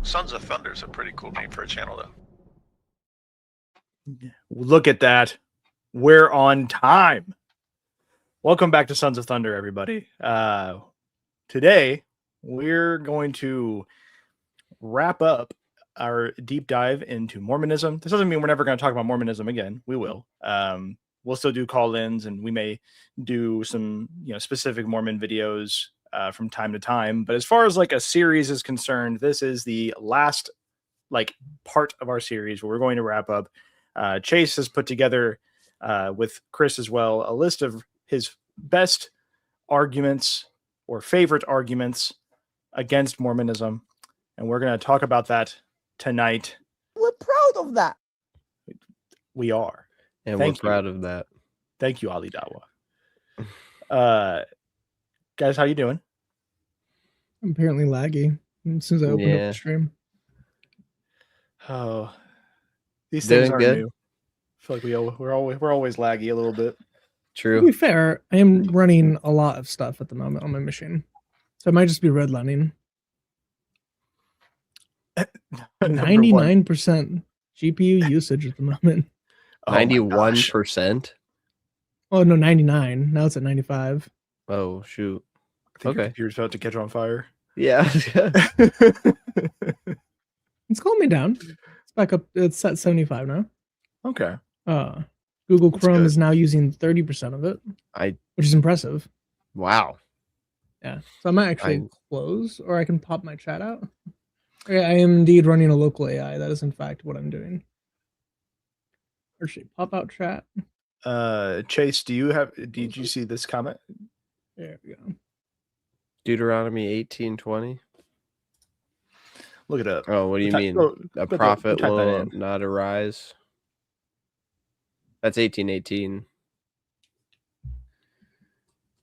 Sons of Thunder is a pretty cool name for a channel, though. Look at that. We're on time. Welcome back to Sons of Thunder, everybody. Today, we're going to wrap up our deep dive into Mormonism. This doesn't mean we're never going to talk about Mormonism again. We will. We'll still do call-ins, and we may do some, specific Mormon videos from time to time. But as far as like a series is concerned, this is the last part of our series where we're going to wrap up. Chase has put together with Chris as well a list of his best arguments or favorite arguments against Mormonism, and we're going to talk about that tonight. We're proud of that. We are. And we're proud of that. Thank you, Ali Dawa. Guys, how you doing? I'm apparently laggy as soon as I opened up the stream. Oh, these things are new. I feel like we're always laggy a little bit. True. To be fair, I am running a lot of stuff at the moment on my machine, so it might just be redlining. 99% GPU usage at the moment. 91%. Oh no, 99. Now it's at 95. Oh shoot. I think your computer's about to catch on fire. Yeah. It's calming down. It's back up. It's at 75 now. Okay. Google Chrome is now using 30% of it, which is impressive. Wow. Yeah. So I might actually close, or I can pop my chat out. Okay, I am indeed running a local AI. That is in fact what I'm doing. Actually, pop out chat. Chase, did you see this comment? There we go. Deuteronomy 18:20. Look it up. Oh, what do you mean? A prophet will not arise. That's 18:18.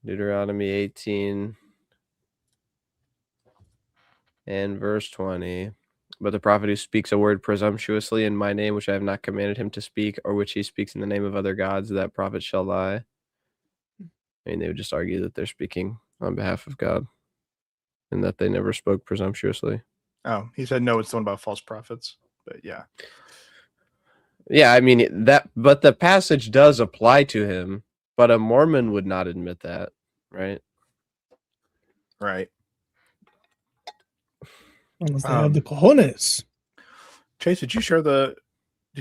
Deuteronomy 18 and verse 20. But the prophet who speaks a word presumptuously in my name, which I have not commanded him to speak, or which he speaks in the name of other gods, that prophet shall lie. I mean, they would just argue that they're speaking on behalf of God and that they never spoke presumptuously. Oh, he said no, it's the one about false prophets. But yeah. Yeah, I mean, but the passage does apply to him, but a Mormon would not admit that, right? Right. Unless they have the cojones. Chase, did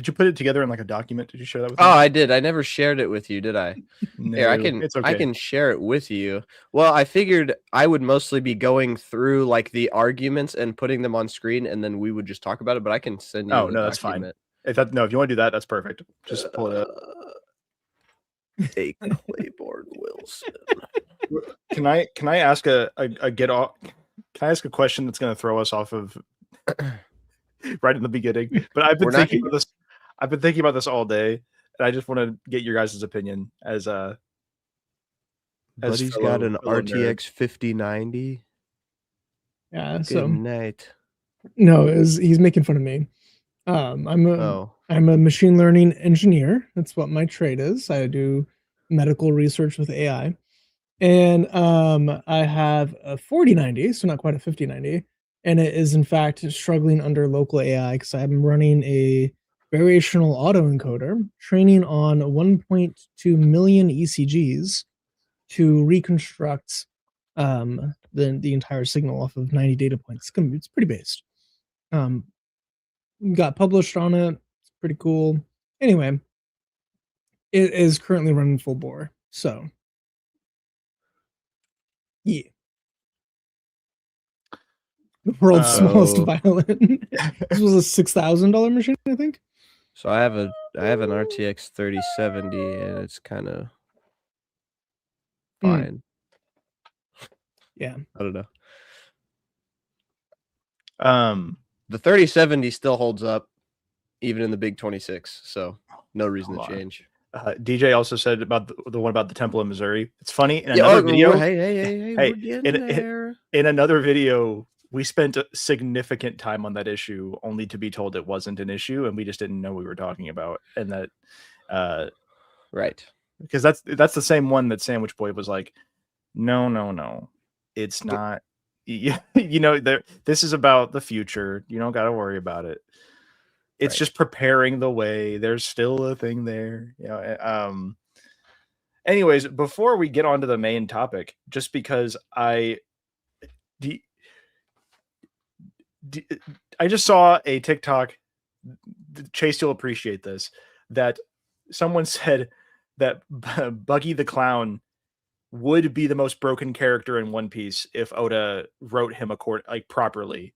you put it together in like a document? Did you share that with me? Oh, I did. I never shared it with you, did I? No, Here, it's okay. I can share it with you. Well, I figured I would mostly be going through like the arguments and putting them on screen, and then we would just talk about it, but I can send you that's fine. If you want to do that, that's perfect. Just pull it up. A Claiborne Wilson. Can I ask a question that's going to throw us off of right in the beginning? But I've been thinking about this. I've been thinking about this all day, and I just want to get your guys' opinion as Buddy's got an RTX 5090. Yeah. Good night. No, he's making fun of me. I'm a machine learning engineer. That's what my trade is. I do medical research with AI. And I have a 4090, so not quite a 5090, and it is in fact struggling under local AI because I'm running a variational autoencoder training on 1.2 million ECGs to reconstruct the entire signal off of 90 data points. It's pretty based. Got published on it. It's pretty cool. Anyway, it is currently running full bore. So yeah. The world's smallest violin. This was a $6,000 machine, I think. So I have an RTX 3070, and it's kind of fine. Yeah, I don't know. The 3070 still holds up, even in the big 26. So no reason to change. DJ also said about the one about the temple in Missouri. It's funny. In another video, in another video, we spent a significant time on that issue, only to be told it wasn't an issue, and we just didn't know what we were talking about. And that, right, because that's the same one that Sandwich Boy was like, no, it's not this is about the future. You don't got to worry about it. It's just preparing the way. There's still a thing there. Anyways, before we get on to the main topic, just because I just saw a TikTok, Chase, you'll appreciate this, that someone said that Buggy the Clown would be the most broken character in One Piece if Oda wrote him properly.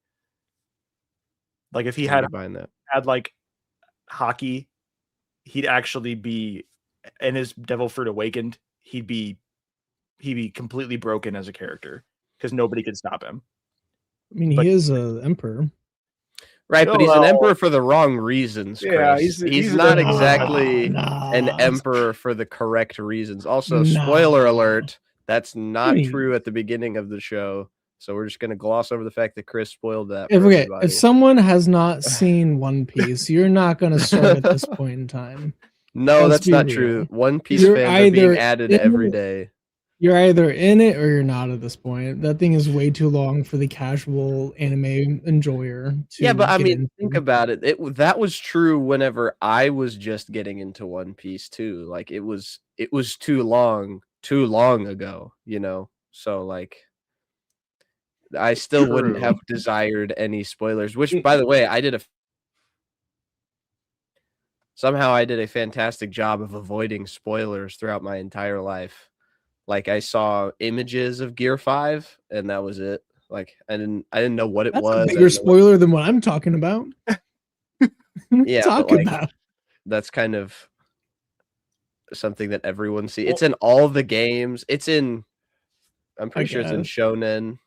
Like if he had like hockey, he'd actually be, and his Devil Fruit awakened, he'd be completely broken as a character because nobody could stop him. I mean, he is an emperor. Right, but he's an emperor for the wrong reasons, Chris. Yeah, he's not exactly an emperor for the correct reasons. Also, spoiler alert, that's not true at the beginning of the show. So we're just going to gloss over the fact that Chris spoiled that. If someone has not seen One Piece, you're not going to start at this point in time. No, that's not true. One Piece fans are being added every day. You're either in it or you're not at this point. That thing is way too long for the casual anime enjoyer. But I mean, think about it. That was true whenever I was just getting into One Piece too. Like it was too long ago, So like I still wouldn't have desired any spoilers, which by the way, somehow I did a fantastic job of avoiding spoilers throughout my entire life. Like I saw images of Gear 5 and that was it. Like I didn't know what it was. That's a bigger spoiler than what I'm talking about. That's kind of something that everyone sees. It's in all the games. I'm pretty sure it's in Shonen.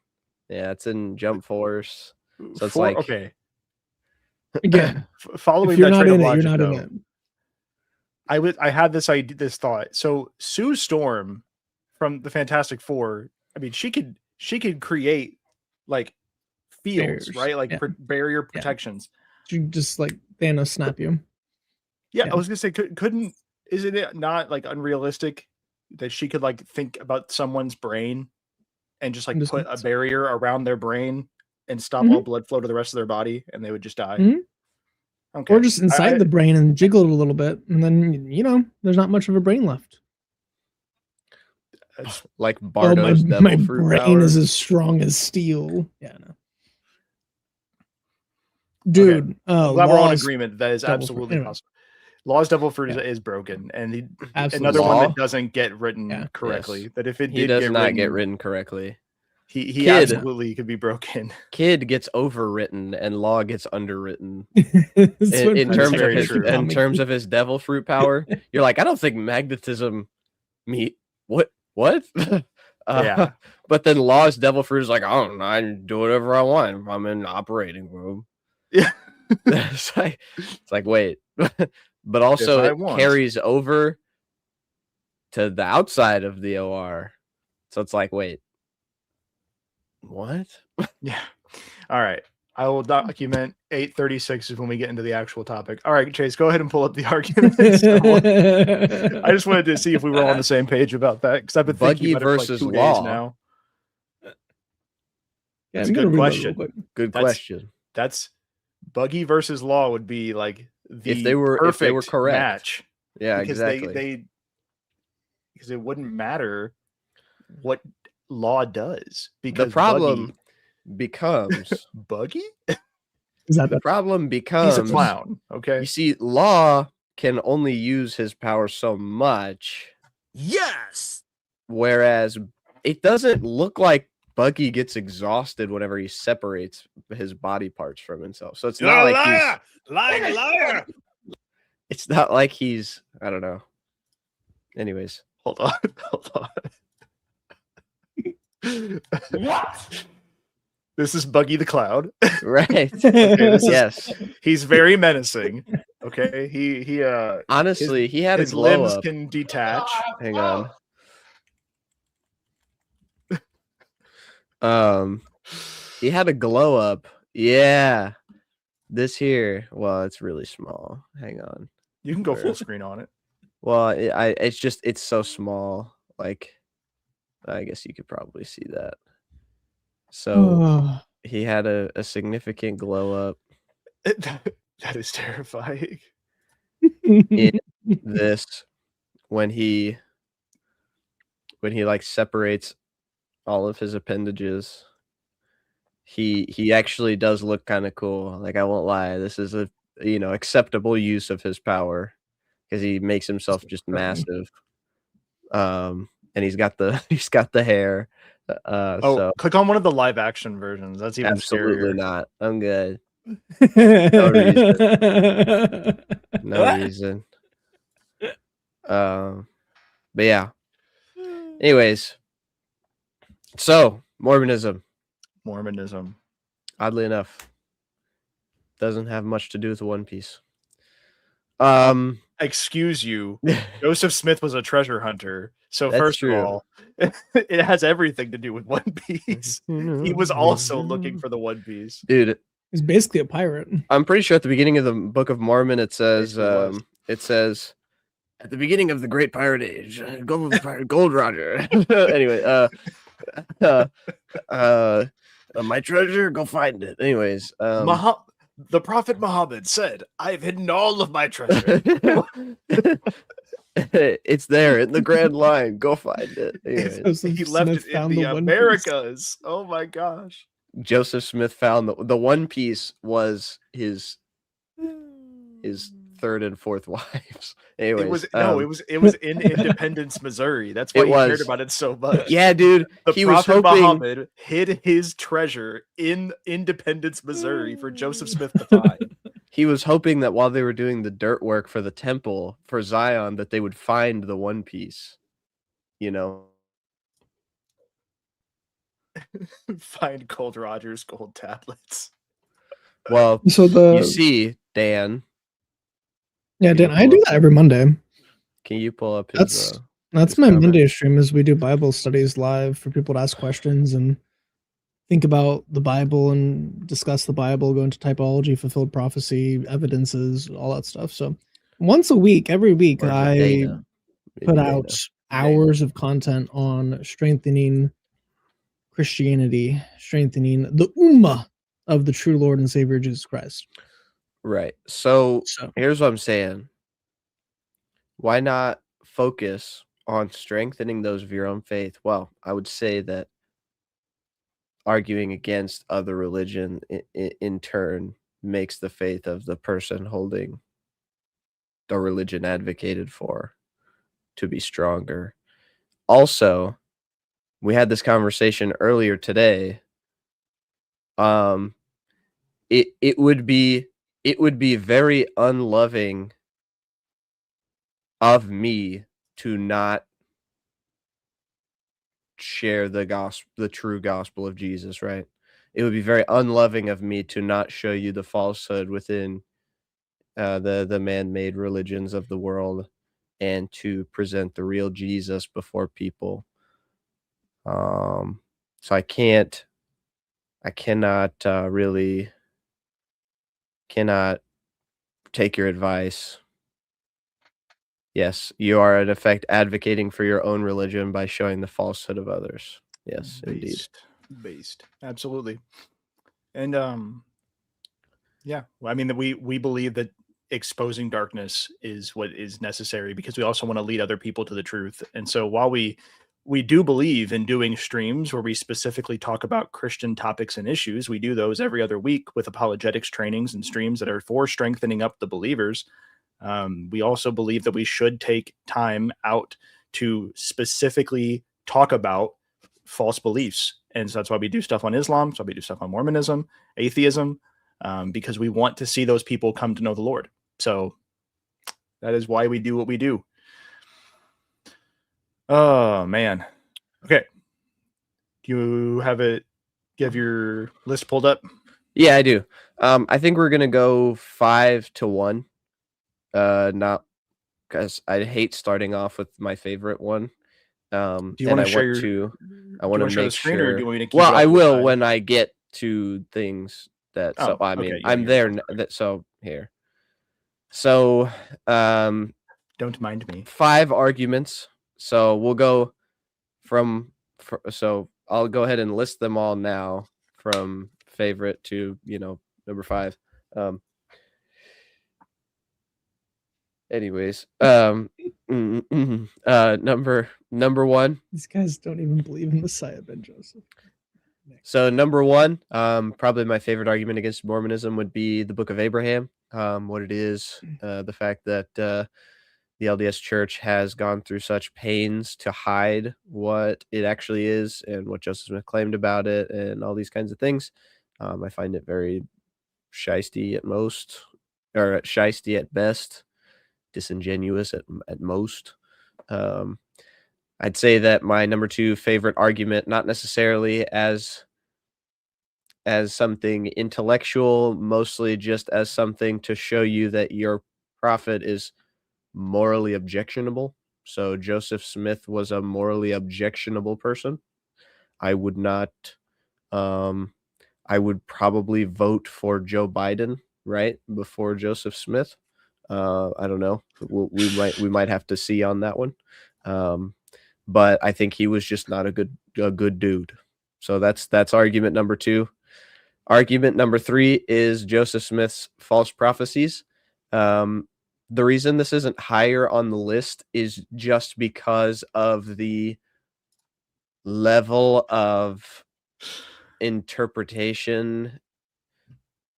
Yeah, it's in Jump Force. So it's okay. Again, following that train of logic, you're not in it. I had this thought. So Sue Storm from the Fantastic Four, I mean, she could create like fields, barriers, right? Like barrier protections. She just like Thanos snap you. Yeah, I was gonna say, isn't it not like unrealistic that she could like think about someone's brain and just like put a barrier around their brain and stop all blood flow to the rest of their body and they would just die? Okay. Or just inside the brain and jiggle it a little bit, and then there's not much of a brain left. Like Bardo's Devil my Fruit brain power. is as strong as steel. Yeah, no. Dude, glad we're all in agreement that is absolutely possible. Law's Devil Fruit is broken, and another one that doesn't get written correctly. That if it he does not get written correctly, he absolutely could be broken. Kid gets overwritten, and Law gets underwritten. in terms of his Devil Fruit power, you're like, I don't think magnetism what? But then Law's Devil Fruit is like, I don't know, I can do whatever I want if I'm in the operating room. Yeah. It's like wait. But also it carries over to the outside of the OR. So it's like, wait. What? Yeah. All right. I will document 836 when we get into the actual topic. All right, Chase, go ahead and pull up the arguments. I just wanted to see if we were all on the same page about that, because I've been thinking about it for like 2 days now. That's a good question. Good question. That's Buggy versus Law would be like the if they were correct match. Yeah, because exactly. Because it wouldn't matter what Law does, because the problem becomes Buggy. The problem becomes he's a clown. Okay, you see, Law can only use his power so much. Yes. Whereas it doesn't look like Buggy gets exhausted whenever he separates his body parts from himself. So it's not like liar. It's not like he's, I don't know. Anyways, hold on. What? This is Buggy the Cloud. Right. Okay, yes. He's very menacing. Okay. He honestly, he had his a glow limbs up. Can detach. Hang on. He had a glow up. Yeah. This here. Well, it's really small. Hang on. You can go full screen on it. Well, it's so small. Like, I guess you could probably see that. So he had a significant glow up. That is terrifying. In this, when he like separates all of his appendages, he actually does look kind of cool. Like, I won't lie, this is a acceptable use of his power, because he makes himself just massive. And he's got the hair. So click on one of the live action versions. That's even absolutely scarier. not. I'm good. No reason. No reason. But yeah. Anyways, so Mormonism, oddly enough, doesn't have much to do with One Piece. Excuse you. Joseph Smith was a treasure hunter. So That's first true. of all, it has everything to do with One Piece. He was also looking for the One Piece. Dude, he's basically a pirate. I'm pretty sure at the beginning of the Book of Mormon it says at the beginning of the Great Pirate Age, Gold Roger. Anyway, my treasure, go find it. Anyways, the Prophet Muhammad said, "I've hidden all of my treasure." It's there in the Grand Line. Go find it. Anyways, he left it in the Americas. Oh my gosh! Joseph Smith found the One Piece was his third and fourth wives. Anyways, it was in Independence, Missouri. That's why he cared about it so much. Yeah, dude. The Prophet Muhammad hid his treasure in Independence, Missouri for Joseph Smith to find. He was hoping that while they were doing the dirt work for the temple for Zion, that they would find the One Piece. Find Gold Roger's gold tablets. Well, so you see, Dan. Yeah, Dan, I do that every Monday. Can you pull up his? That's my Monday stream. Is we do Bible studies live for people to ask questions and think about the Bible and discuss the Bible, go into typology, fulfilled prophecy, evidences, all that stuff. So once a week, every week, I put out hours of content on strengthening Christianity, strengthening the Ummah of the true Lord and Savior Jesus Christ. Right. So here's what I'm saying. Why not focus on strengthening those of your own faith? Well, I would say that arguing against other religion in turn makes the faith of the person holding the religion advocated for to be stronger. Also, we had this conversation earlier today. It would be very unloving of me to not share the true gospel of Jesus, right? It would be very unloving of me to not show you the falsehood within the man-made religions of the world, and to present the real Jesus before people. So I cannot take your advice. Yes, you are in effect advocating for your own religion by showing the falsehood of others. Yes, indeed. Based. Absolutely. And yeah, I mean, we believe that exposing darkness is what is necessary, because we also want to lead other people to the truth. And so while we do believe in doing streams where we specifically talk about Christian topics and issues, we do those every other week with apologetics trainings and streams that are for strengthening up the believers. We also believe that we should take time out to specifically talk about false beliefs. And so that's why we do stuff on Islam. So we do stuff on Mormonism, atheism, because we want to see those people come to know the Lord. So that is why we do what we do. Oh, man. Okay. Do you have your list pulled up? Yeah, I do. I think we're going to go 5-1. Not because I hate starting off with my favorite one. Do you want to share I want to make screen, sure. or do you want me to keep Well, I will when I get to things that. Oh, so I mean, okay, I'm there. So here. So don't mind me. 5 arguments. So we'll go from. So I'll go ahead and list them all now from favorite to, number 5. Anyways, number 1. These guys don't even believe in Messiah, Ben Joseph. So number 1, probably my favorite argument against Mormonism would be the Book of Abraham. What it is, the fact that the LDS Church has gone through such pains to hide what it actually is and what Joseph Smith claimed about it and all these kinds of things. I find it very shisty at most, or shisty at best, disingenuous at most. I'd say that my number 2 favorite argument, not necessarily as something intellectual, mostly just as something to show you that your prophet is morally objectionable. So Joseph Smith was a morally objectionable person. I would not, I would probably vote for Joe Biden right before Joseph Smith. I don't know. We might have to see on that one. But I think he was just not a good dude. So that's argument number 2. Argument number 3 is Joseph Smith's false prophecies. The reason this isn't higher on the list is just because of the level of interpretation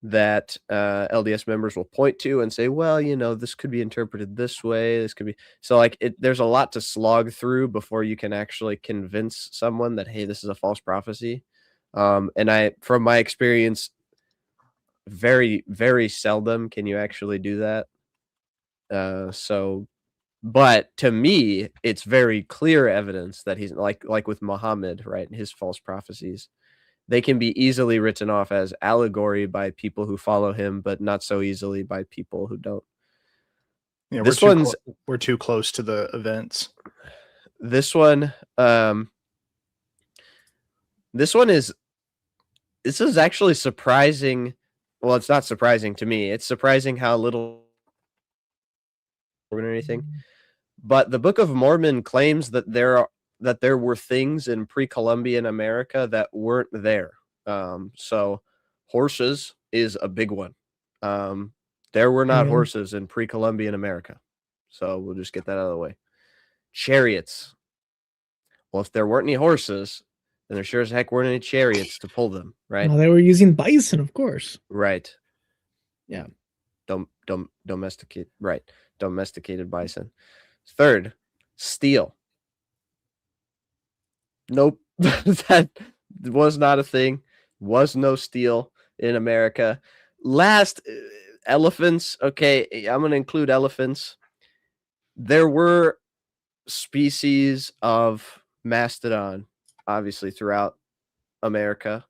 that LDS members will point to and say, well, this could be interpreted this way. This could be so like there's a lot to slog through before you can actually convince someone that, hey, this is a false prophecy. And from my experience, very, very seldom can you actually do that. But to me, it's very clear evidence that he's like with Muhammad, right? His false prophecies, they can be easily written off as allegory by people who follow him, but not so easily by people who don't. Yeah, we're too close to the events. This one is actually surprising. Well, it's not surprising to me. It's surprising how little or anything. But the Book of Mormon claims that there were things in pre-Columbian America that weren't there. So horses is a big one. There were not horses in pre-Columbian America. So we'll just get that out of the way. Chariots. Well, if there weren't any horses, then there sure as heck weren't any chariots to pull them, right? Well, they were using bison, of course. Right. Yeah. Domesticated bison. Third, steel. Nope. That was not a thing. Was no steel in America. Last, elephants. Okay, I'm going to include elephants. There were species of mastodon, obviously, throughout America.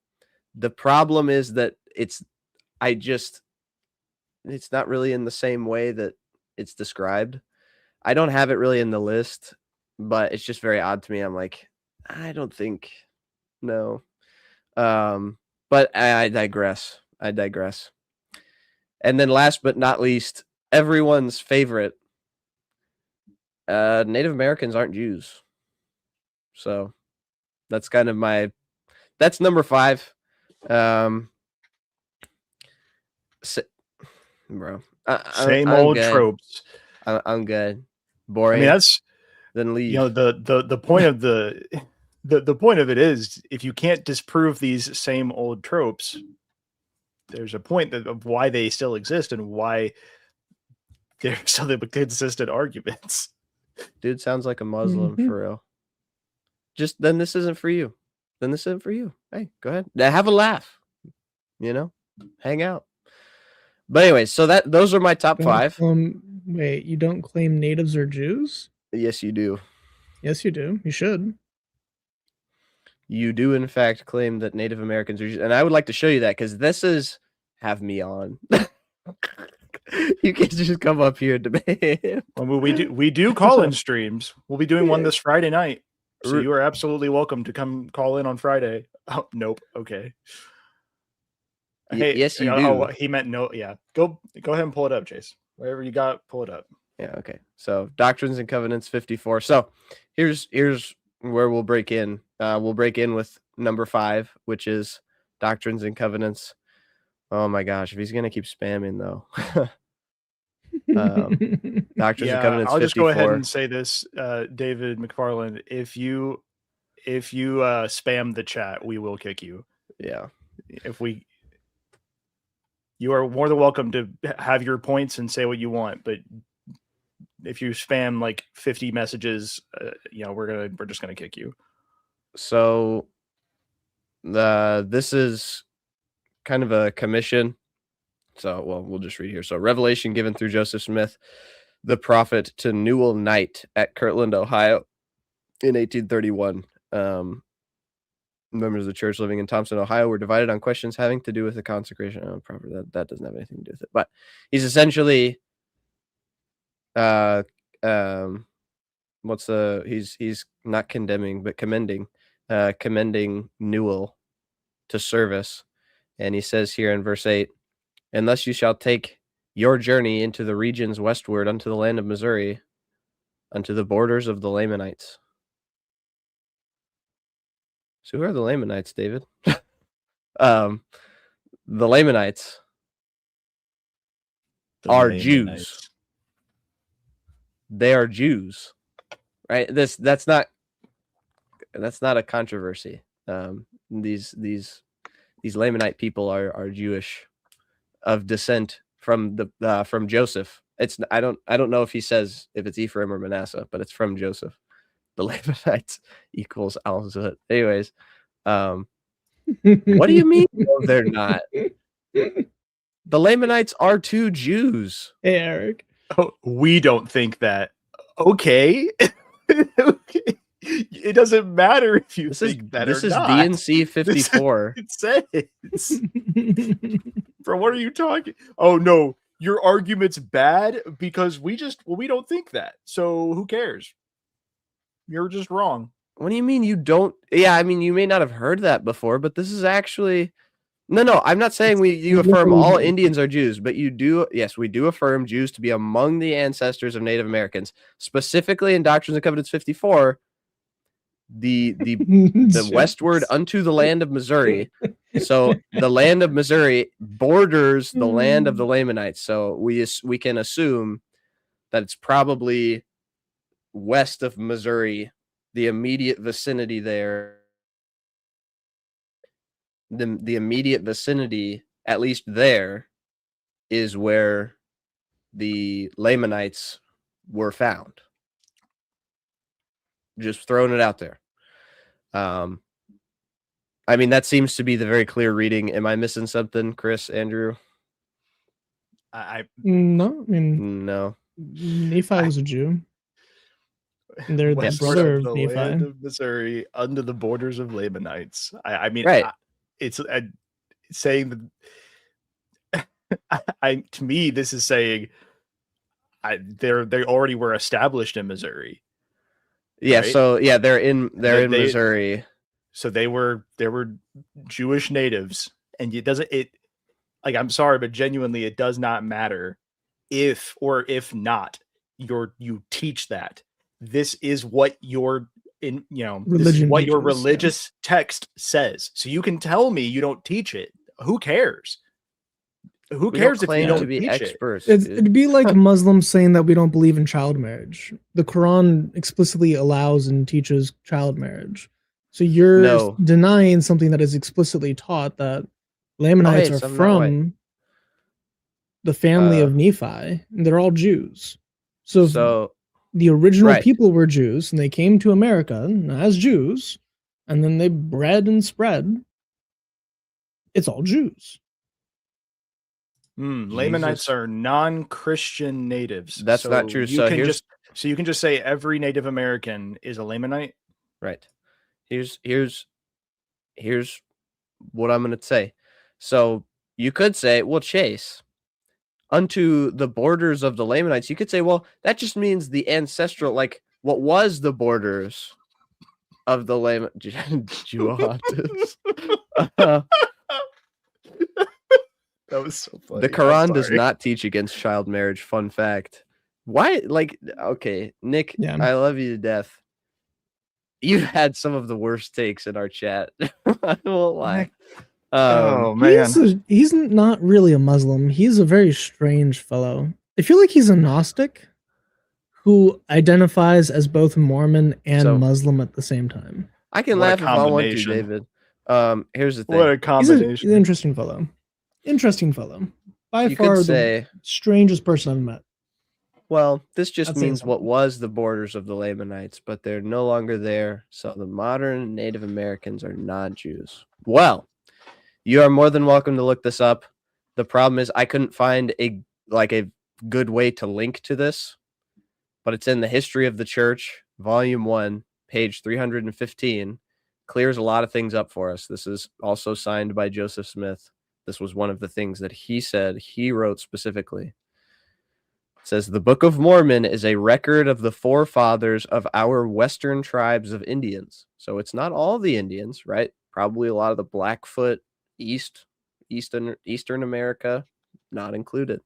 The problem is that it's not really in the same way that it's described. I don't have it really in the list, but it's just very odd to me. I'm like, I don't think, no. But I digress. And then last but not least, everyone's favorite, Native Americans aren't Jews. So that's kind of that's number 5. Bro. Same old good. Tropes. I'm good. Boring. I mean, that's then leave. The point of the point of it is, if you can't disprove these same old tropes, there's a point of why they still exist and why they're still the consistent arguments. Dude sounds like a Muslim for real. Just then this isn't for you. Hey, go ahead. Have a laugh. Hang out. But anyway, so those are my top 5. Wait, you don't claim natives are Jews? Yes, you do. Yes, you do. You should. You do, in fact, claim that Native Americans are Jews. And I would like to show you that, because this is have me on. You can't just come up here and debate. Well, we do call-in streams. We'll be doing one this Friday night. So you are absolutely welcome to come call in on Friday. Oh, nope. Okay. Hey, yes, you do. Oh, he meant no. Yeah. Go ahead and pull it up, Chase. Whatever you got, pull it up. Yeah. Okay. So Doctrines and Covenants 54. So here's where we'll break in. We'll break in with number 5, which is Doctrines and Covenants. Oh my gosh, if he's gonna keep spamming though. Doctrines and Covenants I'll just go ahead 54. and say this, David McFarland. If you spam the chat, we will kick you. Yeah. You are more than welcome to have your points and say what you want, but if you spam like 50 messages, we're just gonna kick you. So this is kind of a commission. So, well, we'll just read here. So, revelation given through Joseph Smith, the prophet, to Newell Knight at Kirtland, Ohio, in 1831. Members of the church living in Thompson, Ohio, were divided on questions having to do with the consecration. Oh, prophet, that doesn't have anything to do with it. But he's essentially, he's not condemning, but commending Newell to service. And he says here in verse 8, and thus you shall take your journey into the regions westward unto the land of Missouri, unto the borders of the Lamanites. So who are the Lamanites, David? The Lamanites are Jews. They are Jews, right? That's not a controversy. These Lamanite people are Jewish, of descent from Joseph. I don't know if he says if it's Ephraim or Manasseh, but it's from Joseph. The Lamanites equals Alzut. Anyways, what do you mean? No, they're not. The Lamanites are 2 Jews. Hey, Eric. Oh, we don't think that. Okay. Okay. It doesn't matter if you think that or not. This is DNC 54. It says. Bro, what are you talking? Oh no, your argument's bad because we don't think that. So who cares? You're just wrong. What do you mean you don't? Yeah, I mean, you may not have heard that before, but this is actually no. I'm not saying you affirm all Indians are Jews, but you do. Yes, we do affirm Jews to be among the ancestors of Native Americans, specifically in Doctrines and Covenants 54. The westward unto the land of Missouri. So the land of Missouri borders the land of the Lamanites. So we can assume that it's probably west of Missouri, the immediate vicinity there. The immediate vicinity, at least there, is where the Lamanites were found. Just throwing it out there. I mean, that seems to be the very clear reading. Am I missing something, Chris, Andrew? No, I mean, no. Nephi was a Jew. They're the brother of Nephi. Land of Missouri, under the borders of Lamanites. I mean, right. It's saying that. To me, this is saying they already were established in Missouri. Yeah, right? so yeah, they're in Missouri. So they were Jewish natives, and I'm sorry, but genuinely, it does not matter if or if not you teach that. This is what your religious text says. So you can tell me you don't teach it. Who cares? Who cares if you don't teach experts? It'd be like Muslims saying that we don't believe in child marriage. The Quran explicitly allows and teaches child marriage. So you're denying something that is explicitly taught, that Lamanites are from the family of Nephi, and they're all Jews. So the original people were Jews, and they came to America as Jews, and then they bred and spread. It's all Jews. Lamanites are non-Christian natives. That's not true. So you can just say every Native American is a Lamanite. Right. Here's what I'm going to say. So you could say, well, Chase, unto the borders of the Lamanites, you could say, well, that just means the ancestral, like what was the borders of the Lamanites. That was so funny. The Quran does not teach against child marriage. Fun fact. Why? Like, okay, Nick, I love you to death. You've had some of the worst takes in our chat. I won't lie. Oh man, he's not really a Muslim. He's a very strange fellow. I feel like he's a Gnostic who identifies as both Mormon and Muslim at the same time. I can laugh if I want to, David. Here's the thing. What a combination. He's an interesting fellow. Interesting fellow. By far the strangest person I've met. Well, this just means what was the borders of the Lamanites, but they're no longer there. So the modern Native Americans are not Jews. Well, you are more than welcome to look this up. The problem is I couldn't find a good way to link to this, but it's in the History of the Church, Volume 1, page 315. Clears a lot of things up for us. This is also signed by Joseph Smith. This was one of the things that he said he wrote specifically. It says, the Book of Mormon is a record of the forefathers of our Western tribes of Indians. So it's not all the Indians, right? Probably a lot of the Blackfoot, Eastern America, not included.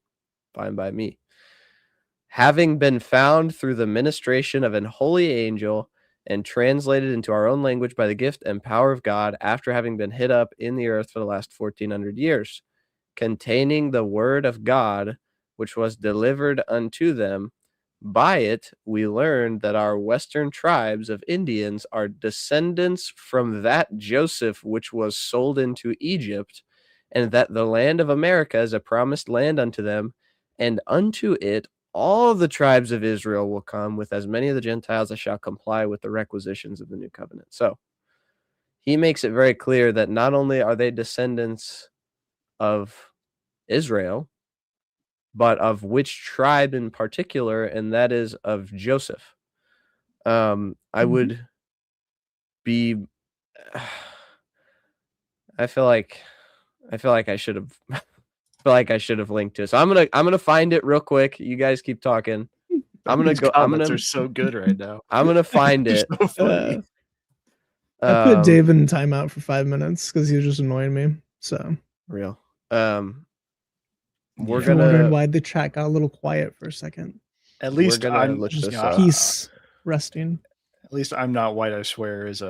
Fine by me. Having been found through the ministration of an holy angel and translated into our own language by the gift and power of God after having been hid up in the earth for the last 1400 years, containing the word of God, which was delivered unto them. By it, we learned that our Western tribes of Indians are descendants from that Joseph which was sold into Egypt, and that the land of America is a promised land unto them, and unto it all the tribes of Israel will come, with as many of the Gentiles as shall comply with the requisitions of the new covenant. So he makes it very clear that not only are they descendants of Israel, but of which tribe in particular, and that is of Joseph. I would be. I feel like I should have. I should have linked to it. So I'm gonna find it real quick. You guys keep talking. I'm gonna go. Comments are so good right now. I'm gonna find it. So funny. I put David in timeout for 5 minutes because he was just annoying me. So real. We're wondering why the chat got a little quiet for a second. At least I'm look just this up. peace resting. At least I'm not white, I swear, is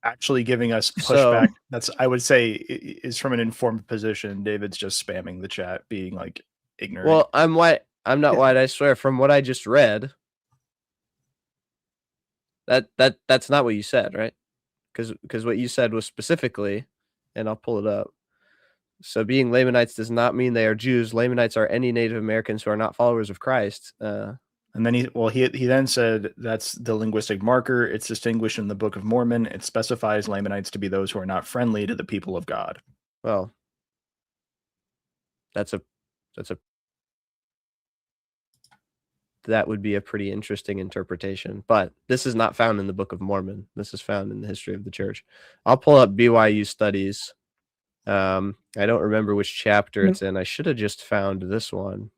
actually giving us pushback. That's, I would say, is from an informed position. David's just spamming the chat, being like ignorant. Well, I'm white. I'm not white, I swear. From what I just read, that's not what you said, right? Because what you said was specifically, and I'll pull it up. So being Lamanites does not mean they are Jews. Lamanites are any Native Americans who are not followers of Christ. And then he then said that's the linguistic marker. It's distinguished in the Book of Mormon. It specifies Lamanites to be those who are not friendly to the people of God. Well, that would be a pretty interesting interpretation, but this is not found in the Book of Mormon. This is found in the History of the Church. I'll pull up BYU Studies. I don't remember which chapter it's in. I should have just found this one.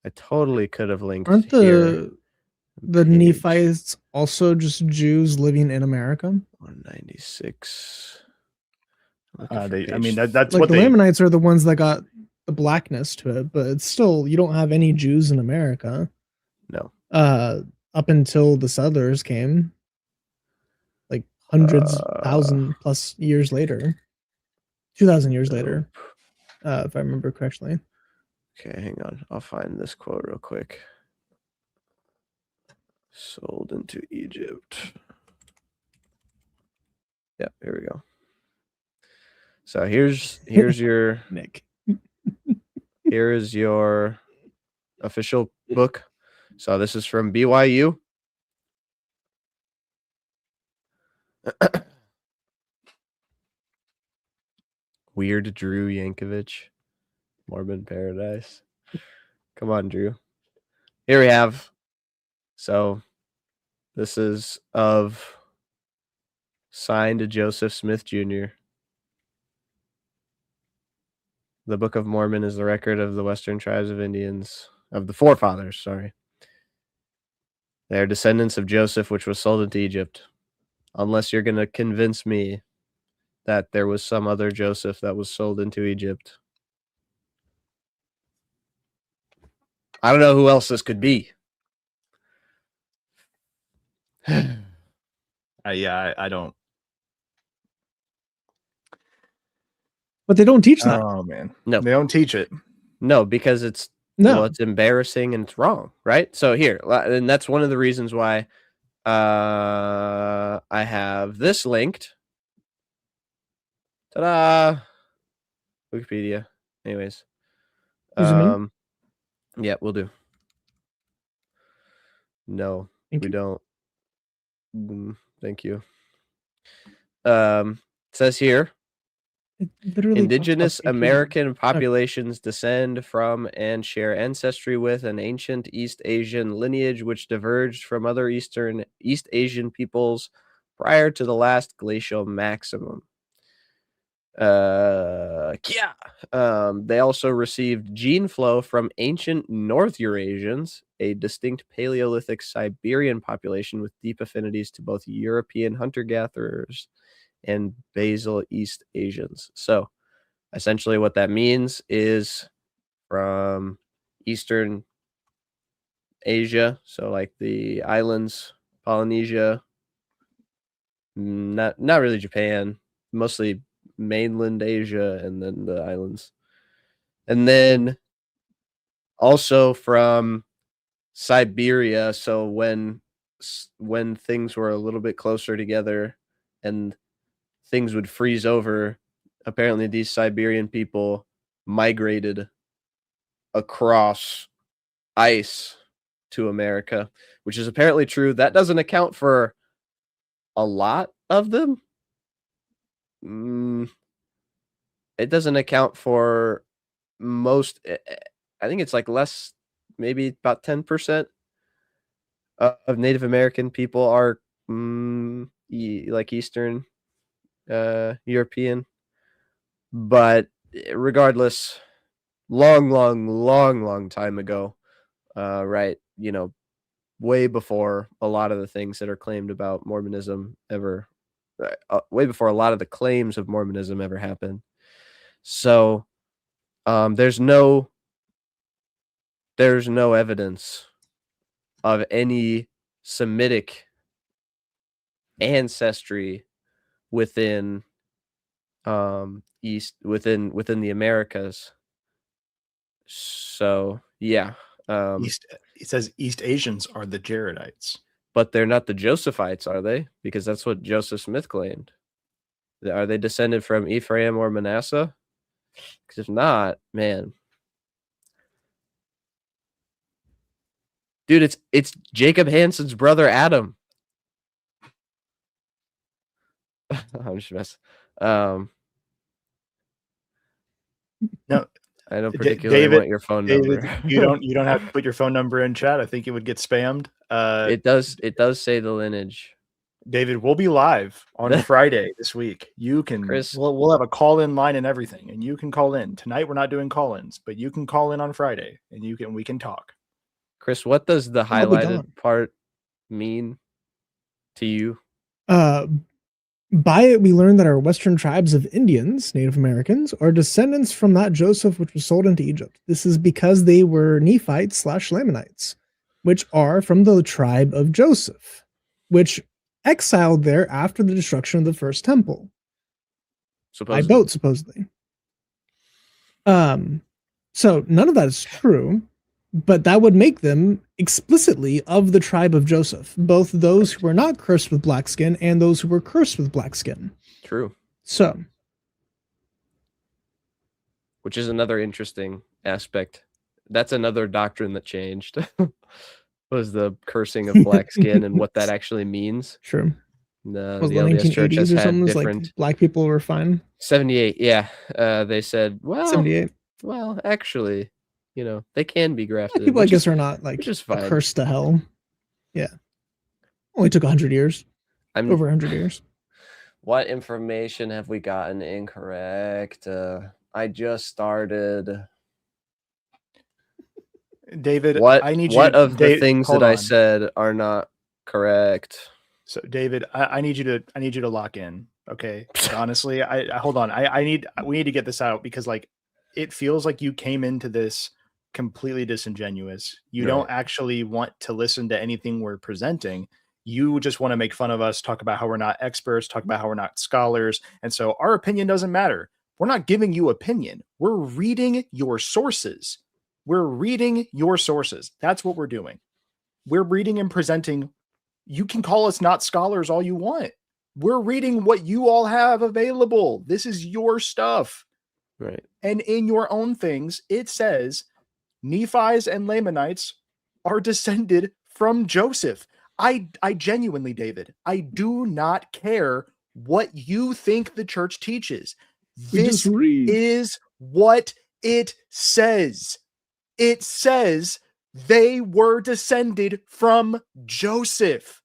I totally could have linked. Aren't the Nephites also just Jews living in America? 196. That's like what the Lamanites are the ones that got the blackness to it, but it's still, you don't have any Jews in America. No. Up until the settlers came, like hundreds, 1,000+ years later. 2,000 years later, if I remember correctly. Okay, hang on. I'll find this quote real quick. Sold into Egypt. Yeah, here we go. So here's your Nick. Here is your official book. So this is from BYU. Weird Drew Yankovic, Mormon Paradise. Come on, Drew. Here we have. So this is signed to Joseph Smith Jr. The Book of Mormon is the record of the Western tribes of Indians, of the forefathers, sorry. They are descendants of Joseph, which was sold into Egypt. Unless you're going to convince me that there was some other Joseph that was sold into Egypt. I don't know who else this could be. I don't. But they don't teach that. Oh man, No, they don't teach it. No, because it's it's embarrassing and it's wrong, right? So here, and that's one of the reasons why I have this linked. Ta-da! Wikipedia. Anyways, yeah, we'll do. No, we don't. Thank you. It says here, indigenous American populations descend from and share ancestry with an ancient East Asian lineage which diverged from other East Asian peoples prior to the last glacial maximum. They also received gene flow from ancient North Eurasians, a distinct Paleolithic Siberian population with deep affinities to both European hunter-gatherers and basal East Asians. So essentially what that means is from Eastern Asia, so like the islands, Polynesia, not really Japan, mostly mainland Asia and then the islands. And then also from Siberia, so when things were a little bit closer together and things would freeze over, apparently these Siberian people migrated across ice to America, which is apparently true. That doesn't account for a lot of them. It doesn't account for most. I think it's like less, maybe about 10% of Native American people are like Eastern European. But regardless, long time ago, right? You know, way before a lot of the things that are claimed about Mormonism ever, way before a lot of the claims of Mormonism ever happened. So there's no evidence of any Semitic ancestry within within the Americas. So yeah, it says East Asians are the Jaredites, but they're not the Josephites, are they? Because that's what Joseph Smith claimed. Are they descended from Ephraim or Manasseh? Because if not, man, dude, it's Jacob Hansen's brother Adam. I'm just messing. No, I don't particularly want your phone number. you don't have to put your phone number in chat. I think it would get spammed. It does say the lineage. David, we'll be live on Friday this week. You can, Chris, we'll have a call-in line and everything, and you can call in. Tonight we're not doing call-ins, but you can call in on Friday, and we can talk. Chris, what does the highlighted part mean to you? By it, we learn that our Western tribes of Indians, Native Americans, are descendants from that Joseph which was sold into Egypt. This is because they were Nephites/Lamanites, which are from the tribe of Joseph, which exiled there after the destruction of the first temple. By boat, supposedly. So none of that is true, but that would make them explicitly of the tribe of Joseph, both those who were not cursed with black skin and those who were cursed with black skin. True. So, which is another interesting aspect. That's another doctrine that changed. Was the cursing of black skin and what that actually means. Sure. The LDS Church has had different. Like black people were fine. 78, yeah. They said, well, 78. Well, actually, you know, they can be grafted. People, I guess, are not like just cursed to hell. Yeah. Only took 100 years. Over 100 years. What information have we gotten incorrect? I just started. David, what the things that I said are not correct? So, David, I need you to lock in. Okay. Honestly, hold on. We need to get this out because like it feels like you came into this completely disingenuous. You don't actually want to listen to anything we're presenting. You just want to make fun of us, talk about how we're not experts, talk about how we're not scholars. And so our opinion doesn't matter. We're not giving you opinion. We're reading your sources. We're reading your sources. That's what we're doing. We're reading and presenting. You can call us not scholars all you want. We're reading what you all have available. This is your stuff. Right. And in your own things, it says Nephi's and Lamanites are descended from Joseph. I genuinely, David, I do not care what you think the church teaches. This is what it says. It says they were descended from Joseph.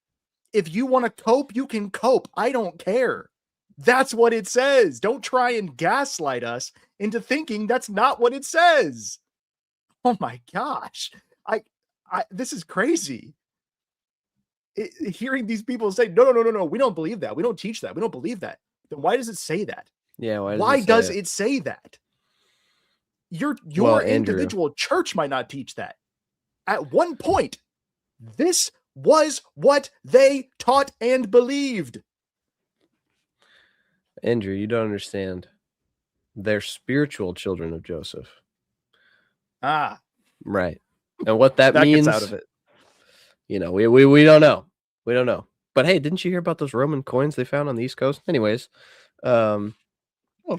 If you want to cope, you can cope. I don't care. That's what it says. Don't try and gaslight us into thinking that's not what it says. Oh my gosh. This is crazy. Hearing these people say, no, we don't believe that. We don't teach that. We don't believe that. Then why does it say that? Yeah. Why does it say that? Your individual church might not teach that. At one point, this was what they taught and believed. Andrew, you don't understand. They're spiritual children of Joseph. Right. And what that means, gets out of it. You know, we don't know. We don't know. But hey, didn't you hear about those Roman coins they found on the East Coast? Anyways, of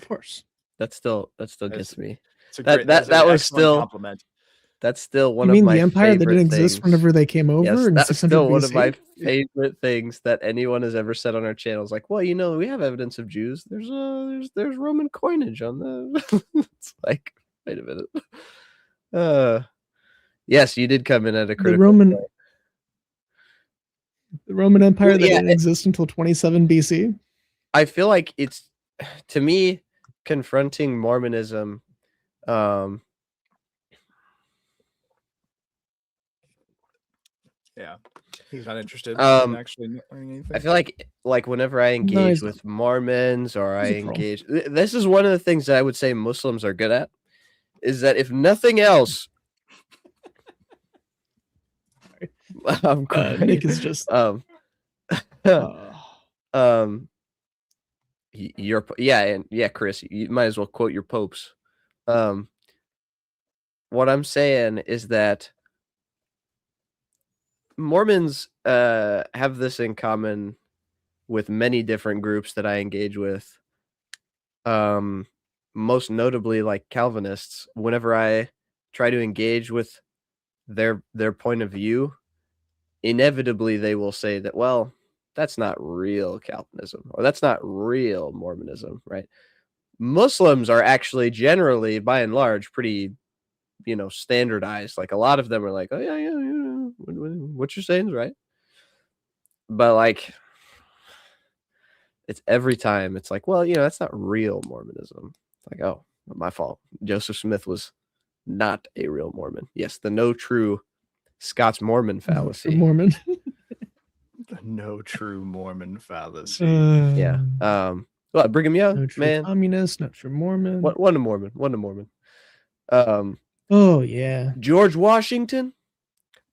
course. That still gets me. That was still compliment. That's still one you of mean my the empire favorite that didn't things. exist whenever they came over? Yes, in that's 600 still one BC? of my favorite things that anyone has ever said on our channels. Like, well, you know, we have evidence of Jews. There's Roman coinage on the. It's like, wait a minute. Yes, you did come in at a critical. The Roman Empire that didn't exist until 27 BC. I feel like it's, to me, confronting Mormonism. Yeah, he's not interested in actually learning anything. I feel like whenever I engage with Mormons or I engage, this is one of the things that I would say Muslims are good at, is that if nothing else, Nick is just Chris, you might as well quote your popes. What I'm saying is that Mormons have this in common with many different groups that I engage with. Most notably, like Calvinists. Whenever I try to engage with their point of view, inevitably they will say that, well, that's not real Calvinism, or that's not real Mormonism, right? Muslims are actually generally, by and large, pretty, standardized. Like a lot of them are like, oh yeah, what you're saying is right. But like, it's every time it's like, well, that's not real Mormonism. It's like, oh, my fault. Joseph Smith was not a real Mormon. Yes, the no true Scots Mormon fallacy. Mormon. The no true Mormon fallacy. Yeah. Well, Brigham Young, no true man. Communist, not true Mormon. One to Mormon. Oh yeah. George Washington,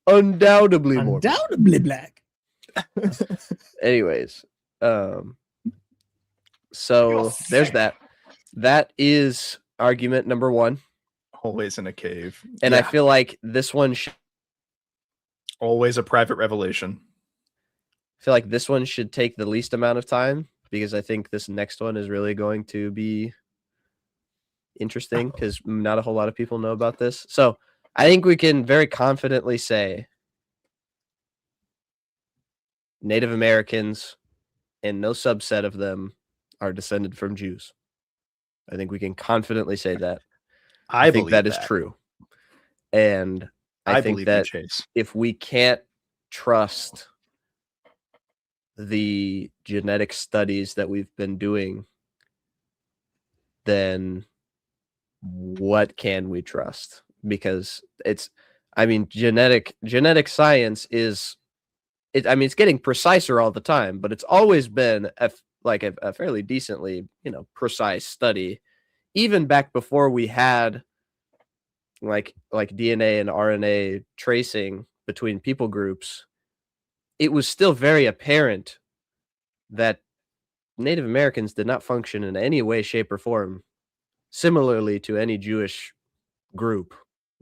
undoubtedly Mormon. Undoubtedly black. Anyways, so there's that. That is argument number one. Always in a cave. And I feel like this one always a private revelation. I feel like this one should take the least amount of time, because I think this next one is really going to be interesting, because not a whole lot of people know about this. So I think we can very confidently say Native Americans, and no subset of them, are descended from Jews. I think we can confidently say that. I think that is true. And I think that if we can't trust the genetic studies that we've been doing, then what can we trust? Because genetic science is, it's getting preciser all the time, but it's always been a fairly decently, precise study, even back before we had like DNA and RNA tracing between people groups. it was still very apparent that Native Americans did not function in any way, shape, or form similarly to any Jewish group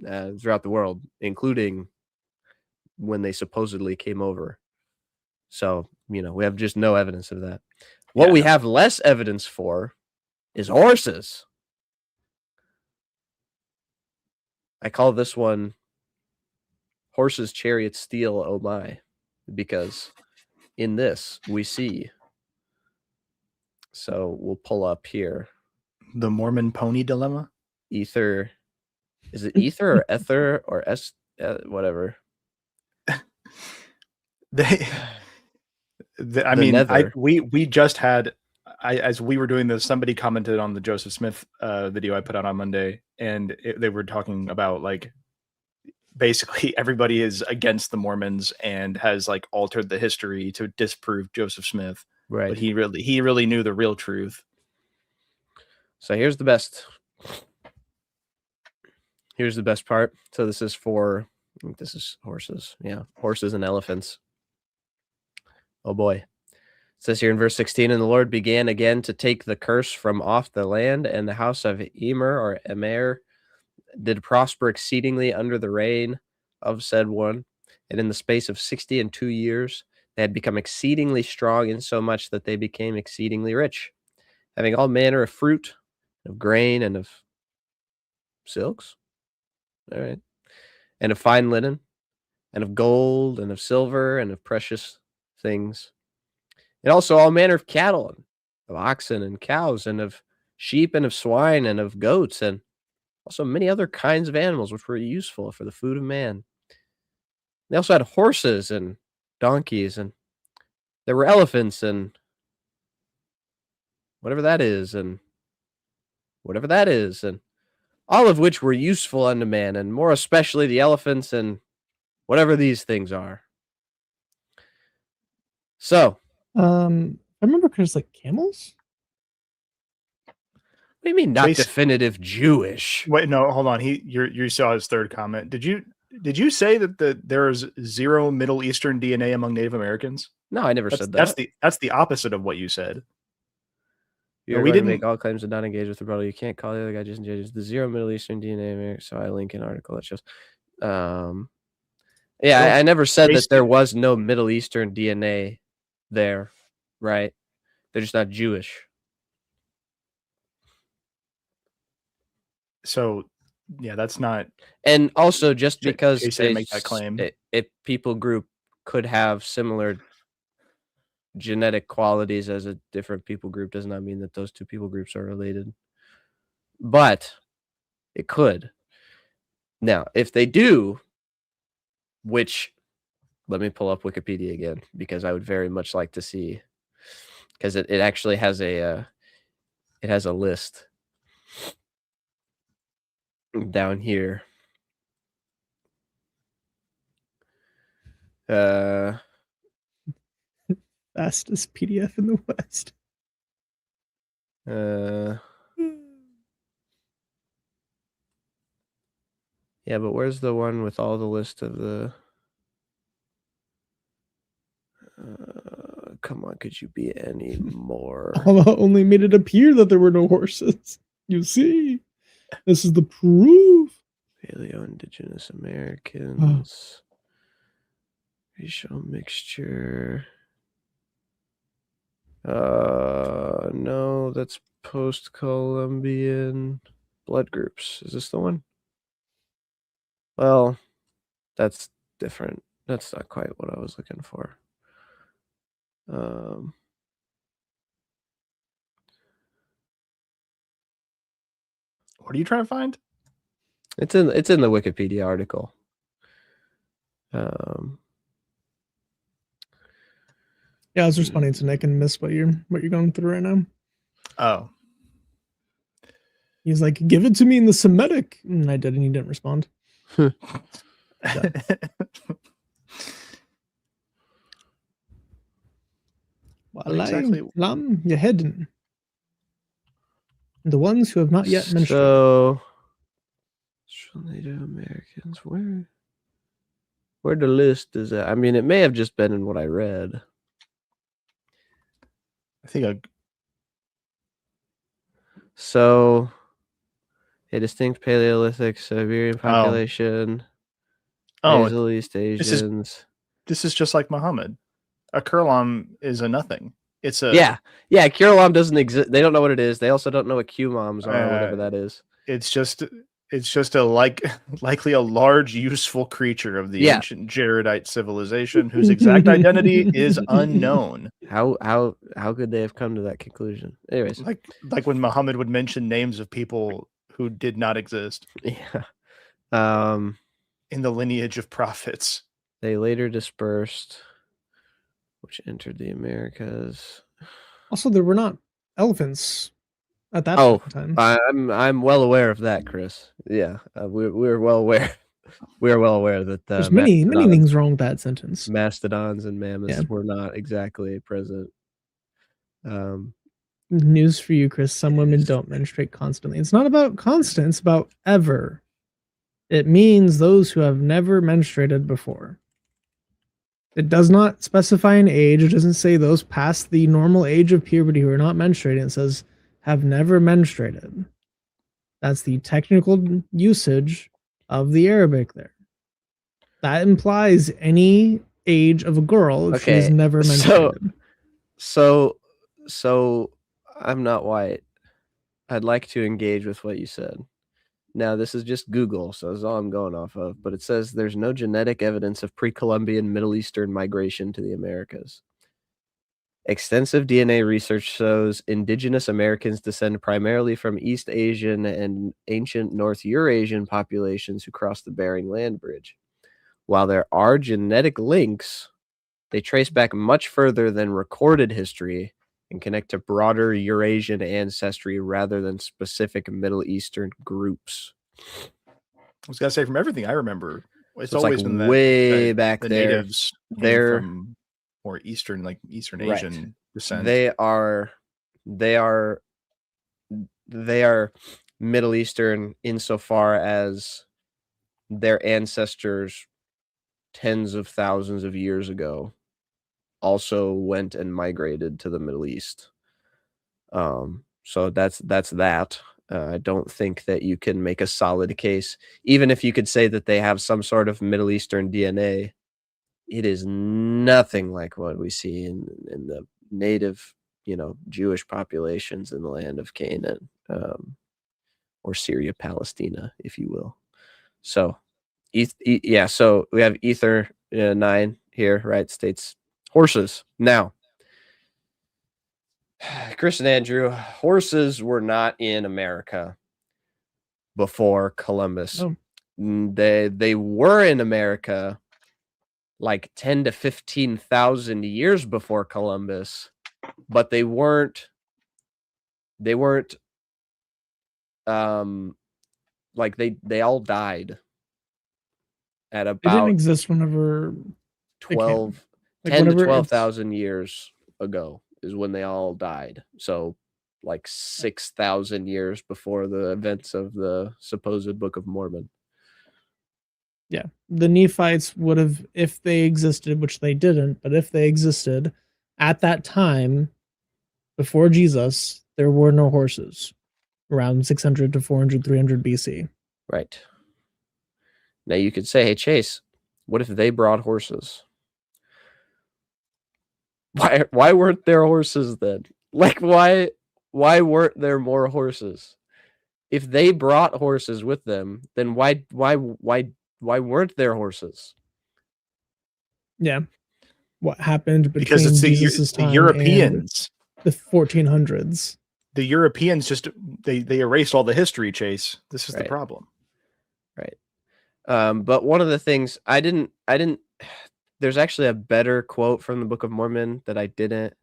throughout the world, including when they supposedly came over. So, we have just no evidence of that. What we have less evidence for is horses. I call this one Horses, Chariots, Steel, Oh My, because in this we see. So we'll pull up here. The Mormon pony dilemma? Ether. Is it ether or ether or whatever? We just had, as we were doing this, somebody commented on the Joseph Smith video I put out on Monday, and they were talking about like basically everybody is against the Mormons and has like altered the history to disprove Joseph Smith. Right. But he really knew the real truth. So here's the best part. So this is horses. Yeah, horses and elephants. Oh boy. It says here in verse 16, and the Lord began again to take the curse from off the land, and the house of Emer did prosper exceedingly under the reign of said one. And in the space of 62 years, they had become exceedingly strong, in so much that they became exceedingly rich, having all manner of fruit, of grain, and of silks. All right. And of fine linen, and of gold, and of silver, and of precious things. And also all manner of cattle, and of oxen, and cows, and of sheep, and of swine, and of goats, and also many other kinds of animals which were useful for the food of man. They also had horses and donkeys, and there were elephants, and whatever that is, and all of which were useful unto man, and more especially the elephants and whatever these things are. So, I remember there's like camels. What do you mean not definitive Jewish? Wait, no, hold on. You saw his third comment. Did you say that there is zero Middle Eastern DNA among Native Americans? No, I never said that. That's the opposite of what you said. We didn't make all claims and not engage with the brother. You can't call the other guy just judges. The zero Middle Eastern DNA American. So I link an article that shows. I never said that there was no Middle Eastern DNA there, right? They're just not Jewish. So, yeah, that's not. And also, just because they make that claim, a people group could have similar genetic qualities as a different people group does not mean that those two people groups are related. But it could. Now, if they do, which, let me pull up Wikipedia again, because I would very much like to see, because it actually has it has a list down here. Fastest PDF in the West. Yeah, but where's the one with all the list of the... come on, could you be any more? Allah only made it appear that there were no horses. You see? This is the proof. Paleo-Indigenous Americans. Racial mixture. No, that's post-Columbian. Blood groups. Is this the one? Well, that's different. That's not quite what I was looking for. What are you trying to find? It's in the Wikipedia article. Yeah, I was responding to Nick and missed what you're going through right now. Oh. He's like, give it to me in the Semitic. And I did, and he didn't respond. Exactly. You're hidden. The ones who have not yet mentioned. So, Native Americans, where? Where the list is at? I mean, it may have just been in what I read. I think So, a distinct Paleolithic Siberian population. Basal East Asians. This is just like Muhammad. A Kurlam is a nothing. It's a yeah. Kurlam doesn't exist. They don't know what it is. They also don't know what Q-moms are, whatever that is. It's just a likely a large useful creature of the ancient Jaredite civilization whose exact identity is unknown. How could they have come to that conclusion? Anyways, like when Muhammad would mention names of people who did not exist. Yeah. In the lineage of prophets. They later dispersed, which entered the Americas. Also, there were not elephants at that time. I'm well aware of that, Chris. Yeah, we're well aware. We are well aware that there's many things wrong with that sentence. Mastodons and mammoths were not exactly present. News for you, Chris. Some women don't menstruate constantly. It's not about constant, it's about ever. It means those who have never menstruated before. It does not specify an age. It doesn't say those past the normal age of puberty who are not menstruating. It says have never menstruated. That's the technical usage of the Arabic there. That implies any age of a girl if she's never menstruated. So I'm not white. I'd like to engage with what you said. Now, this is just Google, so that's all I'm going off of. But it says there's no genetic evidence of pre-Columbian Middle Eastern migration to the Americas. Extensive DNA research shows indigenous Americans descend primarily from East Asian and ancient North Eurasian populations who crossed the Bering Land Bridge. While there are genetic links, they trace back much further than recorded history and connect to broader Eurasian ancestry rather than specific Middle Eastern groups. I was going to say, from everything I remember, it's so always like been way back the there. natives They're from or Eastern Asian descent. They are Middle Eastern insofar as their ancestors tens of thousands of years ago also went and migrated to the Middle East. So that's that. I don't think that you can make a solid case, even if you could say that they have some sort of Middle Eastern DNA. It is nothing like what we see in the native, Jewish populations in the land of Canaan, or Syria, Palestina, if you will. So, so we have Ether 9 here, right? States horses. Now, Chris and Andrew, horses were not in America before Columbus. Oh. They were in America like 10 to 15,000 years before Columbus, but they weren't like they all died at about it didn't exist whenever 10 to 12,000 years ago is when they all died. So like 6,000 years before the events of the supposed Book of Mormon. Yeah, the Nephites would have, if they existed, which they didn't, but if they existed at that time before Jesus, there were no horses around 600 to 400, 300 BC. Right. Now you could say, hey, Chase, what if they brought horses? Why weren't there horses then? Like, why weren't there more horses? If they brought horses with them, then why weren't there horses? Yeah. What happened between because it's Jesus' the time Europeans, the 1400s. The Europeans just they erased all the history, Chase. This is the problem. Right. But one of the things I didn't there's actually a better quote from the Book of Mormon that I didn't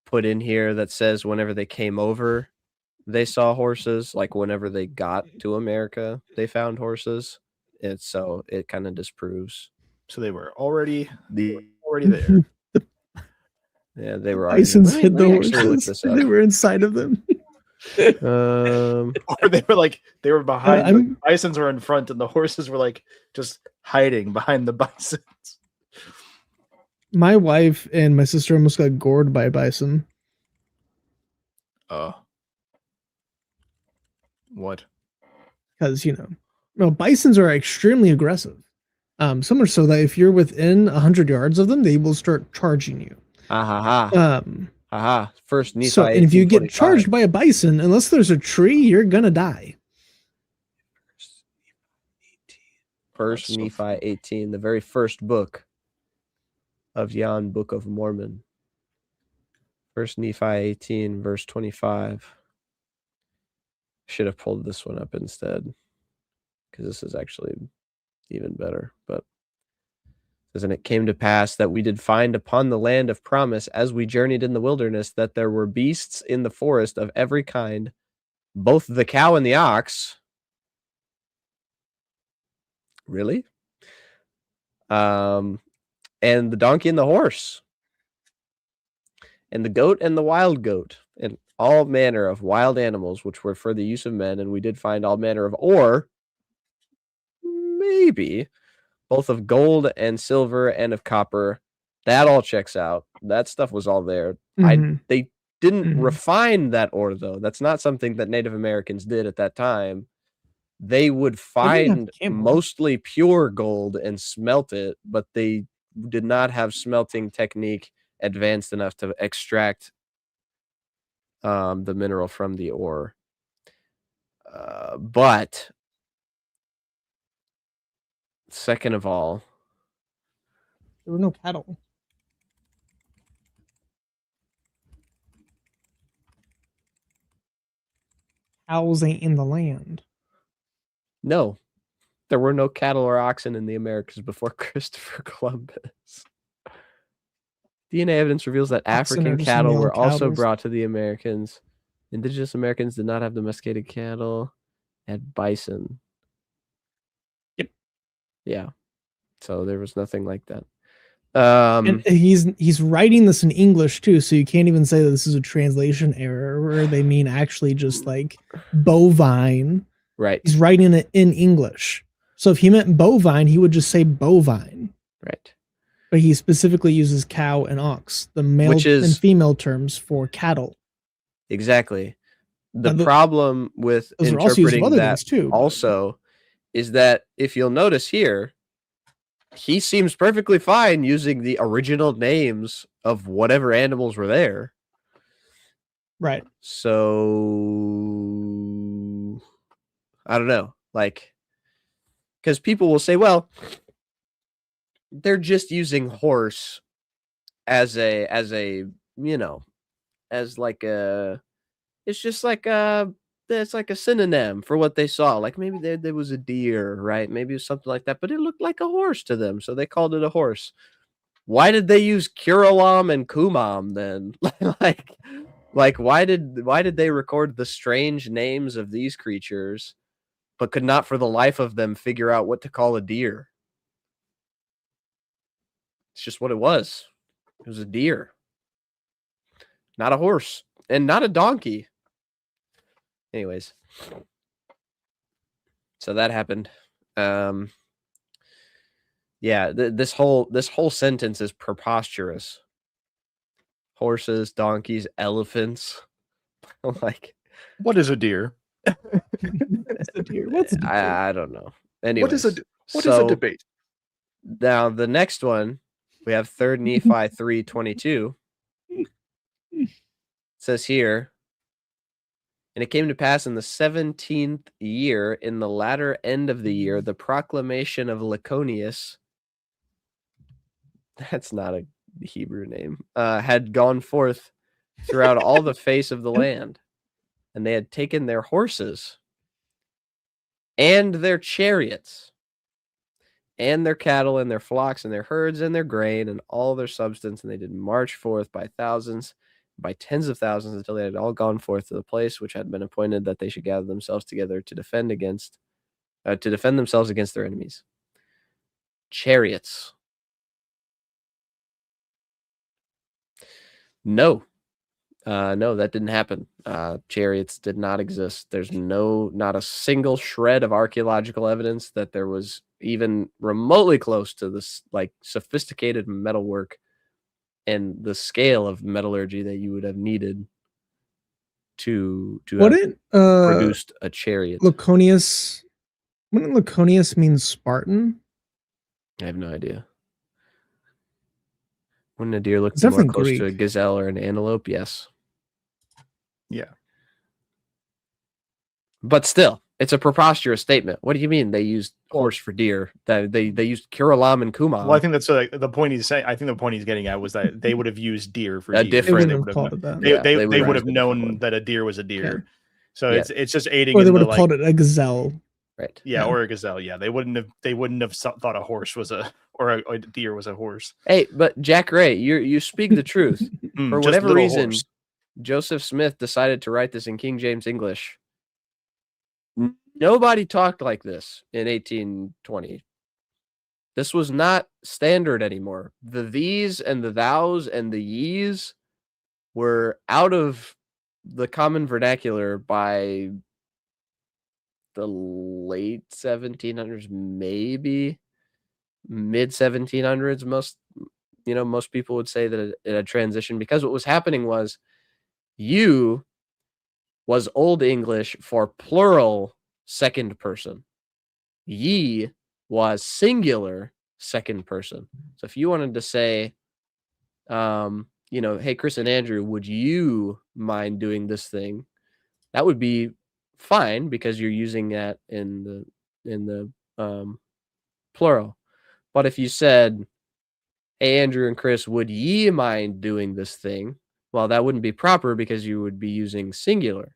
put in here that says whenever they came over, they saw horses. Like whenever they got to America, they found horses. And so it kind of disproves. So they were already there. Yeah, they were. Bisons hid the horses. They were inside of them. Or they were behind. The bisons were in front, and the horses were like just hiding behind the bisons. My wife and my sister almost got gored by a bison. What? Because bisons are extremely aggressive. So much so that if you're within 100 yards of them, they will start charging you. First Nephi. So, and if you get charged by a bison, unless there's a tree, you're gonna die. First Nephi 18, the very first book of Jan Book of Mormon. First Nephi 18, verse 25. Should have pulled this one up instead, because this is actually even better. But and it came to pass that we did find upon the land of promise, as we journeyed in the wilderness, that there were beasts in the forest of every kind, both the cow and the ox. Really? And the donkey and the horse, and the goat and the wild goat, and all manner of wild animals, which were for the use of men. And we did find all manner of ore, maybe, both of gold and silver and of copper. That all checks out. That stuff was all there. They didn't refine that ore, though. That's not something that Native Americans did at that time. They would find mostly pure gold and smelt it, but they did not have smelting technique advanced enough to extract the mineral from the ore. But second of all, there were no cattle. Cows ain't in the land. No, there were no cattle or oxen in the Americas before Christopher Columbus. DNA evidence reveals that African cattle were also brought to the Americans. Indigenous Americans did not have domesticated cattle. Had bison. Yep. Yeah. So there was nothing like that. And he's writing this in English too, so you can't even say that this is a translation error where they mean actually just like bovine. Right. He's writing it in English. So if he meant bovine, he would just say bovine. Right. But he specifically uses cow and ox, the male and female terms for cattle. Exactly. The problem with interpreting that too, also is that if you'll notice here, he seems perfectly fine using the original names of whatever animals were there. Right. So I don't know, like, because people will say, well, they're just using horse as like a, it's just like it's like a synonym for what they saw. Like maybe there was a deer, right? Maybe it was something like that, but it looked like a horse to them, so they called it a horse. Why did they use Kuralam and Kumam then? like why did they record the strange names of these creatures, but could not for the life of them figure out what to call a deer? It's just what it was. It was a deer, not a horse, and not a donkey. Anyways, so that happened. Yeah, this whole sentence is preposterous. Horses, donkeys, elephants. Like, what is a deer? What's a deer? What's a deer? I don't know. Anyways, what is a debate? Now the next one, we have 3 Nephi 3:22. It says here, and it came to pass in the 17th year, in the latter end of the year, the proclamation of Laconius, that's not a Hebrew name, had gone forth throughout all the face of the land, and they had taken their horses and their chariots and their cattle and their flocks and their herds and their grain and all their substance, and they did march forth by thousands, by tens of thousands, until they had all gone forth to the place which had been appointed that they should gather themselves together to defend themselves against their enemies. Chariots. No, No, that didn't happen. Chariots did not exist. There's not a single shred of archaeological evidence that there was even remotely close to this like sophisticated metalwork and the scale of metallurgy that you would have needed to Wouldn't have produced a chariot. Laconius mean Spartan? I have no idea. Wouldn't a deer look It's more definitely close to a Greek. gazelle or an antelope? Yes. Yeah. But still, it's a preposterous statement. What do you mean they used horse for deer? That they used Kuralam and Kumam. Well, I think that's the point he's saying. I think the point he's getting at was that they would have used deer for A deer. different- They They wouldn't would have have called it that. Yeah, they they would used have a different known one. that a deer was a deer. So Yeah. it's just aiding. Or they in would the, have called it a gazelle. Right. Yeah, or a gazelle. Yeah, they wouldn't have thought a horse was a deer was a horse. Hey, but Jack Ray, you speak the truth. For Just whatever little reason, horse. Joseph Smith decided to write this in King James English. Nobody talked like this in 1820. This was not standard anymore. The these and the thous and the yees were out of the common vernacular by the late 1700s, maybe mid 1700s. Most people would say that it had transitioned, because what was happening was you was Old English for plural second person. Ye was singular second person. So if you wanted to say, hey, Chris and Andrew, would you mind doing this thing? That would be fine, because you're using that in the plural. But if you said, hey, Andrew and Chris, would ye mind doing this thing? Well, that wouldn't be proper, because you would be using singular.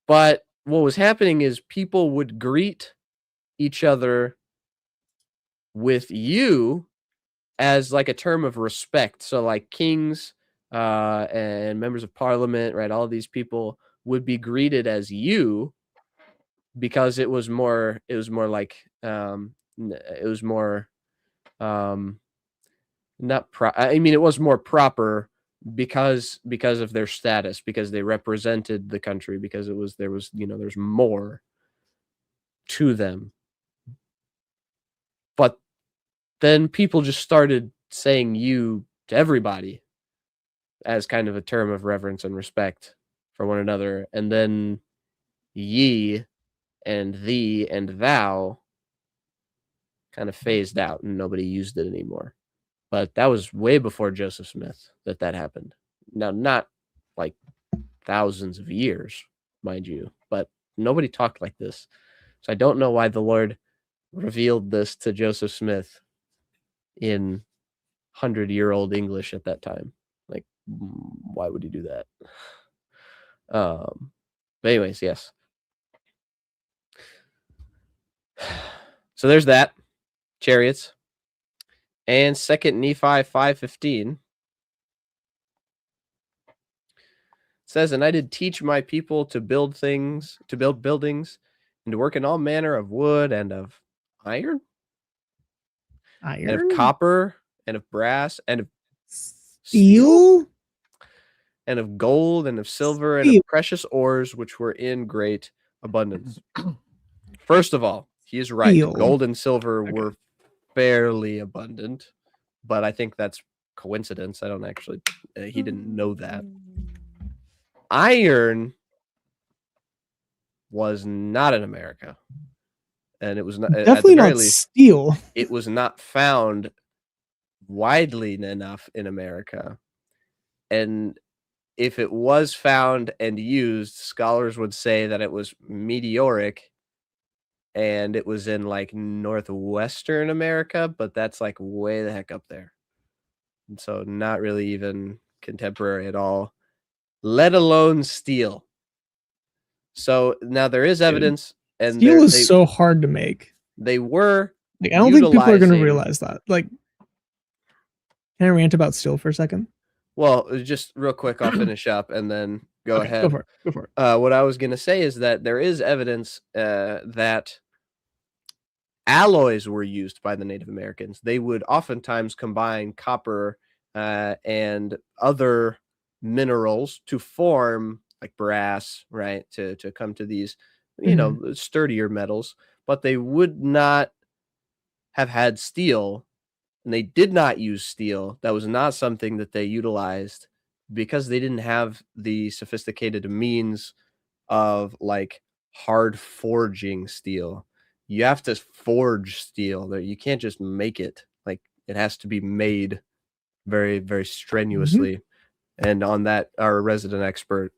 But what was happening is people would greet each other with you as like a term of respect. So like kings and members of parliament, right? All of these people would be greeted as you, because it was more like it was more it was more proper because of their status, because they represented the country, because there's more to them. But then people just started saying you to everybody as kind of a term of reverence and respect for one another. And then ye and thee and thou kind of phased out, and nobody used it anymore. But that was way before Joseph Smith that happened. Now, not like thousands of years, mind you, but nobody talked like this. So I don't know why the Lord revealed this to Joseph Smith in 100-year-old English at that time. Like, why would he do that? But anyways, yes. So there's that. Chariots. And 2 Nephi 5:15 says, and I did teach my people to build buildings, and to work in all manner of wood and of iron, and of copper, and of brass, and of steel, and of gold, and of silver, and of precious ores, which were in great abundance. First of all, he is right. Gold and silver were fairly abundant, but I think that's coincidence. I don't actually, he didn't know that. Iron was not in America, and it was not, definitely at the very not least, steel. It was not found widely enough in America. And if it was found and used, scholars would say that it was meteoric, and it was in like northwestern America, but that's like way the heck up there. And so not really even contemporary at all, let alone steel. So now there is evidence, and steel is so hard to make. They were. Like, I don't think people are going to realize that. Like, can I rant about steel for a second? Well, just real quick, I'll finish up and then go ahead. Go for it. What I was going to say is that there is evidence that alloys were used by the Native Americans. They would oftentimes combine copper and other minerals to form like brass, right? To come to these, you know, sturdier metals, but they would not have had steel, and they did not use steel. That was not something that they utilized because they didn't have the sophisticated means of like hard forging steel. You have to forge steel. You can't just make it. Like it has to be made very, very strenuously. And on that, our resident expert,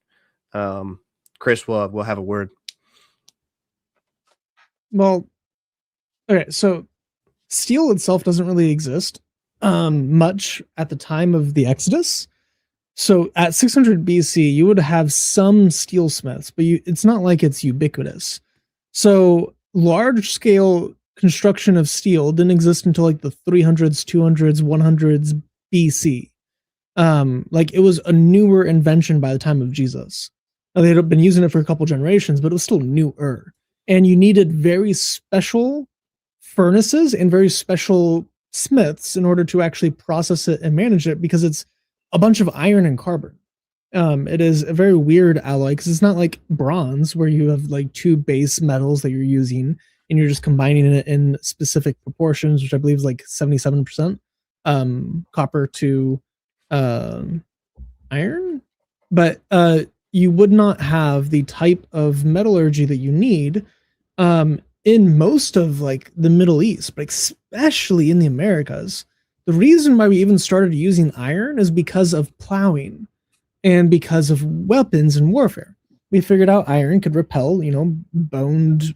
Chris, will have a word. Well, okay, so steel itself doesn't really exist much at the time of the Exodus. So at 600 BC, you would have some steelsmiths, but it's not like it's ubiquitous. So large scale construction of steel didn't exist until like the 300s, 200s, 100s BC. Like it was a newer invention by the time of Jesus. Now, they had been using it for a couple generations, but it was still newer. And you needed very special furnaces and very special smiths in order to actually process it and manage it, because it's a bunch of iron and carbon. It is a very weird alloy because it's not like bronze where you have like two base metals that you're using and you're just combining it in specific proportions, which I believe is like 77% copper to iron. But you would not have the type of metallurgy that you need in most of like the Middle East, but especially in the Americas. The reason why we even started using iron is because of plowing and because of weapons and warfare. We figured out iron could repel, you know, boned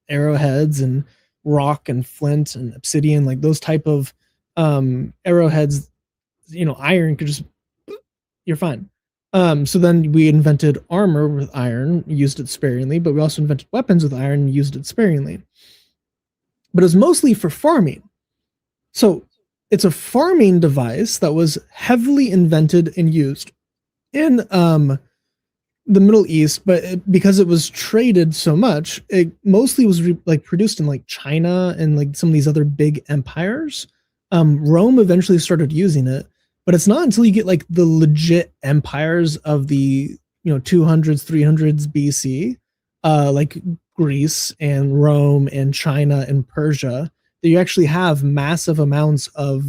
arrowheads and rock and flint and obsidian, like those type of arrowheads. You know, iron could just, you're fine. So then we invented armor with iron, used it sparingly, but we also invented weapons with iron and used it sparingly. But it was mostly for farming. So it's a farming device that was heavily invented and used in the Middle East, but because it was traded so much, it mostly was like produced in like China and like some of these other big empires. Rome eventually started using it, but it's not until you get like the legit empires of the 200s, 300s BC, like Greece and Rome and China and Persia, that you actually have massive amounts of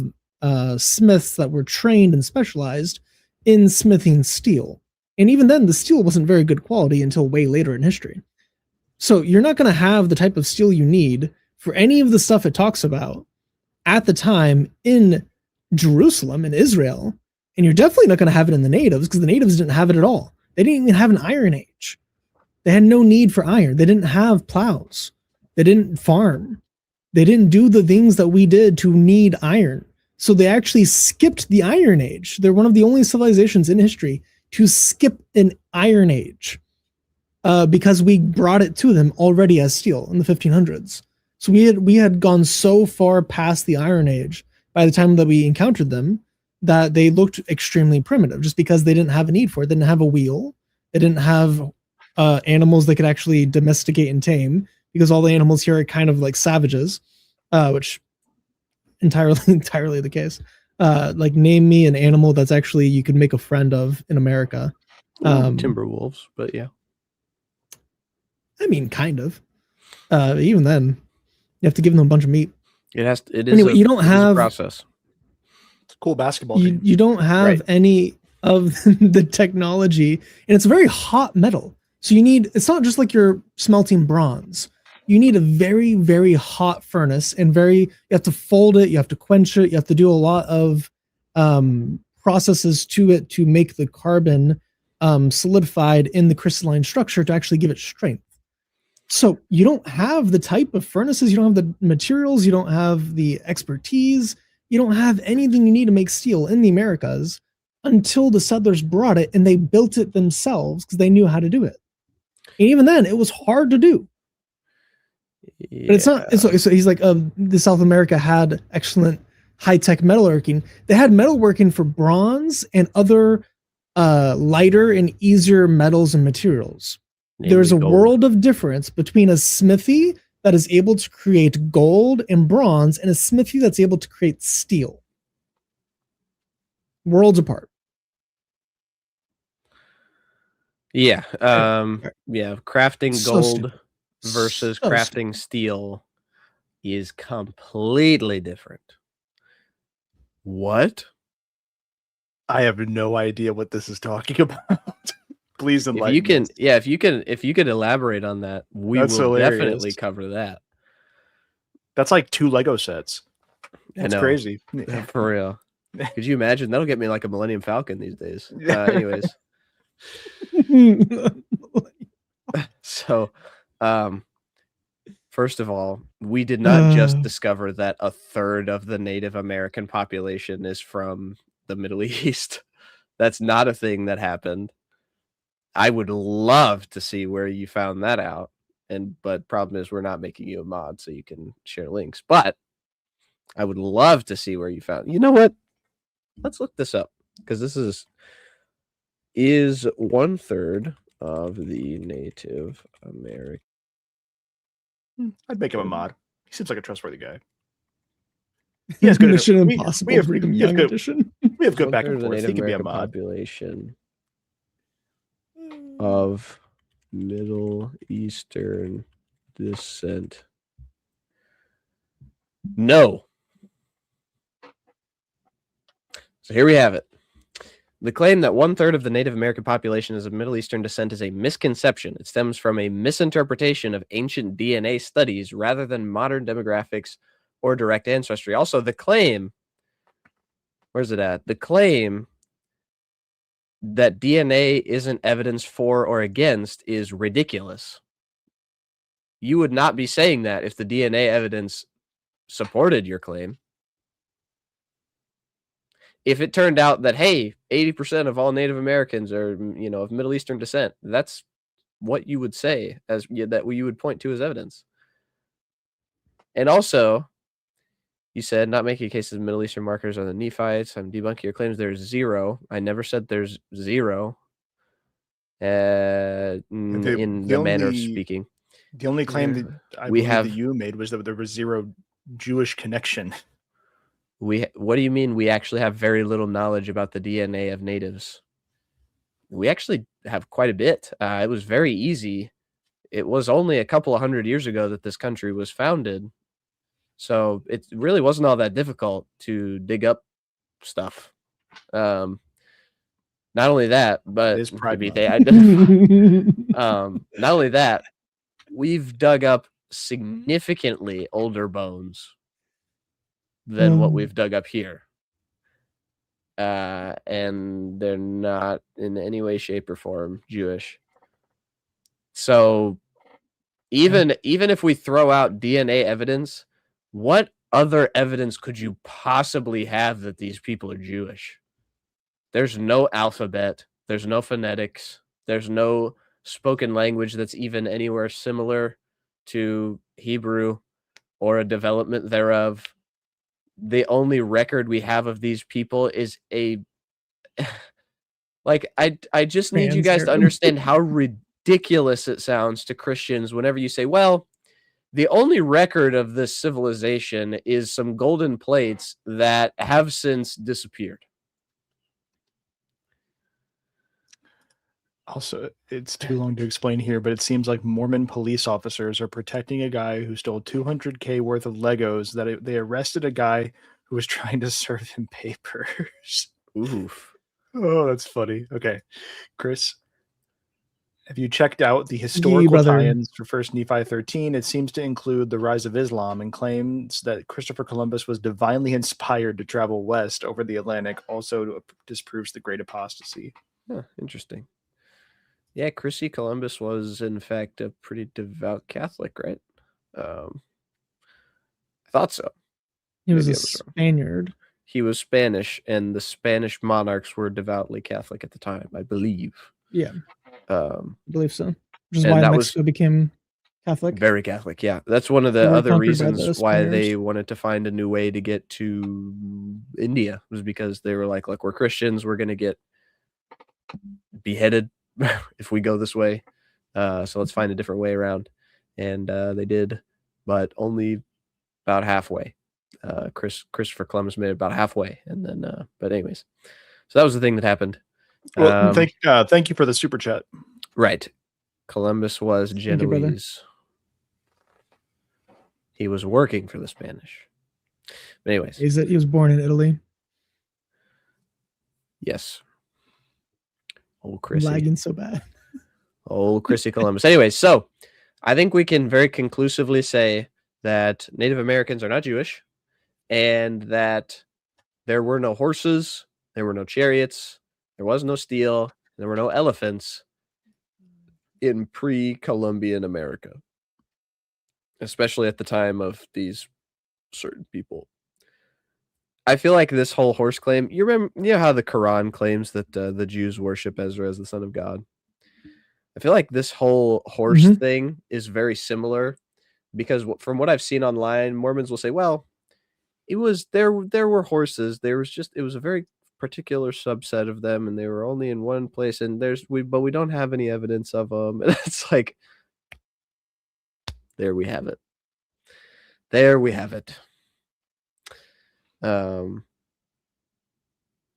smiths that were trained and specialized in smithing steel. And even then, the steel wasn't very good quality until way later in history. So you're not going to have the type of steel you need for any of the stuff it talks about at the time in Jerusalem and Israel. And you're definitely not going to have it in the natives, because the natives didn't have it at all. They didn't even have an iron age. They had no need for iron. They didn't have plows. They didn't farm. They didn't do the things that we did to need iron. So they actually skipped the Iron Age. They're one of the only civilizations in history to skip an Iron Age because we brought it to them already as steel in the 1500s. So we had gone so far past the Iron Age by the time that we encountered them that they looked extremely primitive, just because they didn't have a need for it. They didn't have a wheel. They didn't have animals they could actually domesticate and tame, because all the animals here are kind of like savages, which entirely the case. Like, name me an animal that's actually you could make a friend of in America. Timberwolves, but yeah. I mean, kind of. Even then, you have to give them a bunch of meat. It is anyway. You don't have a process. It's a cool basketball team. You don't have any of the technology, and it's a very hot metal. So it's not just like you're smelting bronze. You need a very, very hot furnace, and you have to fold it, you have to quench it, you have to do a lot of processes to it to make the carbon solidified in the crystalline structure to actually give it strength. So you don't have the type of furnaces, you don't have the materials, you don't have the expertise, you don't have anything you need to make steel in the Americas until the settlers brought it and they built it themselves because they knew how to do it. And even then, it was hard to do. Yeah. But it's not. So he's like, the South America had excellent high-tech metalworking. They had metalworking for bronze and other lighter and easier metals and materials. There's a world of difference between a smithy that is able to create gold and bronze and a smithy that's able to create steel. Worlds apart. Yeah. Yeah. Crafting So gold stupid. versus So crafting steel is completely different. What? I have no idea what this is talking about. Please enlighten If you can, us. yeah, if you could elaborate on that, we That's will hilarious. definitely cover that. That's like 2 Lego sets. That's I know. crazy. For real. Could you imagine? That'll get me like a Millennium Falcon these days. Anyways. So, first of all, we did not just discover that a third of the Native American population is from the Middle East. That's not a thing that happened. I would love to see where you found that out. But problem is we're not making you a mod so you can share links. But I would love to see where you found. You know what? Let's look this up because this is 1/3 of the Native American. I'd make him a mod. He seems like a trustworthy guy. He has good Mission Impossible Brigham Young edition. We have good back and The forth. Native He can be a American mod. population of Middle Eastern descent. No. So here we have it. The claim that 1/3 of the Native American population is of Middle Eastern descent is a misconception. It stems from a misinterpretation of ancient DNA studies rather than modern demographics or direct ancestry. Also, the claim, where's it at? The claim that DNA isn't evidence for or against is ridiculous. You would not be saying that if the DNA evidence supported your claim. If it turned out that, hey, 80% of all Native Americans are, of Middle Eastern descent, that's what you would say that you would point to as evidence. And also, you said not making cases of Middle Eastern markers are the Nephites. I'm debunking your claims. There's 0. I never said there's 0. In the manner of speaking. The only claim that I believe that you made was that there was 0 Jewish connection. What do you mean we actually have very little knowledge about the DNA of natives? We actually have quite a bit. It was very easy. It was only a couple of 100 years ago that this country was founded. So it really wasn't all that difficult to dig up stuff. Not only that, but not only that, we've dug up significantly older bones than what we've dug up here. And they're not in any way, shape, or form Jewish. So even if we throw out DNA evidence, what other evidence could you possibly have that these people are Jewish? There's no alphabet. There's no phonetics. There's no spoken language that's even anywhere similar to Hebrew or a development thereof. The only record we have of these people is I just need you guys to understand how ridiculous it sounds to Christians whenever you say, well, the only record of this civilization is some golden plates that have since disappeared. Also, it's too long to explain here, but it seems like Mormon police officers are protecting a guy who stole $200K worth of Legos. That they arrested a guy who was trying to serve him papers. Oof. Oh, that's funny. Okay, Chris, have you checked out the historical tie-ins for 1 Nephi 13? It seems to include the rise of Islam and claims that Christopher Columbus was divinely inspired to travel west over the Atlantic. Also disproves the Great Apostasy. Huh, interesting. Yeah, Chrissy Columbus was, in fact, a pretty devout Catholic, right? I thought so. He was a Spaniard. He was Spanish, and the Spanish monarchs were devoutly Catholic at the time, I believe. Yeah, I believe so. Which is why Mexico became Catholic. Very Catholic, yeah. That's one of the other reasons why they wanted to find a new way to get to India, was because they were like, look, we're Christians, we're going to get beheaded if we go this way, so let's find a different way around. And they did, but only about halfway. Christopher Columbus made it about halfway, and then but anyways, so that was the thing that happened. Well, thank you for the super chat. Right. Columbus was Thank you, brother. Genoese. He was working for the Spanish. But anyways. He was born in Italy. Yes. Old Chrissy. Lagging so bad. Old Chrissy Columbus. Anyways, so I think we can very conclusively say that Native Americans are not Jewish and that there were no horses, there were no chariots, there was no steel, there were no elephants in pre-Columbian America, especially at the time of these certain people. I feel like this whole horse claim, you know how the Quran claims that the Jews worship Ezra as the son of God? I feel like this whole horse thing is very similar because from what I've seen online, Mormons will say, well, it was there were horses. It was a very particular subset of them, and they were only in one place, and but we don't have any evidence of them. And it's like, there we have it. There we have it. In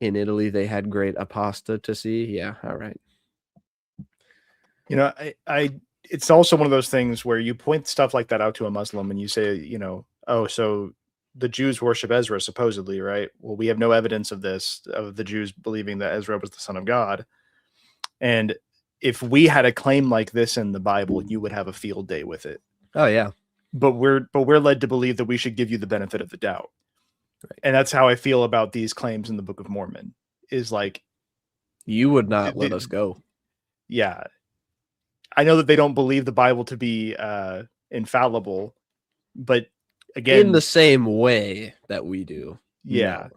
Italy, they had great apostasy. Yeah, all right. You know, it's also one of those things where you point stuff like that out to a Muslim and you say, you know, oh, so the Jews worship Ezra, supposedly, right? Well, we have no evidence of this, of the Jews believing that Ezra was the son of God. And if we had a claim like this in the Bible, you would have a field day with it. Oh, yeah. But we're led to believe that we should give you the benefit of the doubt. Right. And that's how I feel about these claims in the Book of Mormon, is like, you would not let us go. Yeah. I know that they don't believe the Bible to be infallible, but again, in the same way that we do. Yeah.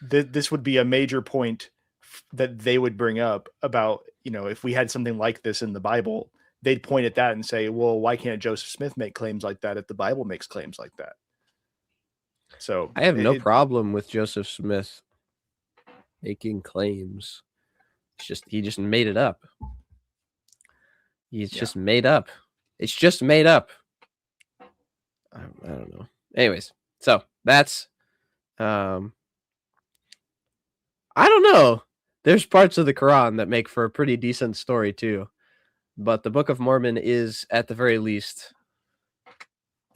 No. This would be a major point that they would bring up about, you know, if we had something like this in the Bible, they'd point at that and say, well, why can't Joseph Smith make claims like that if the Bible makes claims like that? So I have no problem with Joseph Smith making claims. He just made it up. He's just made up. It's just made up. I don't know. Anyways, so that's I don't know. There's parts of the Quran that make for a pretty decent story too. But the Book of Mormon is at the very least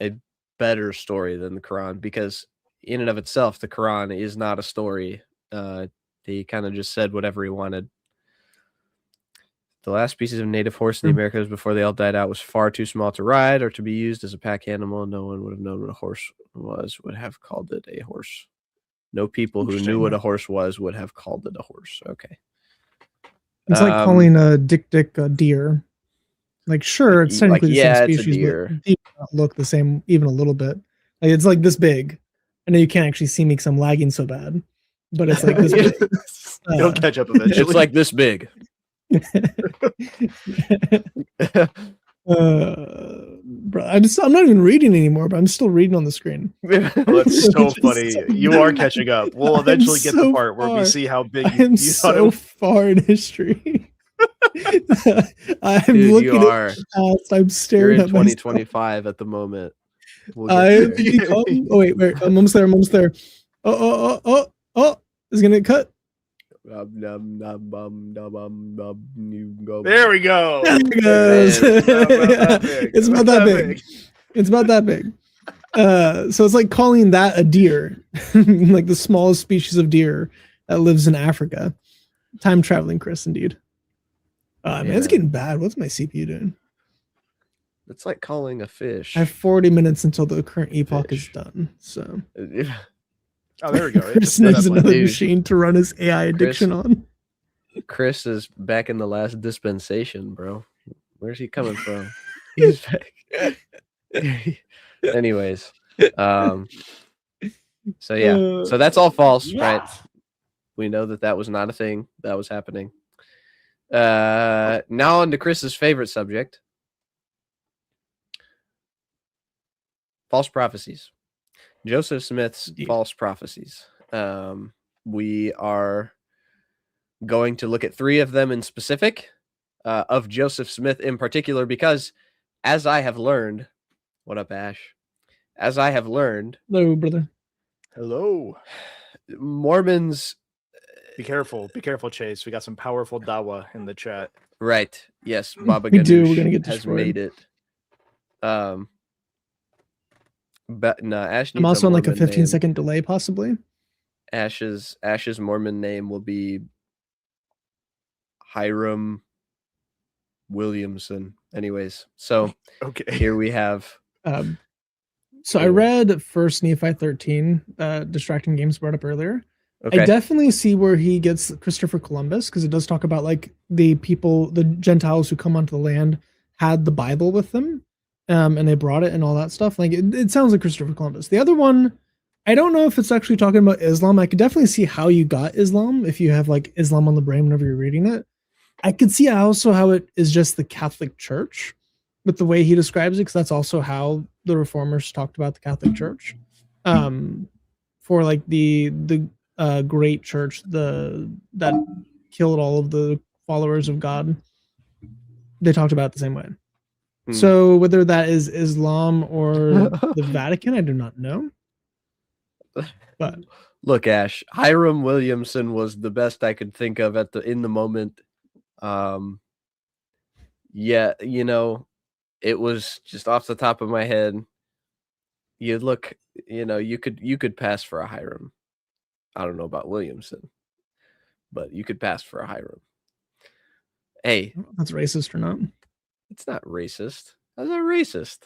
a better story than the Quran, because in and of itself, the Quran is not a story. He kind of just said whatever he wanted. The last species of native horse in the Americas before they all died out was far too small to ride or to be used as a pack animal. No one would have known what a horse was, would have called it a horse. No people who knew what a horse was would have called it a horse. Okay. It's like calling a dick a deer. Like, sure, it's technically the same species, but deer don't look the same even a little bit. Like, it's like this big. I know you can't actually see me because I'm lagging so bad, but it's like this big. You'll catch up eventually. It's like this big. Bro, I'm not even reading anymore, but I'm still reading on the screen. Oh, that's so funny. You are catching up. We'll eventually get the part where we see how big you are. So far in history. I'm looking at the past. I'm staring at 2025 at the moment. Oh wait, I'm almost there. Oh, it's gonna cut. There we go. There it goes. It's about that big. It's about that big. So it's like calling that a deer, like the smallest species of deer that lives in Africa. Time traveling, Chris, indeed. Man, it's getting bad. What's my CPU doing? It's like calling a fish. I have 40 minutes until the current epoch is done. So. Oh, there we go. Chris needs another machine to run his AI addiction on. Chris is back in the last dispensation, bro. Where's he coming from? He's back. Anyways, so yeah, so that's all false, right? We know that was not a thing that was happening. Now on to Chris's favorite subject: false prophecies. Joseph Smith's false prophecies. We are going to look at 3 of them in specific, of Joseph Smith in particular, because as I have learned, what up, Ash? As I have learned, hello, brother. Hello, Mormons. Be careful, Chase. We got some powerful dawa in the chat. Right. Yes, Baba We do. We're Ganoush gonna get has destroyed. made it. But no, Ash I'm needs also a on like a Mormon 15-second delay, possibly. Ash's Mormon name will be Hiram Williamson. Anyways, so Okay. here we have. So I read First Nephi 13, Distracting Games brought up earlier. Okay. I definitely see where he gets Christopher Columbus, because it does talk about like the people, the Gentiles who come onto the land had the Bible with them, and they brought it and all that stuff. Like it sounds like Christopher Columbus. The other one, I don't know if it's actually talking about Islam. I could definitely see how you got Islam if you have like Islam on the brain whenever you're reading it. I could see also how it is just the Catholic Church with the way he describes it, because that's also how the Reformers talked about the Catholic Church. For like the great church, that killed all of the followers of God. They talked about it the same way. So whether that is Islam or the Vatican, I do not know. But look, Ash, Hiram Williamson was the best I could think of in the moment. Yeah, you know, it was just off the top of my head. You look, you know, you could pass for a Hiram. I don't know about Williamson, but you could pass for a Hiram. Hey, that's racist or not? It's not racist. That's not racist.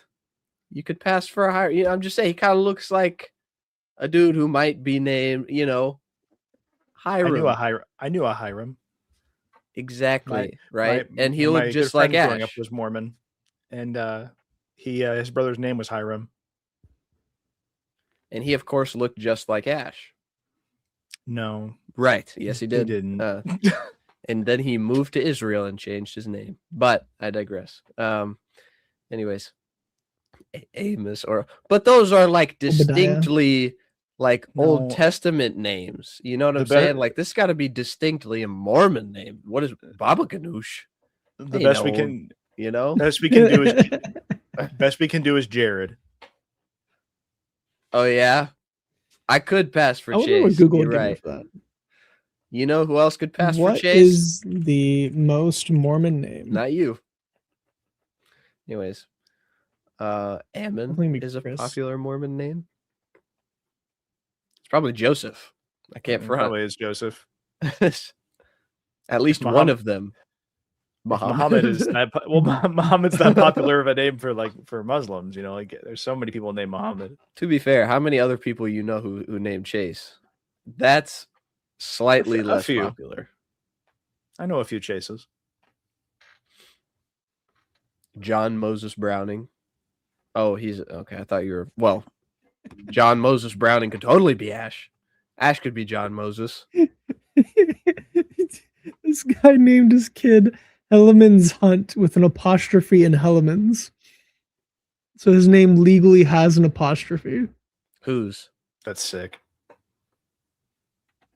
You could pass for a Hiram. You know, I'm just saying he kind of looks like a dude who might be named, you know, Hiram. I knew a Hiram. Exactly, right? And he looked just like Ash. Growing up was Mormon, and his brother's name was Hiram. And he, of course, looked just like Ash. No. Right. Yes, he did. He didn't. And then he moved to Israel and changed his name. But I digress. Anyways, Amos but those are like distinctly like Old Testament names. You know what I'm saying? Like this got to be distinctly a Mormon name. What is Baba Ganoush? The best we can, you know, best we can do is Jared. Oh yeah, I could pass for Chase. I wonder what Google would give me for that. You know who else could pass for Chase? What is the most Mormon name? Not you. Anyways, Ammon is a popular Mormon name. It's probably Joseph. I can't front. Probably is Joseph. At least one of them. Muhammad is that Muhammad's that popular of a name for Muslims. You know, like there's so many people named Muhammad. To be fair, how many other people you know who named Chase? That's slightly less popular. I know a few Chases. John Moses Browning. Oh, he's okay. I thought you were John Moses Browning could totally be Ash. Ash could be John Moses. This guy named his kid Hellemans Hunt with an apostrophe in Hellemans. So his name legally has an apostrophe. Whose? That's sick.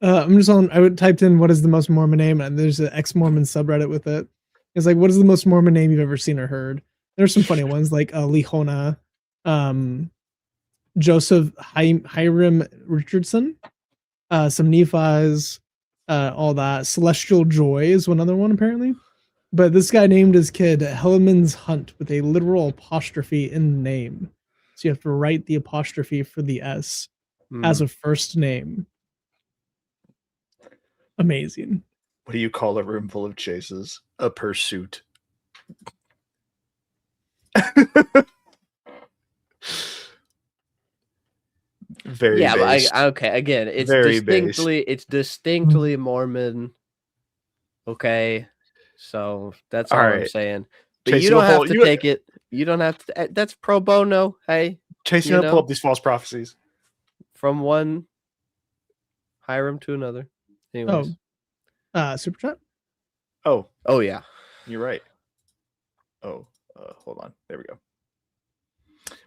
I'm just on. I typed in what is the most Mormon name, and there's an ex-Mormon subreddit with it. It's like, what is the most Mormon name you've ever seen or heard? There's some funny ones like Lihona, Joseph Hiram Richardson, some Nephi's, all that. Celestial Joy is one other one apparently. But this guy named his kid Hellemans Hunt with a literal apostrophe in the name. So you have to write the apostrophe for the S as a first name. Amazing. What do you call a room full of chases? A pursuit. Very based. Okay. Again, it's distinctly Mormon. Okay, so that's all I'm saying. But Chase, you don't have to take it. You don't have to. That's pro bono. Hey, Chase, you pull up these false prophecies from one Hiram to another. Anyways. Super chat. Oh yeah, you're right. Hold on. There we go.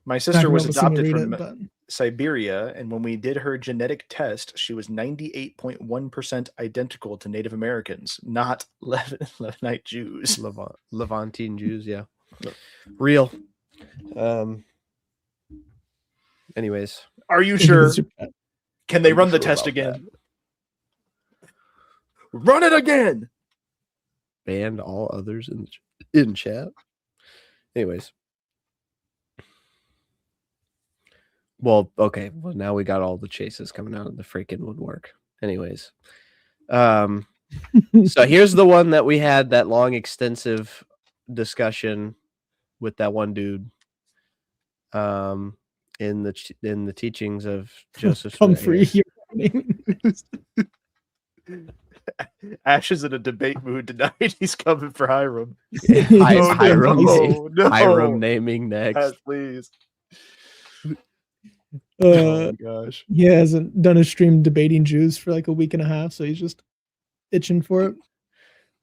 My sister was adopted from Siberia, and when we did her genetic test, she was 98.1% identical to Native Americans, not Levantine Jews. Levantine Jews, yeah. Real. Anyways. Are you sure? Can they run the test again? Run it again! Banned all others in the in chat. Anyways. Well, okay. Well, now we got all the chases coming out of the freaking woodwork. Anyways. So here's the one that we had that long, extensive discussion with that one dude. In the teachings of Joseph Smith. Ash is in a debate mood tonight. He's coming for Hiram. Hiram naming next. Please. Oh my gosh. He hasn't done a stream debating Jews for like a week and a half, so he's just itching for it.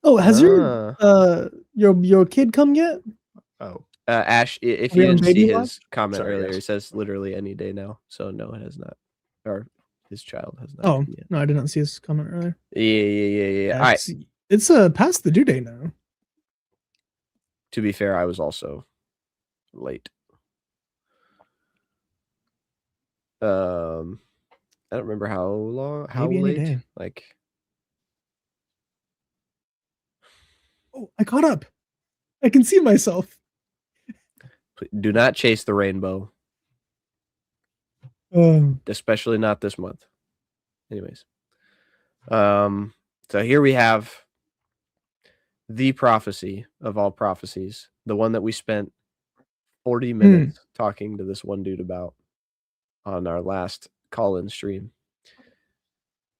Oh, has your kid come yet? Oh. Ash, if you didn't see his comment earlier, he says literally any day now. So no, it has not. Or his child has not. Oh, no, I did not see his comment earlier. Yeah. All right. It's past the due date now. To be fair, I was also late. I don't remember how long, how late. Like, oh, I caught up. I can see myself. Do not chase the rainbow. Especially not this month. Anyways. So here we have the prophecy of all prophecies. The one that we spent 40 minutes talking to this one dude about on our last call-in stream.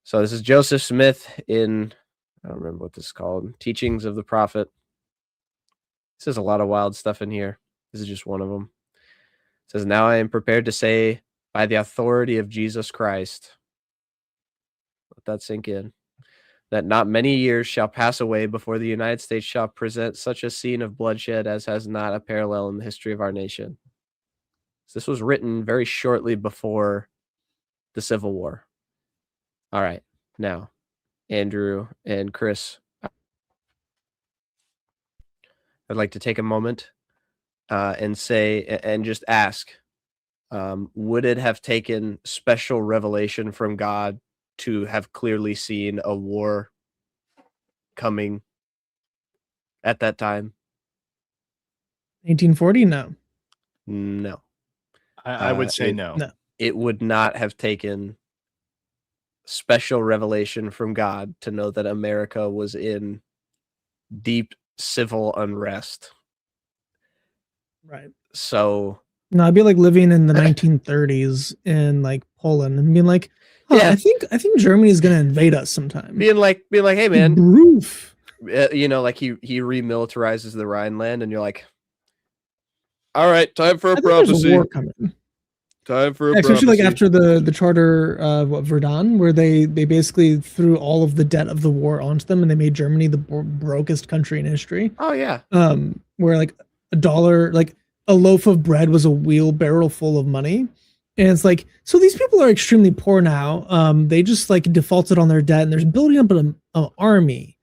So this is Joseph Smith in, I don't remember what this is called, Teachings of the Prophet. This is a lot of wild stuff in here. This is just one of them. It says, now I am prepared to say, by the authority of Jesus Christ, let that sink in, that not many years shall pass away before the United States shall present such a scene of bloodshed as has not a parallel in the history of our nation. So this was written very shortly before the Civil War. All right. Now, Andrew and Chris, I'd like to take a moment and say, and just ask, would it have taken special revelation from God to have clearly seen a war coming at that time? 1840? No. No. I would say no. It would not have taken special revelation from God to know that America was in deep civil unrest. Right. So no, I'd be like living in the 1930s in like Poland and being like, oh, yeah, I think Germany is gonna invade us sometime. Being like, hey man, Roof. You know, like he remilitarizes the Rhineland, and you're like, all right, time for a prophecy. There's a war coming. Time for a especially prophecy. like after the charter of Verdun, where they basically threw all of the debt of the war onto them, and they made Germany the brokest country in history. Oh yeah. Where like $1, like a loaf of bread was a wheelbarrow full of money. And it's like, so these people are extremely poor now. They just like defaulted on their debt, and they're building up an army.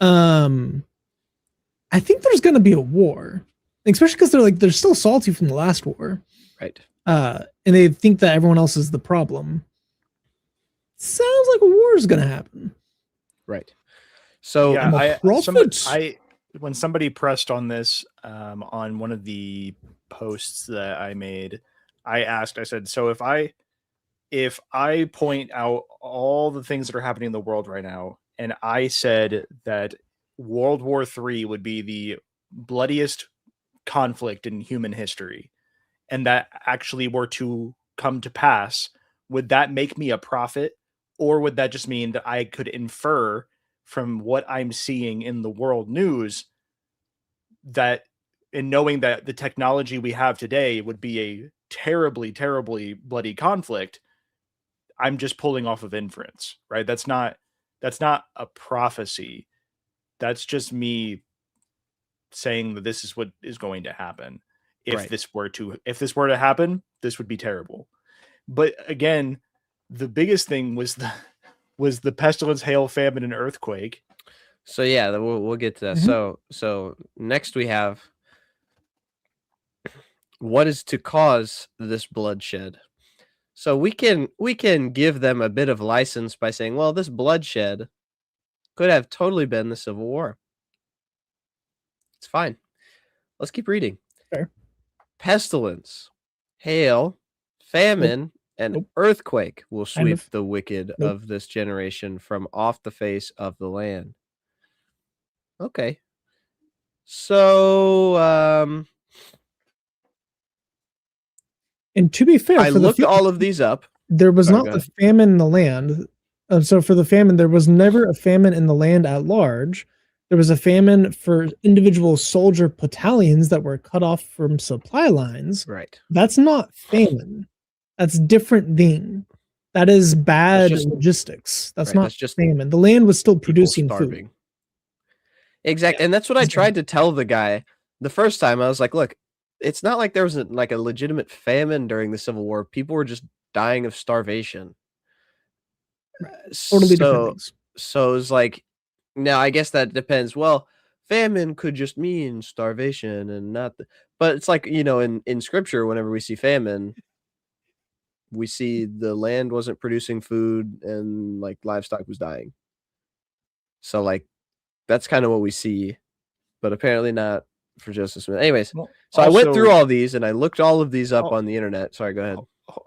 I think there's going to be a war, especially because they're still salty from the last war. Right. And they think that everyone else is the problem. Sounds like a war is going to happen. Right. So yeah, when somebody pressed on this on one of the posts that I made, I said, so if I point out all the things that are happening in the world right now, and I said that World War III would be the bloodiest conflict in human history, and that actually were to come to pass, would that make me a prophet? Or would that just mean that I could infer from what I'm seeing in the world news that, in knowing that the technology we have today would be a terribly, terribly bloody conflict, I'm just pulling off of inference, right? That's not a prophecy. That's just me saying that this is what is going to happen. If this were to happen, this would be terrible. But again, the biggest thing was the pestilence, hail, famine, and earthquake. So yeah, we'll get to that. Mm-hmm. So next we have what is to cause this bloodshed. So we can give them a bit of license by saying, well, this bloodshed could have totally been the Civil War. It's fine. Let's keep reading. Fair. Pestilence, hail, famine, and earthquake will sweep the wicked of this generation from off the face of the land. Okay. So, and to be fair, I looked all of these up. There was not the famine in the land. So for the famine, there was never a famine in the land at large. There was a famine for individual soldier battalions that were cut off from supply lines. Right. That's not famine. That's different thing. That is bad logistics. That's not just famine. The land was still producing food. Exactly. Yeah. And that's what I tried to tell the guy the first time. I was like, look, it's not like there was a legitimate famine during the Civil War. People were just dying of starvation. Totally different things. So it's like, now I guess that depends. Well, famine could just mean starvation and not, but it's like, in scripture, whenever we see famine, we see the land wasn't producing food and like livestock was dying. So like, that's kind of what we see, but apparently not for Joseph Smith. Anyways, so I went through all these and I looked all of these up on the internet. Sorry, go ahead.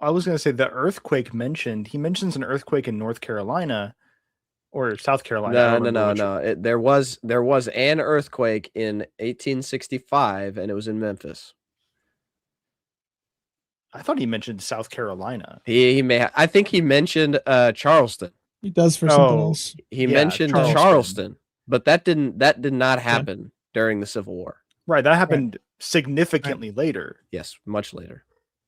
I was going to say the earthquake he mentions an earthquake in North Carolina or South Carolina. No. There was an earthquake in 1865 and it was in Memphis. I thought he mentioned South Carolina. He may. I think he mentioned Charleston. He does for something else. He mentioned Charleston, but that did not happen during the Civil War. Right, that happened significantly later. Yes, much later.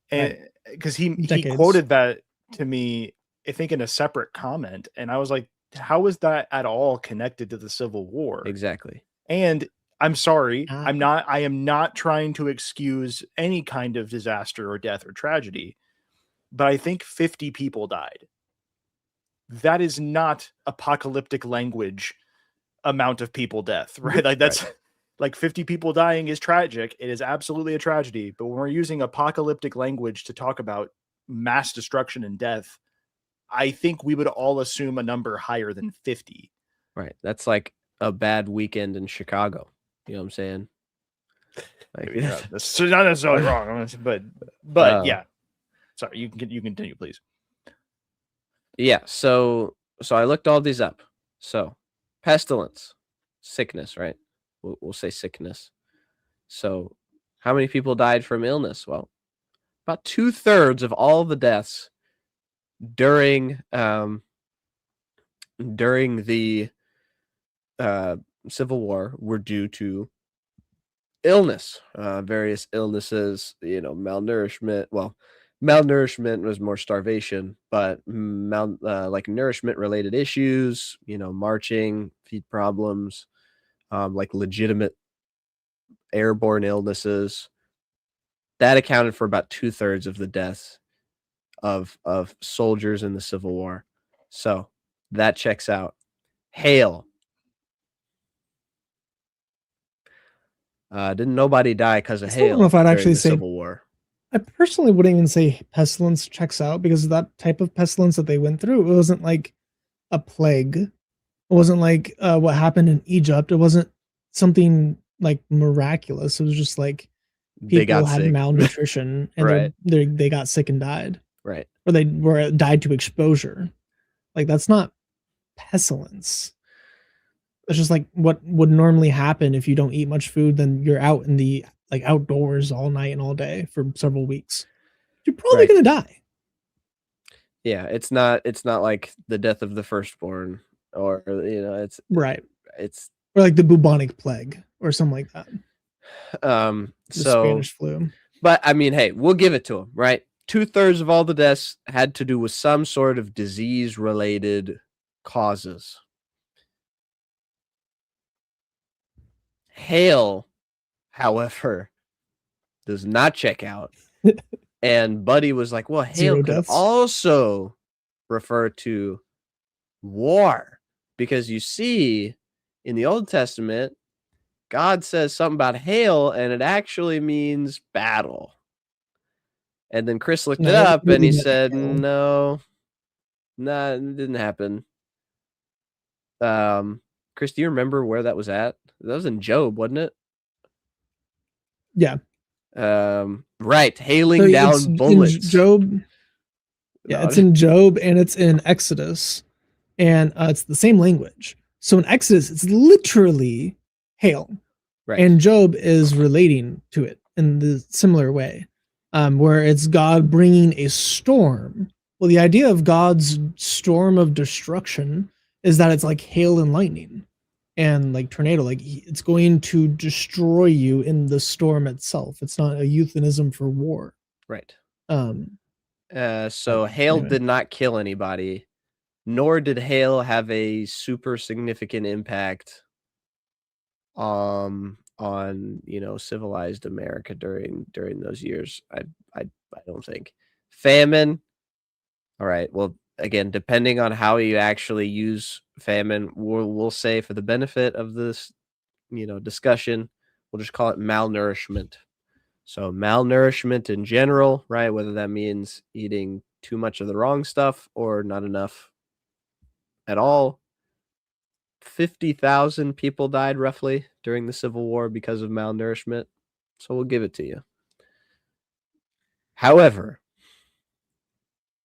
And because he quoted that to me, I think in a separate comment, and I was like, how is that at all connected to the Civil War? Exactly. And I'm sorry, I am not trying to excuse any kind of disaster or death or tragedy, but I think 50 people died. That is not apocalyptic language amount of people death, right? Like that's like 50 people dying is tragic. It is absolutely a tragedy. But when we're using apocalyptic language to talk about mass destruction and death, I think we would all assume a number higher than 50. Right. That's like a bad weekend in Chicago. You know what I'm saying? Like, that's not necessarily wrong, but yeah. Sorry, you can continue, please. Yeah. So I looked all these up. So pestilence, sickness, right? We'll say sickness. So how many people died from illness? Well, about 2/3 of all the deaths during the Civil War were due to illness, various illnesses, malnourishment. Well, malnourishment was more starvation, but like nourishment related issues, marching, feet problems, like legitimate airborne illnesses, that accounted for about 2/3 of the deaths of soldiers in the Civil War. So that checks out. Hail. Didn't nobody die because of hail? I don't know if I'd actually say Civil War. I personally wouldn't even say pestilence checks out, because that type of pestilence that they went through, it wasn't like a plague. It wasn't like what happened in Egypt. It wasn't something like miraculous. It was just like people had malnutrition and they got sick and died. Right. Or they died to exposure. Like that's not pestilence. It's just like what would normally happen if you don't eat much food, then you're out in the outdoors all night and all day for several weeks. You're probably gonna die. Yeah, it's not like the death of the firstborn, or it's it's or like the bubonic plague or something like that. The Spanish flu. But I mean, hey, we'll give it to him, right? 2/3 of all the deaths had to do with some sort of disease related causes. Hail, however, does not check out. And Buddy was like, well, hail could also refer to war, because you see in the Old Testament, God says something about hail and it actually means battle. And then Chris looked it up and he said, no, it didn't happen. Chris, do you remember where that was at? That was in Job, wasn't it? Yeah. Right. Hailing So down it's bullets. in Job. Yeah, No, it's in Job and it's in Exodus, and it's the same language. So in Exodus, it's literally hail, right. and Job is relating to it in the similar way, where it's God bringing a storm. Well, the idea of God's storm of destruction is that it's like hail and lightning, and like tornado, like it's going to destroy you in the storm itself. It's not a euphemism for war. Right. Um, So hail anyway. did not kill anybody, nor did hail have a super significant impact on civilized America during those years. I don't think. Famine. All right. Well, again, depending on how you actually use famine, we'll say for the benefit of this, discussion, we'll just call it malnourishment. So malnourishment in general, right? Whether that means eating too much of the wrong stuff or not enough at all. 50,000 people died roughly during the Civil War because of malnourishment. So we'll give it to you. However,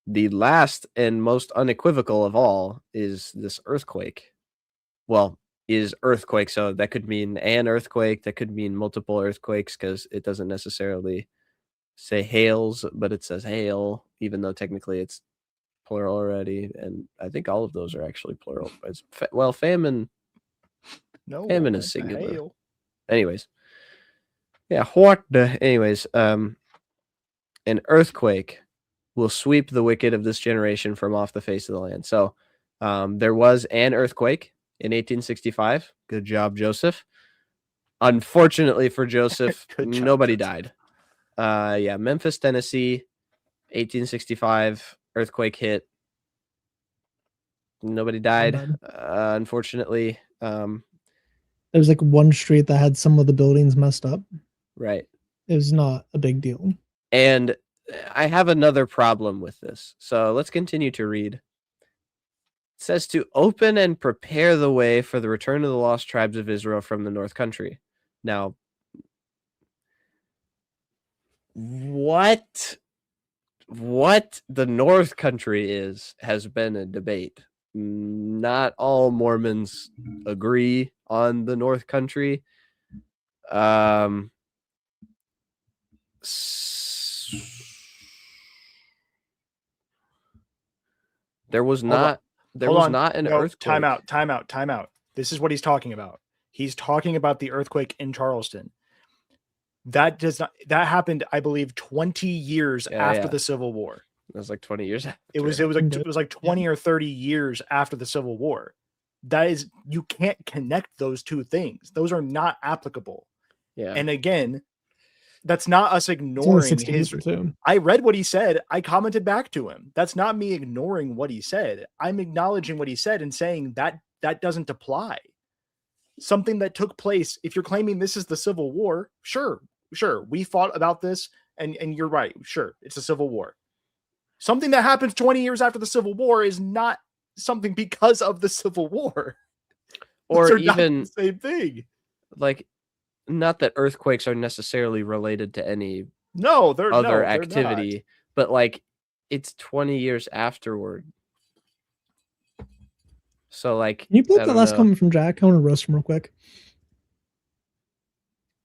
the last and most unequivocal of all is this earthquake. Well, is earthquake. So that could mean an earthquake. That could mean multiple earthquakes because it doesn't necessarily say hails, but it says hail, even though technically it's plural already. And I think all of those are actually plural. Famine. No, Famine is it's a singular. hail. Anyways. Yeah, an earthquake will sweep the wicked of this generation from off the face of the land. So there was an earthquake in 1865. Good job, Joseph. Unfortunately for Joseph, nobody died. Memphis, Tennessee, 1865, earthquake hit. Nobody died, unfortunately. There was like one street that had some of the buildings messed up. Right. It was not a big deal. And I have another problem with this. So let's continue to read. It says to open and prepare the way for the return of the lost tribes of Israel from the North Country. Now, what the North Country has been a debate. Not all Mormons agree on the North Country. There was not an earthquake. Time out. This is what he's talking about. He's talking about the earthquake in Charleston. That happened, I believe, 20 years after the Civil War. It was like 20 years after. It was like 20 or 30 years after the Civil War. That is, you can't connect those two things. Those are not applicable. Yeah. And again, that's not us ignoring his. I read what he said. I commented back to him. That's not me ignoring what he said. I'm acknowledging what he said and saying that doesn't apply. Something that took place. If you're claiming this is the Civil War, sure. We fought about this, and you're right. Sure, it's a Civil War. Something that happens 20 years after the Civil War is not something because of the Civil War. Or even not the same thing. Like, not that earthquakes are necessarily related to any other activity, but like it's 20 years afterward. So like, can you pull up that last comment from Jack? I want to roast him real quick.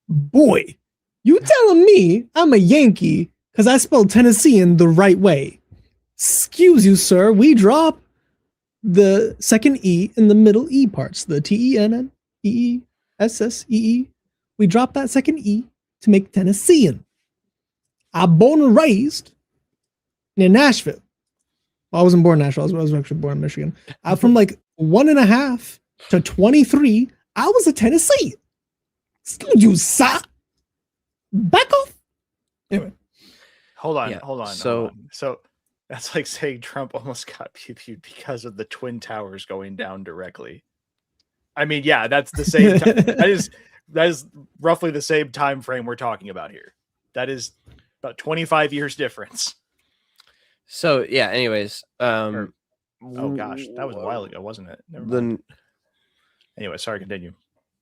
Boy, you telling me I'm a Yankee because I spelled Tennessean the right way? Excuse you, sir. We drop the second E in the middle E parts, the TENNEESSEE. We drop that second E to make Tennessean. I'm born and raised near Nashville. Well, I wasn't born in Nashville. I was actually born in Michigan. From like 1.5 to 23, I was a Tennessee. Excuse you, sir. Back off. Anyway. Hold on. So that's like saying Trump almost got pew-pewed because of the Twin Towers going down directly. I mean, yeah, that's the same. That is roughly the same time frame we're talking about here. That is about 25 years difference. So yeah. Anyways, oh gosh, that was a while ago, wasn't it? Never mind. Anyway, sorry. Continue.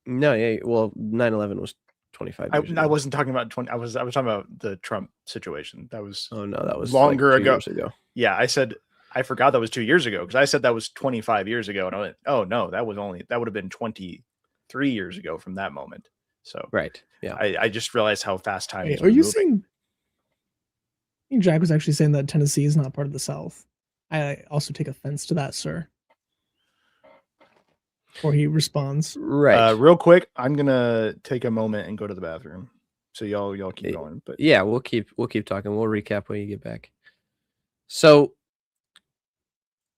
No, yeah. Well, 9/11 was 25 years ago. I wasn't talking about 20. I was talking about the Trump situation. That was that was longer like 2 ago. years ago. Yeah, I forgot that was 2 years ago because I said that was 25 years ago, and I went, oh no, that would have been 23 years ago from that moment. So right, yeah. I just realized how fast time is. Are you saying? I think Jack was actually saying that Tennessee is not part of the South. I also take offense to that, sir. Or he responds. Right. Real quick, I'm gonna take a moment and go to the bathroom. So y'all keep going. But yeah, we'll keep talking. We'll recap when you get back. So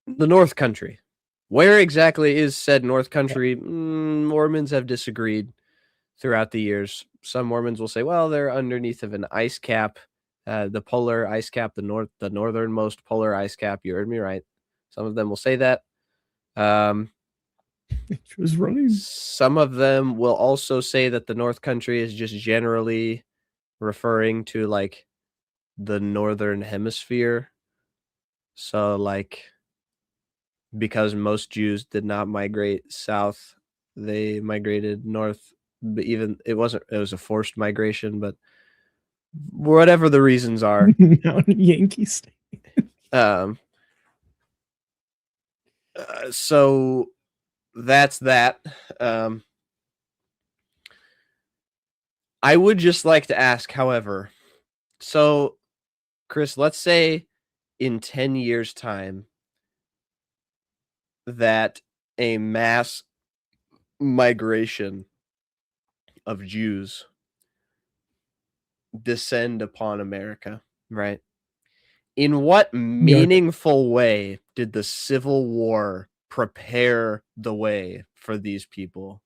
the North Country. Where exactly is said North Country? Mormons have disagreed throughout the years. Some Mormons will say, well, they're underneath of an ice cap, the polar ice cap, the northernmost polar ice cap. You heard me right. Some of them will say that. She was running. Some of them will also say that the North Country is just generally referring to like the northern hemisphere. So like, because most Jews did not migrate south, they migrated north. But even it was a forced migration, but whatever the reasons are. Now in Yankee State. So that's that. I would just like to ask, however, so Chris, let's say in 10 years' time that a mass migration of Jews descend upon America, right? In what meaningful way did the Civil War prepare the way for these people?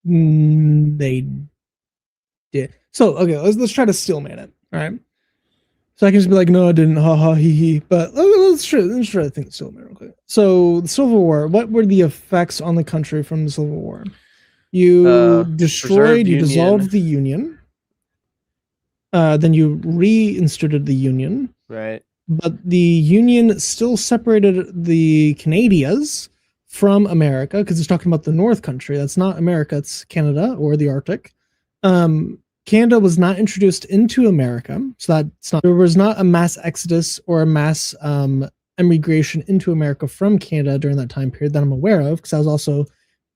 They did. So okay, let's try to stillman it. All right. So I can just be like, no, I didn't. Ha ha he he. But let's try to think stillman real quick. So the Civil War. What were the effects on the country from the Civil War? You destroyed. You dissolved the Union. Then you reinstituted the Union. Right. But the Union still separated the Canadians from America because it's talking about the North Country. That's not America. It's Canada or the Arctic. Canada was not introduced into America, so that's not. There was not a mass exodus or a mass immigration into America from Canada during that time period that I'm aware of, because that was also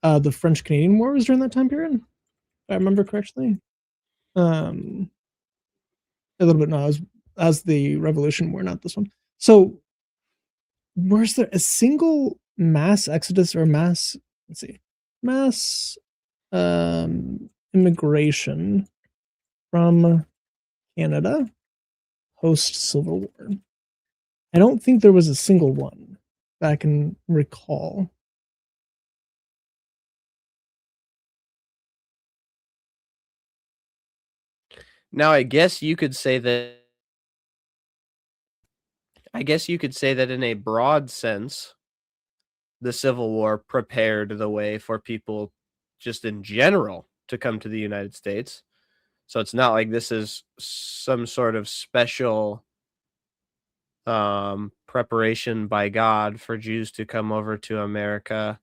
the French-Canadian War was during that time period, if I remember correctly. A little bit, no, as the Revolution War, not this one. So, was there a single mass exodus or mass? Let's see, mass immigration from Canada post Civil War? I don't think there was a single one that I can recall. Now, I guess you could say that in a broad sense, the Civil War prepared the way for people just in general to come to the United States. So it's not like this is some sort of special preparation by God for Jews to come over to America.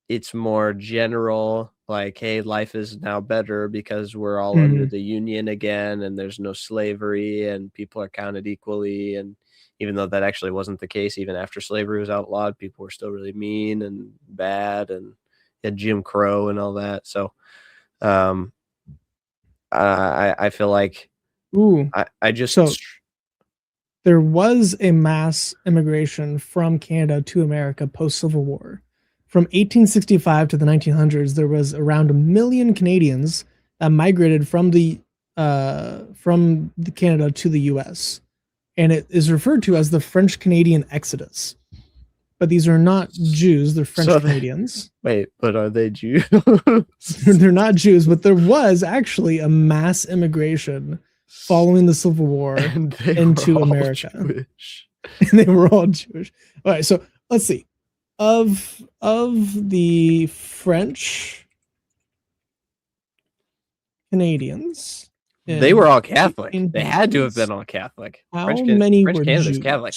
It's more general, like, hey, life is now better because we're all under the Union again, and there's no slavery, and people are counted equally. And even though that actually wasn't the case, even after slavery was outlawed, people were still really mean and bad, and had Jim Crow and all that. So I feel like there was a mass immigration from Canada to America post Civil War. From 1865 to the 1900s, there was around 1 million Canadians that migrated from the Canada to the U.S., and it is referred to as the French-Canadian Exodus. But these are not Jews; they're French Canadians. Wait, but are they Jews? They're not Jews, but there was actually a mass immigration following the Civil War into America, and they were all Jewish. All right, so let's see. Of the French Canadians, they were all Catholic. They had to have been all Catholic. How many were Canada's Jews? Catholic.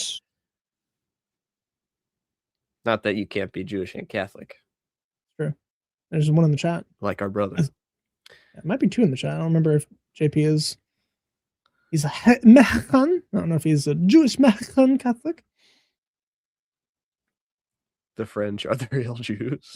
Not that you can't be Jewish and Catholic. Sure. There's one in the chat. Like our brother. It might be two in the chat. I don't remember if JP is. He's a Mexican. I don't know if he's a Jewish Mexican Catholic. The French are the real Jews.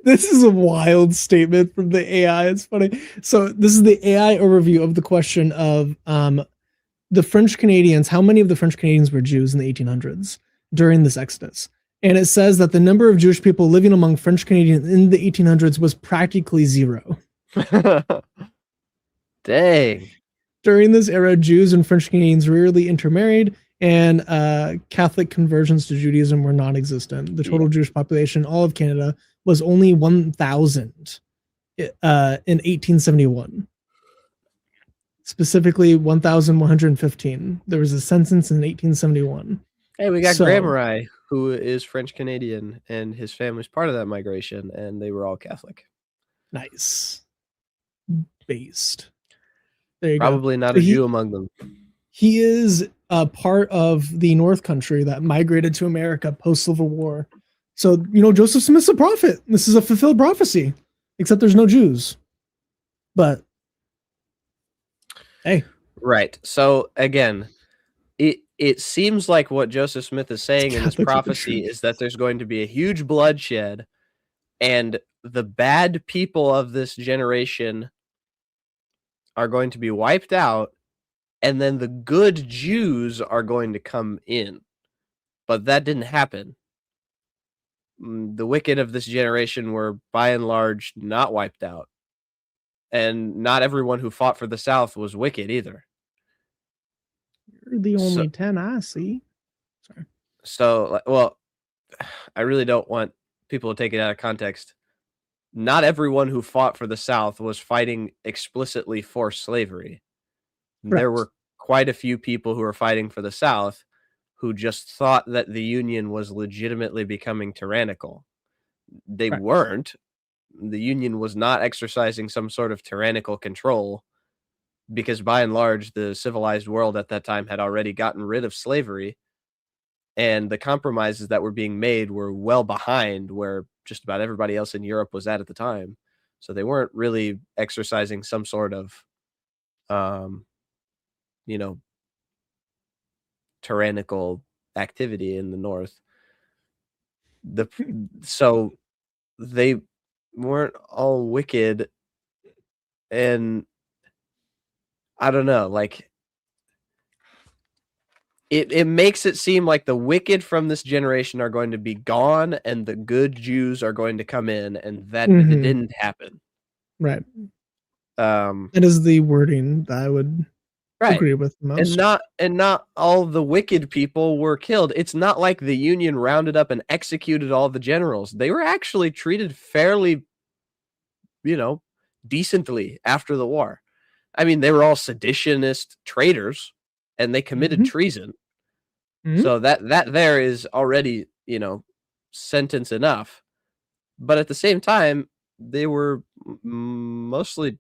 This is a wild statement from the AI. It's funny. So this is the AI overview of the question of the French Canadians. How many of the French Canadians were Jews in the 1800s during this exodus? And it says that the number of Jewish people living among French Canadians in the 1800s was practically zero. Dang. During this era, Jews and French Canadians rarely intermarried, and Catholic conversions to Judaism were non-existent. The total Jewish population, all of Canada, was only 1,000 in 1871. Specifically, 1,115. There was a census in 1871. Hey, we got Grammari, who is French Canadian, and his family's part of that migration, and they were all Catholic. Nice. Based. There you Probably go. not a Jew among them. He is a part of the North Country that migrated to America post-Civil War. So, Joseph Smith's a prophet. This is a fulfilled prophecy, except there's no Jews. But, hey. Right. So, again, it seems like what Joseph Smith is saying in this prophecy is that there's going to be a huge bloodshed, and the bad people of this generation are going to be wiped out, and then the good Jews are going to come in. But that didn't happen. The wicked of this generation were, by and large, not wiped out. And not everyone who fought for the South was wicked either. You're the only 10 I see. Sorry. So, well, I really don't want people to take it out of context. Not everyone who fought for the South was fighting explicitly for slavery. Correct. There were quite a few people who were fighting for the South who just thought that the Union was legitimately becoming tyrannical. They weren't. The Union was not exercising some sort of tyrannical control, because by and large, the civilized world at that time had already gotten rid of slavery, and the compromises that were being made were well behind where just about everybody else in Europe was at the time. So they weren't really exercising some sort of, tyrannical activity in the North. So they weren't all wicked, and I don't know, like it makes it seem like the wicked from this generation are going to be gone and the good Jews are going to come in, and that it didn't happen. Right. It is the wording that I would agree with the most. And not all the wicked people were killed. It's not like the Union rounded up and executed all the generals. They were actually treated fairly, decently after the war. I mean, they were all seditionist traitors, and they committed treason. So that there is already, sentence enough. But at the same time, they were mostly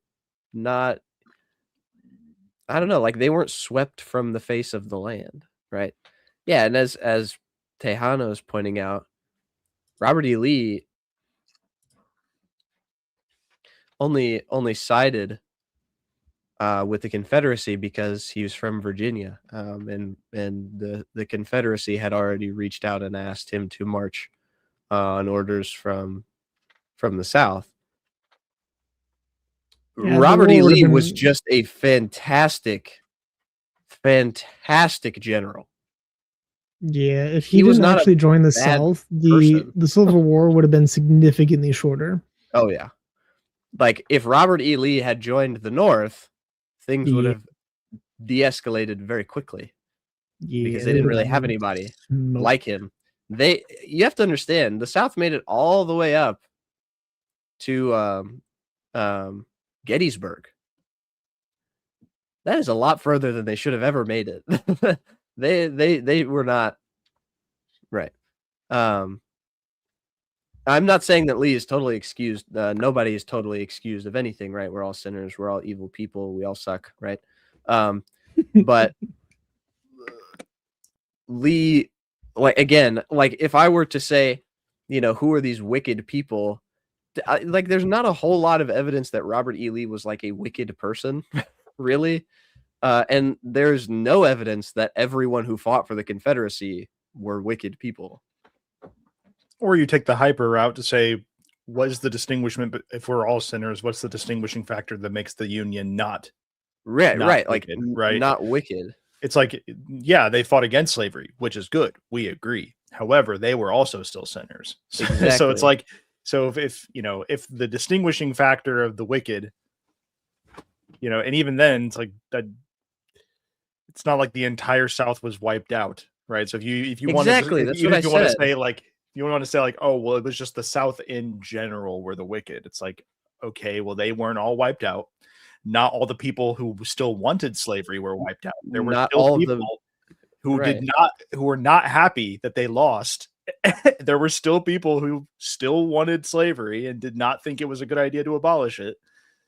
not, I don't know, like they weren't swept from the face of the land, right? Yeah, and as Tejano is pointing out, Robert E. Lee only sided with the Confederacy because he was from Virginia, and the Confederacy had already reached out and asked him to march on orders from the South. Yeah, Robert E. Lee was just a fantastic general. Yeah, if he didn't actually join the South, the Civil War would have been significantly shorter. Oh yeah, like if Robert E. Lee had joined the North, things would have de-escalated very quickly, because they didn't really have anybody like him. You have to understand, the South made it all the way up to Gettysburg. That is a lot further than they should have ever made it. They were not right. I'm not saying that Lee is totally excused. Nobody is totally excused of anything, right? We're all sinners. We're all evil people. We all suck, right? But Lee, like, again, like if I were to say, who are these wicked people? like there's not a whole lot of evidence that Robert E. Lee was like a wicked person, really. And there's no evidence that everyone who fought for the Confederacy were wicked people. Or you take the hyper route to say, what is the distinguishment? But if we're all sinners, what's the distinguishing factor that makes the Union not right? wicked, Like right? Not wicked. It's like, yeah, they fought against slavery, which is good. We agree. However, they were also still sinners. Exactly. So it's like, so if the distinguishing factor of the wicked, and even then it's like that, it's not like the entire South was wiped out, right? So if you want to say like, you want to say like, oh, well, it was just the South in general were the wicked. It's like, okay, well, they weren't all wiped out. Not all the people who still wanted slavery were wiped out. There were not still all people who right. who were not happy that they lost. There were still people who still wanted slavery and did not think it was a good idea to abolish it.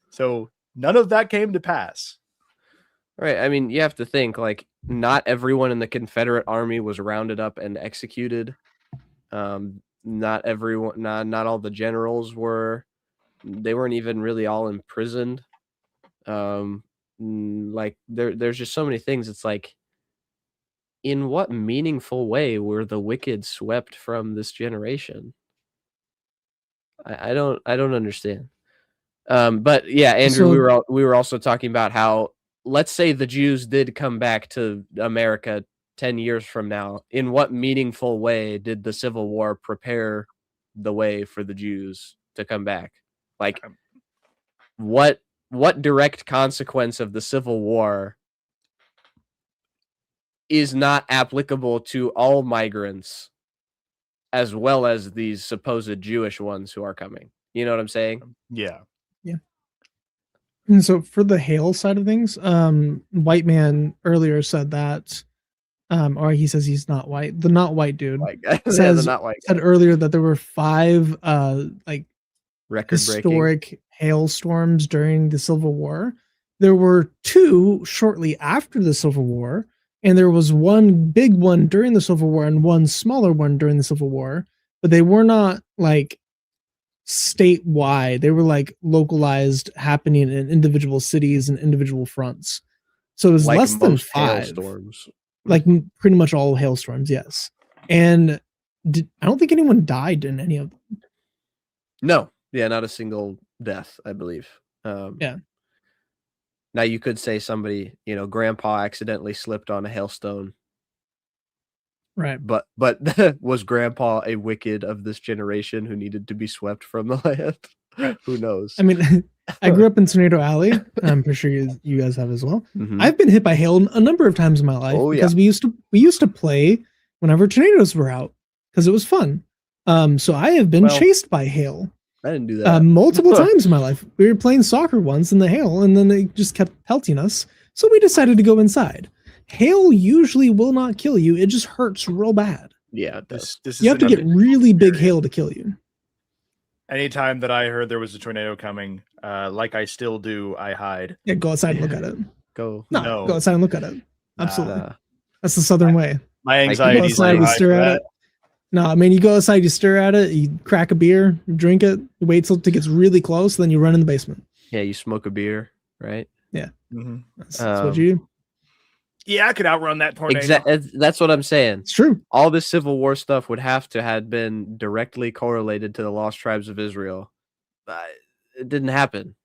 So none of that came to pass. Right. I mean, you have to think like not everyone in the Confederate Army was rounded up and executed. Not everyone, not all the generals were. They weren't even really all imprisoned. Like there's just so many things. It's like, in what meaningful way were the wicked swept from this generation? I don't understand. But yeah, Andrew, we were also talking about how, let's say the Jews did come back to America 10 years from now. In what meaningful way did the Civil War prepare the way for the Jews to come back? Like, what direct consequence of the Civil War is not applicable to all migrants as well as these supposed Jewish ones who are coming? You know what I'm saying? Yeah. And so for the Hale side of things, White Man earlier said that, or he says he's not white. The not white dude said earlier that there were 5 like historic hailstorms during the Civil War. There were 2 shortly after the Civil War, and there was one big one during the Civil War and one smaller one during the Civil War, but they were not like statewide. They were like localized, happening in individual cities and individual fronts. So it was like less than 5 hailstorms. Like pretty much all hailstorms, yes. And I don't think anyone died in any of them. No, yeah, not a single death, I believe. Yeah. Now you could say somebody, grandpa accidentally slipped on a hailstone. Right. But was grandpa a wicked of this generation who needed to be swept from the land? Right. Who knows? I mean, I grew up in Tornado Alley. I'm pretty sure you guys have as well. Mm-hmm. I've been hit by hail a number of times in my life because we used to play whenever tornadoes were out because it was fun. So I have been chased by hail. I didn't do that multiple times in my life. We were playing soccer once in the hail, and then they just kept pelting us. So we decided to go inside. Hail usually will not kill you. It just hurts real bad. Yeah, this you have to get really big hail to kill you. Anytime that I heard there was a tornado coming, like I still do, I hide. Yeah, go outside and look at it. Go outside and look at it. Absolutely. That's the Southern way. My anxiety is like, stare at it. No, I mean, you go outside, you stare at it, you crack a beer, you drink it, you wait till it gets really close, then you run in the basement. Yeah, you smoke a beer, right? Yeah. Mm-hmm. That's what you do. Yeah, I could outrun that tornado. That's what I'm saying. It's true. All this Civil War stuff would have to have been directly correlated to the lost tribes of Israel. It didn't happen.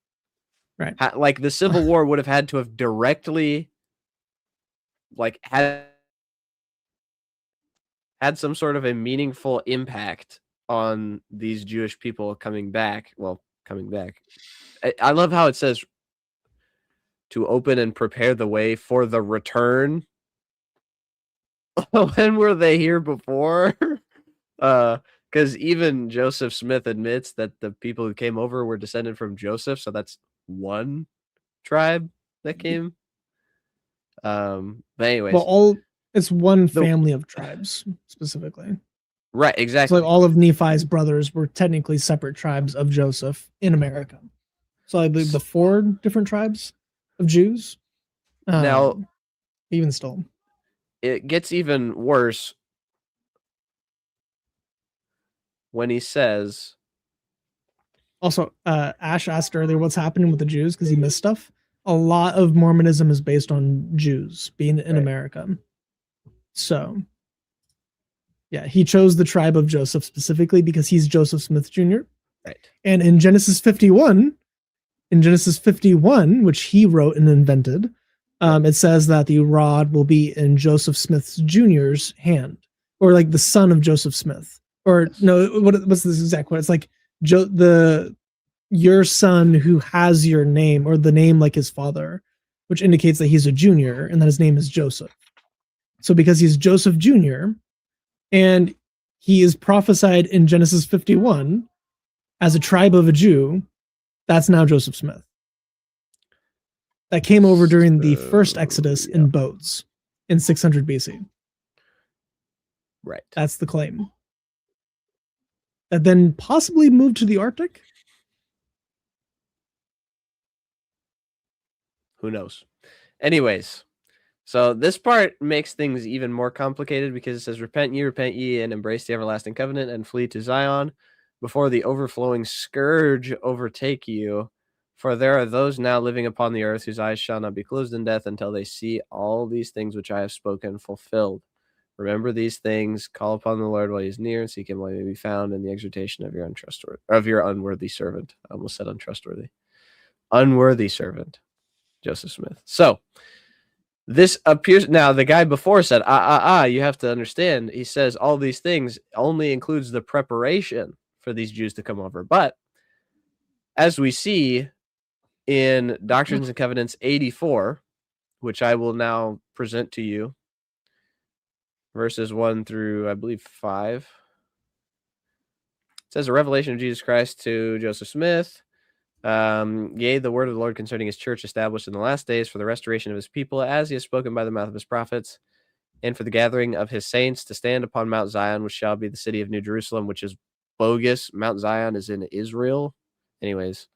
Right. Like the Civil War would have had to have directly had some sort of a meaningful impact on these Jewish people coming back. Well, coming back. I love how it says to open and prepare the way for the return. When were they here before? Because even Joseph Smith admits that the people who came over were descended from Joseph, so that's one tribe that came. But anyways, well, it's one family of tribes specifically. Right, exactly. So like all of Nephi's brothers were technically separate tribes of Joseph in America. So I believe the 4 different tribes of Jews. Now, even still, it gets even worse when he says, Also, Ash asked earlier what's happening with the Jews because he missed stuff. A lot of Mormonism is based on Jews being in America. So, yeah, he chose the tribe of Joseph specifically because he's Joseph Smith Jr. Right. And in Genesis 51, which he wrote and invented, it says that the rod will be in Joseph Smith Jr.'s hand, or like the son of Joseph Smith. Or no, what's this exact quote? It's like your son who has your name, or the name like his father, which indicates that he's a junior and that his name is Joseph. So because he's Joseph Jr. and he is prophesied in Genesis 51 as a tribe of a Jew, that's now Joseph Smith. That came over during the first Exodus in boats in 600 BC. Right. That's the claim. That then possibly moved to the Arctic? Who knows? Anyways, so this part makes things even more complicated because it says, repent ye, and embrace the everlasting covenant, and flee to Zion before the overflowing scourge overtake you. For there are those now living upon the earth whose eyes shall not be closed in death until they see all these things which I have spoken fulfilled. Remember these things, call upon the Lord while he is near, and seek him while he may be found, in the exhortation of your unworthy servant. I almost said untrustworthy. Unworthy servant, Joseph Smith. So this appears now. The guy before said, you have to understand. He says all these things only includes the preparation for these Jews to come over. But as we see in Doctrines and Covenants 84, which I will now present to you, verses 1 through, I believe, 5. It says, a revelation of Jesus Christ to Joseph Smith. Yea, the word of the Lord concerning his church established in the last days for the restoration of his people, as he has spoken by the mouth of his prophets, and for the gathering of his saints to stand upon Mount Zion, which shall be the city of New Jerusalem, which is bogus. Mount Zion is in Israel. Anyways,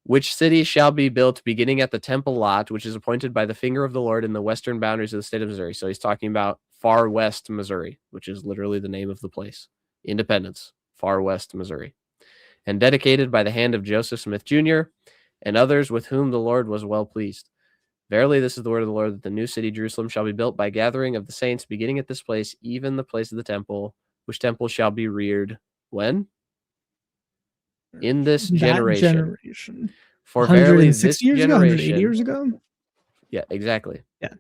which city shall be built beginning at the temple lot, which is appointed by the finger of the Lord in the western boundaries of the state of Missouri. So he's talking about far west Missouri, which is literally the name of the place. Independence, far west Missouri. And dedicated by the hand of Joseph Smith Jr. and others with whom the Lord was well pleased. Verily, this is the word of the Lord, that the new city Jerusalem shall be built by gathering of the saints, beginning at this place, even the place of the temple, which temple shall be reared when? In this generation. For verily this generation, 180 years ago? Yeah, exactly. Yeah.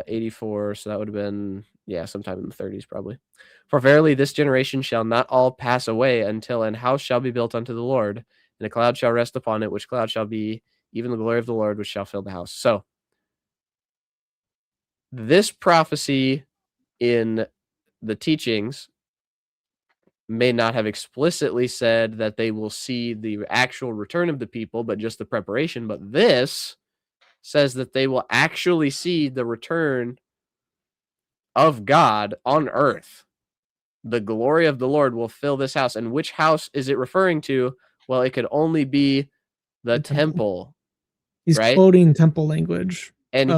84, so that would have been, sometime in the 30s probably. For verily this generation shall not all pass away until an house shall be built unto the Lord, and a cloud shall rest upon it, which cloud shall be even the glory of the Lord, which shall fill the house. So this prophecy in the teachings may not have explicitly said that they will see the actual return of the people, but just the preparation. But this says that they will actually see the return of God on earth. The glory of the Lord will fill this house. And which house is it referring to? Well, it could only be the temple. He's quoting temple language. And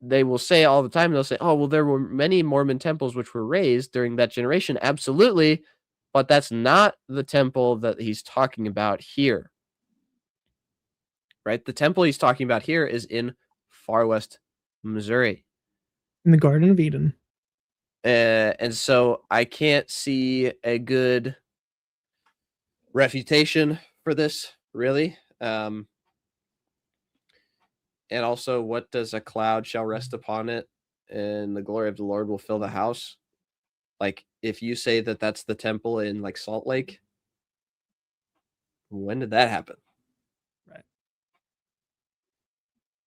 they will say all the time, they'll say, oh, well, there were many Mormon temples which were raised during that generation. Absolutely. But that's not the temple that he's talking about here. Right? The temple he's talking about here is in far west Missouri. In the Garden of Eden. And so I can't see a good refutation for this, really. And also, what does a cloud shall rest upon it, and the glory of the Lord will fill the house? Like, if you say that that's the temple in, like, Salt Lake, when did that happen? Right.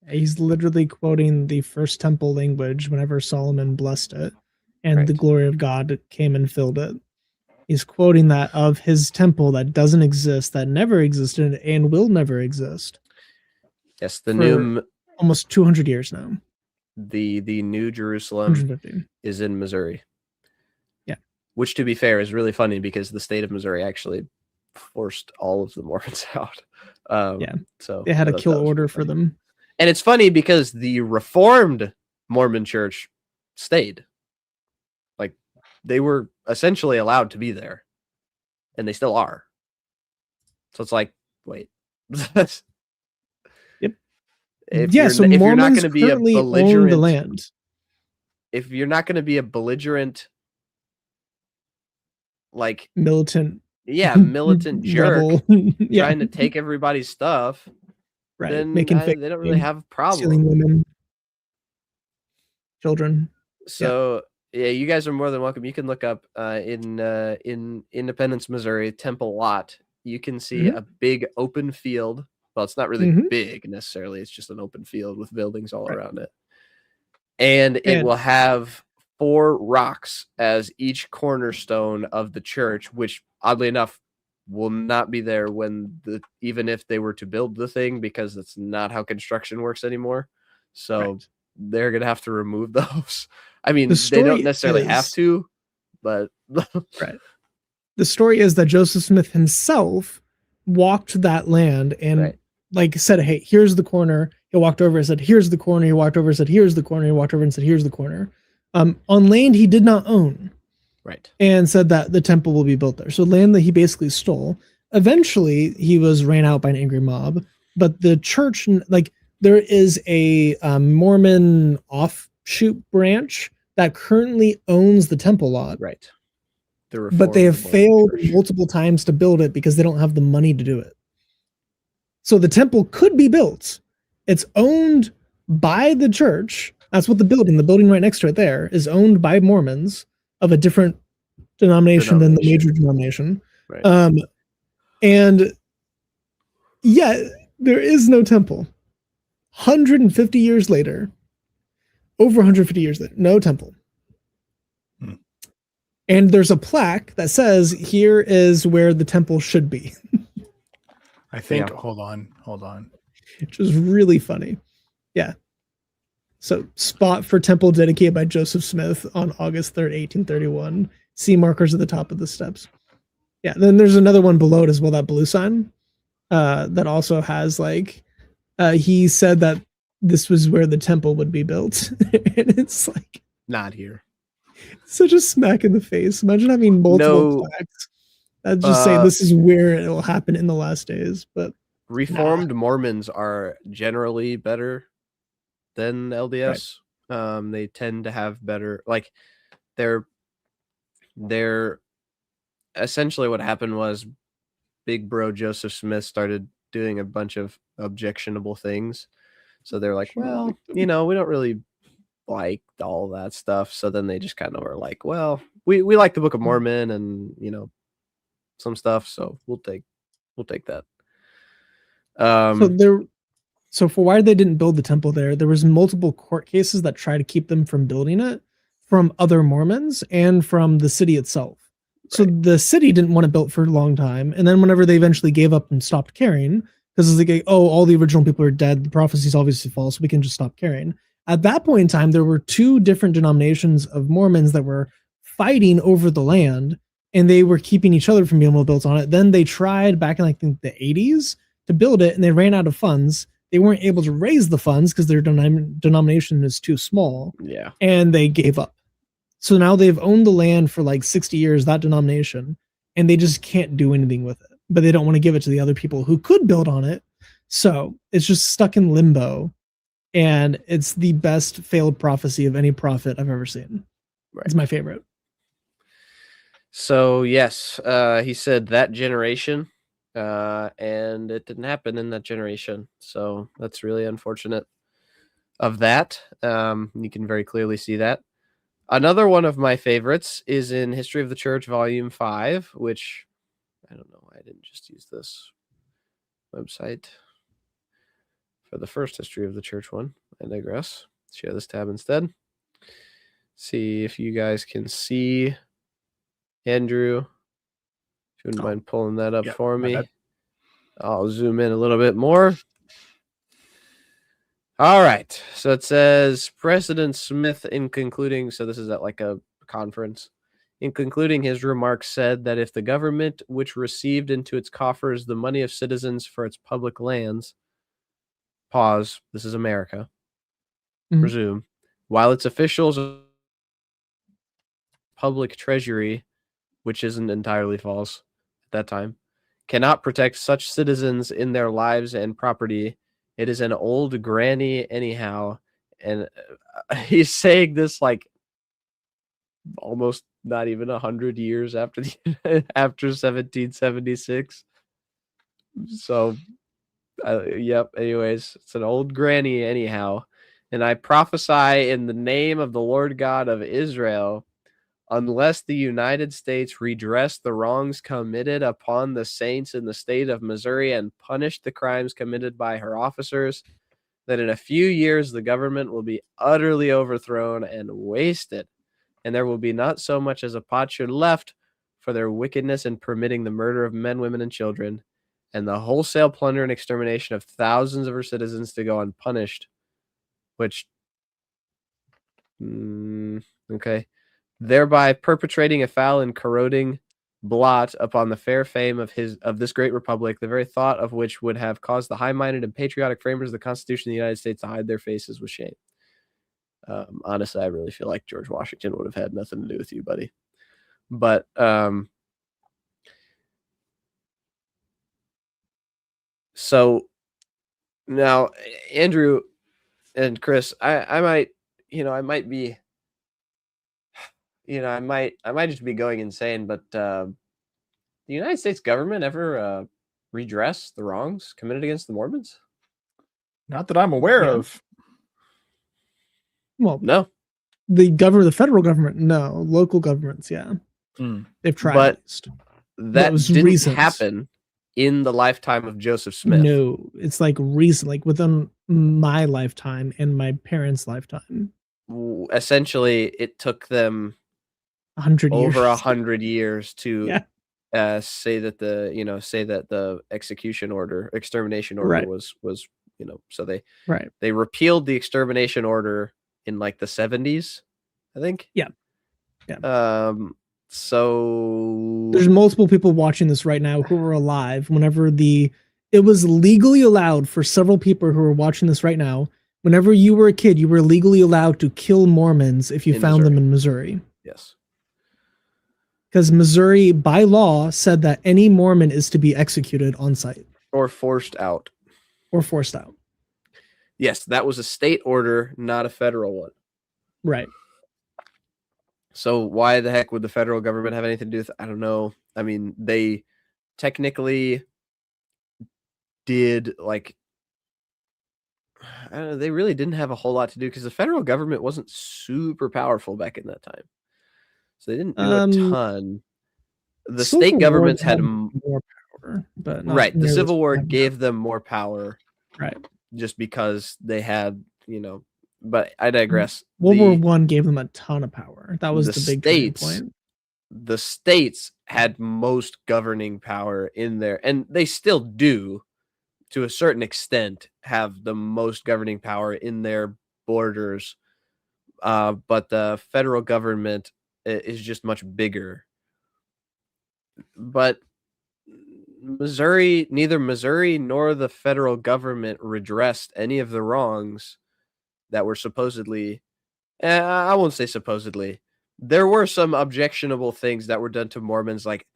He's literally quoting the first temple language whenever Solomon blessed it, and the glory of God came and filled it. He's quoting that of his temple that doesn't exist, that never existed, and will never exist. Yes, the new almost 200 years now. The New Jerusalem is in Missouri. Yeah. Which, to be fair, is really funny because the state of Missouri actually forced all of the Mormons out. So they had a kill order for them. And it's funny because the Reformed Mormon Church stayed. Like, they were essentially allowed to be there. and they still are. So it's like, wait. Yep. If Yeah, so if you're not Mormons going to be a currently own the belligerent land. if you're not going to be a belligerent, like militant jerk yeah. trying to take everybody's stuff, Right, then making they fake don't really have a stealing problem. women, children. So yeah, you guys are more than welcome. You can look up in Independence, Missouri, Temple Lot. You can see a big open field. Well, it's not really big necessarily. It's just an open field with buildings all around it. And it will have 4 rocks as each cornerstone of the church, which oddly enough will not be there when even if they were to build the thing, because that's not how construction works anymore. So they're gonna have to remove those. I mean, they don't necessarily have to, but right. The story is that Joseph Smith himself walked that land and like said, "Hey, here's the corner." He walked over and said, "Here's the corner." He walked over and said, "Here's the corner." He walked over and said, "Here's the corner." On land he did not own. Right. And said that the temple will be built there. So land that he basically stole. Eventually, he was ran out by an angry mob. But the church, like there is a Mormon offshoot branch that currently owns the temple lot. Right. But they have failed multiple times to build it because they don't have the money to do it. So the temple could be built. It's owned by the church. That's what the building right next to it there, is owned by Mormons of a different denomination than the major denomination. Right. And yeah, there is no temple. 150 years later, over 150 years later, no temple. And there's a plaque that says, "Here is where the temple should be." I think, hold on. Which is really funny. Yeah. So, spot for temple dedicated by Joseph Smith on August 3rd, 1831. See markers at the top of the steps. Yeah, then there's another one below it as well, that blue sign that also has like, he said that this was where the temple would be built. And it's like, not here. Such a smack in the face. Imagine having multiple plaques that just say this is where it will happen in the last days. But Reformed Mormons are generally better than LDS. Right. They tend to have better, like they're essentially what happened was big bro Joseph Smith started doing a bunch of objectionable things. So they're like, well, we don't really like all that stuff. So then they just kind of were like, well, we like the Book of Mormon and some stuff, so we'll take that. So for why they didn't build the temple there was multiple court cases that try to keep them from building it, from other Mormons and from the city itself. Right. So the city didn't want it built for a long time, and then whenever they eventually gave up and stopped caring, because it's like, oh, all the original people are dead, the prophecy is obviously false, we can just stop caring. At that point in time, there were 2 different denominations of Mormons that were fighting over the land, and they were keeping each other from being able to build on it. Then they tried back in like the 80s to build it, and they ran out of funds. They weren't able to raise the funds because their denomination is too small. Yeah. And they gave up. So now they've owned the land for like 60 years, that denomination, and they just can't do anything with it. But they don't want to give it to the other people who could build on it. So it's just stuck in limbo. And it's the best failed prophecy of any prophet I've ever seen. Right. It's my favorite. So yes, he said that generation, and it didn't happen in that generation. So that's really unfortunate of that. You can very clearly see that. Another one of my favorites is in History of the Church, Volume 5, which I don't know why I didn't just use this website for the first History of the Church one. I digress. Share this tab instead. See if you guys can see Andrew. If you wouldn't mind pulling that up for me. I'll zoom in a little bit more. All right. So it says President Smith, in concluding, so this is at like a conference, in concluding his remarks, said that if the government, which received into its coffers the money of citizens for its public lands, pause, this is America, presume, while its officials public treasury, which isn't entirely false at that time, cannot protect such citizens in their lives and property. It is an old granny anyhow. And he's saying this like almost not even 100 years after after 1776. So, yep. Anyways, it's an old granny anyhow. And I prophesy in the name of the Lord God of Israel, unless the United States redress the wrongs committed upon the saints in the state of Missouri and punish the crimes committed by her officers, that in a few years the government will be utterly overthrown and wasted, and there will be not so much as a potsherd left for their wickedness in permitting the murder of men, women, and children, and the wholesale plunder and extermination of thousands of her citizens to go unpunished, which, okay, thereby perpetrating a foul and corroding blot upon the fair fame of this great republic, the very thought of which would have caused the high-minded and patriotic framers of the Constitution of the United States to hide their faces with shame. Honestly, I really feel like George Washington would have had nothing to do with you, buddy. But so now, Andrew and Chris, I might be, I might just be going insane, but the United States government ever redress the wrongs committed against the Mormons? Not that I'm aware of. Well, no. The federal government, no. Local governments, yeah. They've tried. But that didn't happen in the lifetime of Joseph Smith. No, it's like recent, like within my lifetime and my parents' lifetime. Essentially, it took them 100 years. Over 100 years to say that the execution order, extermination order was so they repealed the extermination order in like the 70s, I think. Yeah. So there's multiple people watching this right now who were alive whenever it was legally allowed for several people who are watching this right now. Whenever you were a kid, you were legally allowed to kill Mormons if you found them in Missouri. Yes. Because Missouri, by law, said that any Mormon is to be executed on site. Or forced out. Yes, that was a state order, not a federal one. Right. So why the heck would the federal government have anything to do with it? I don't know. I mean, they technically did, like, I don't know, they really didn't have a whole lot to do because the federal government wasn't super powerful back in that time. So they didn't do a ton. The state governments had more power, but right. The Civil War gave them more power, right? Just because they had, But I digress. World War I gave them a ton of power. That was the big turning point. The states had most governing power in there, and they still do, to a certain extent, have the most governing power in their borders. But the federal government is just much bigger. But neither Missouri nor the federal government redressed any of the wrongs that were supposedly, I won't say supposedly, there were some objectionable things that were done to Mormons. Like,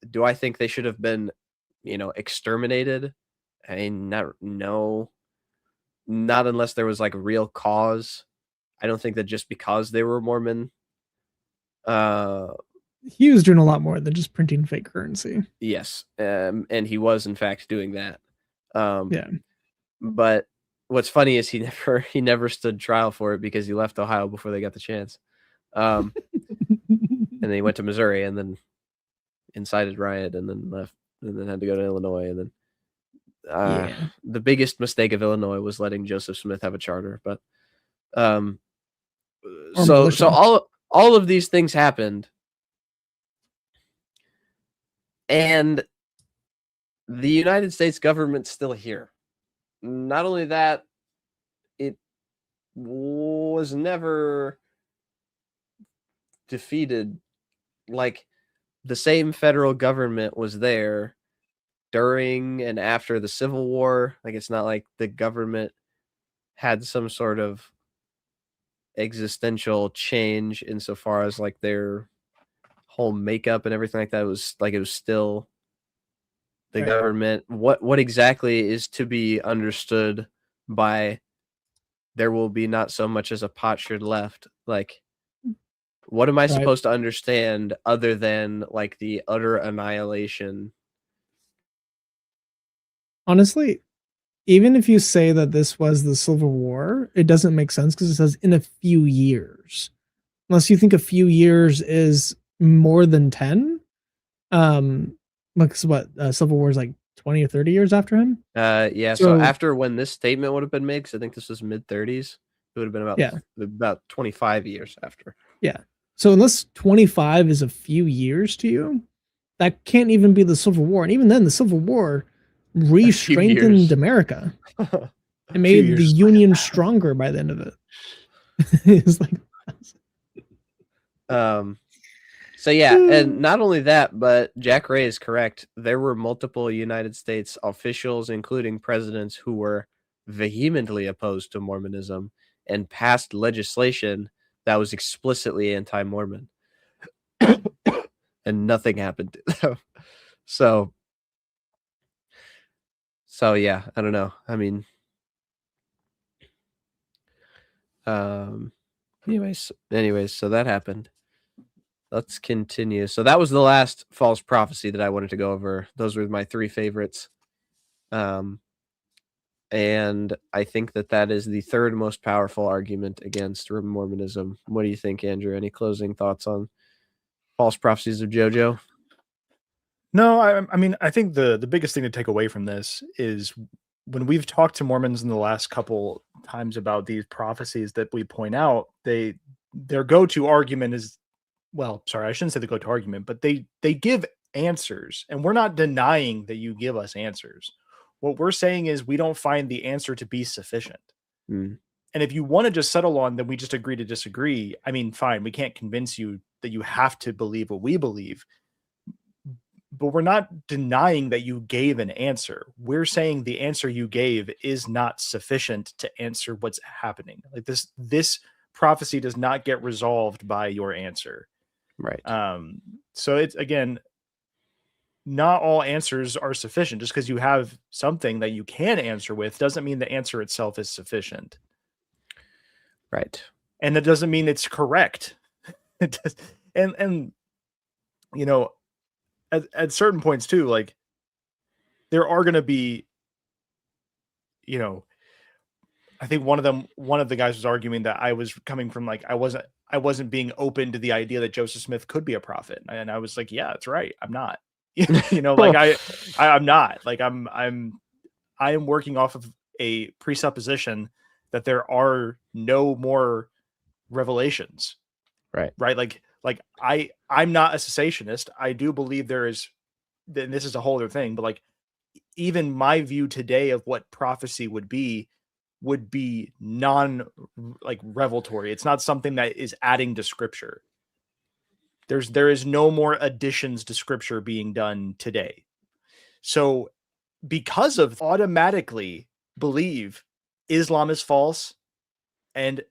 do I think they should have been, exterminated? I mean, no, not unless there was like a real cause. I don't think that just because they were Mormon. He was doing a lot more than just printing fake currency. Yes. And he was in fact doing that. Yeah. But what's funny is he never stood trial for it because he left Ohio before they got the chance. And then he went to Missouri and then incited riot and then left and then had to go to Illinois. And then the biggest mistake of Illinois was letting Joseph Smith have a charter. But so all of these things happened. And the United States government's still here. Not only that, it was never defeated. Like, the same federal government was there during and after the Civil War. Like, it's not like the government had some sort of existential change insofar as like their whole makeup and everything like that. It was still the government. What exactly is to be understood by there will be not so much as a potsherd left? Like, what am I supposed to understand other than like the utter annihilation? Honestly, even if you say that this was the Civil War, it doesn't make sense because it says in a few years. Unless you think a few years is more than 10. Because what Civil War is like 20 or 30 years after him. Yeah. So after when this statement would have been made, because I think this was mid-30s, it would have been about 25 years after. Yeah. So unless 25 is a few years to you, that can't even be the Civil War. And even then, the Civil War re-strengthened America. It made the Union stronger by the end of it. It's like, so yeah, and not only that, but Jack Ray is correct. There were multiple United States officials, including presidents, who were vehemently opposed to Mormonism and passed legislation that was explicitly anti-Mormon. And nothing happened to them. So yeah, I don't know. I mean, anyways, so that happened. Let's continue. So that was the last false prophecy that I wanted to go over. Those were my 3 favorites. And I think that is the 3rd most powerful argument against Mormonism. What do you think, Andrew? Any closing thoughts on false prophecies of JoJo? No, I mean, I think the biggest thing to take away from this is when we've talked to Mormons in the last couple times about these prophecies that we point out, their go-to argument is, well, sorry, I shouldn't say the go-to argument, but they give answers, and we're not denying that you give us answers. What we're saying is we don't find the answer to be sufficient. And if you want to just settle on, then we just agree to disagree. I mean, fine, we can't convince you that you have to believe what we believe, but we're not denying that you gave an answer. We're saying the answer you gave is not sufficient to answer what's happening. Like this prophecy does not get resolved by your answer. Right. So it's, again, not all answers are sufficient. Just because you have something that you can answer with doesn't mean the answer itself is sufficient. Right. And that doesn't mean it's correct. It does, and you know, at certain points too, like there are going to be, you know, I think one of the guys was arguing that I was coming from like, I wasn't being open to the idea that Joseph Smith could be a prophet. And I was like, yeah, that's right. I'm not, you know, like I'm not, like I am working off of a presupposition that there are no more revelations. Right. Like I'm not a cessationist. I do believe there is, and this is a whole other thing, but like even my view today of what prophecy would be revelatory. It's not something that is adding to scripture. There is no more additions to scripture being done today. So because of automatically believe Islam is false and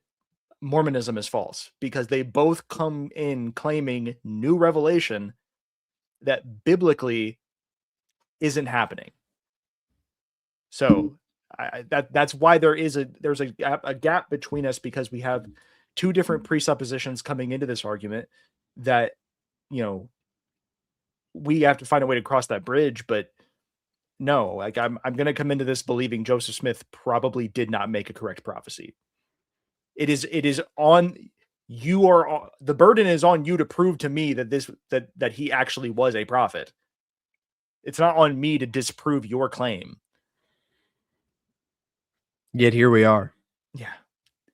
Mormonism is false, because they both come in claiming new revelation that biblically isn't happening. So that's why there's a gap between us, because we have 2 different presuppositions coming into this argument that, you know, we have to find a way to cross that bridge. But no, like I'm going to come into this believing Joseph Smith probably did not make a correct prophecy. It is on you, the burden is on you to prove to me that he actually was a prophet. It's not on me to disprove your claim. Yet here we are.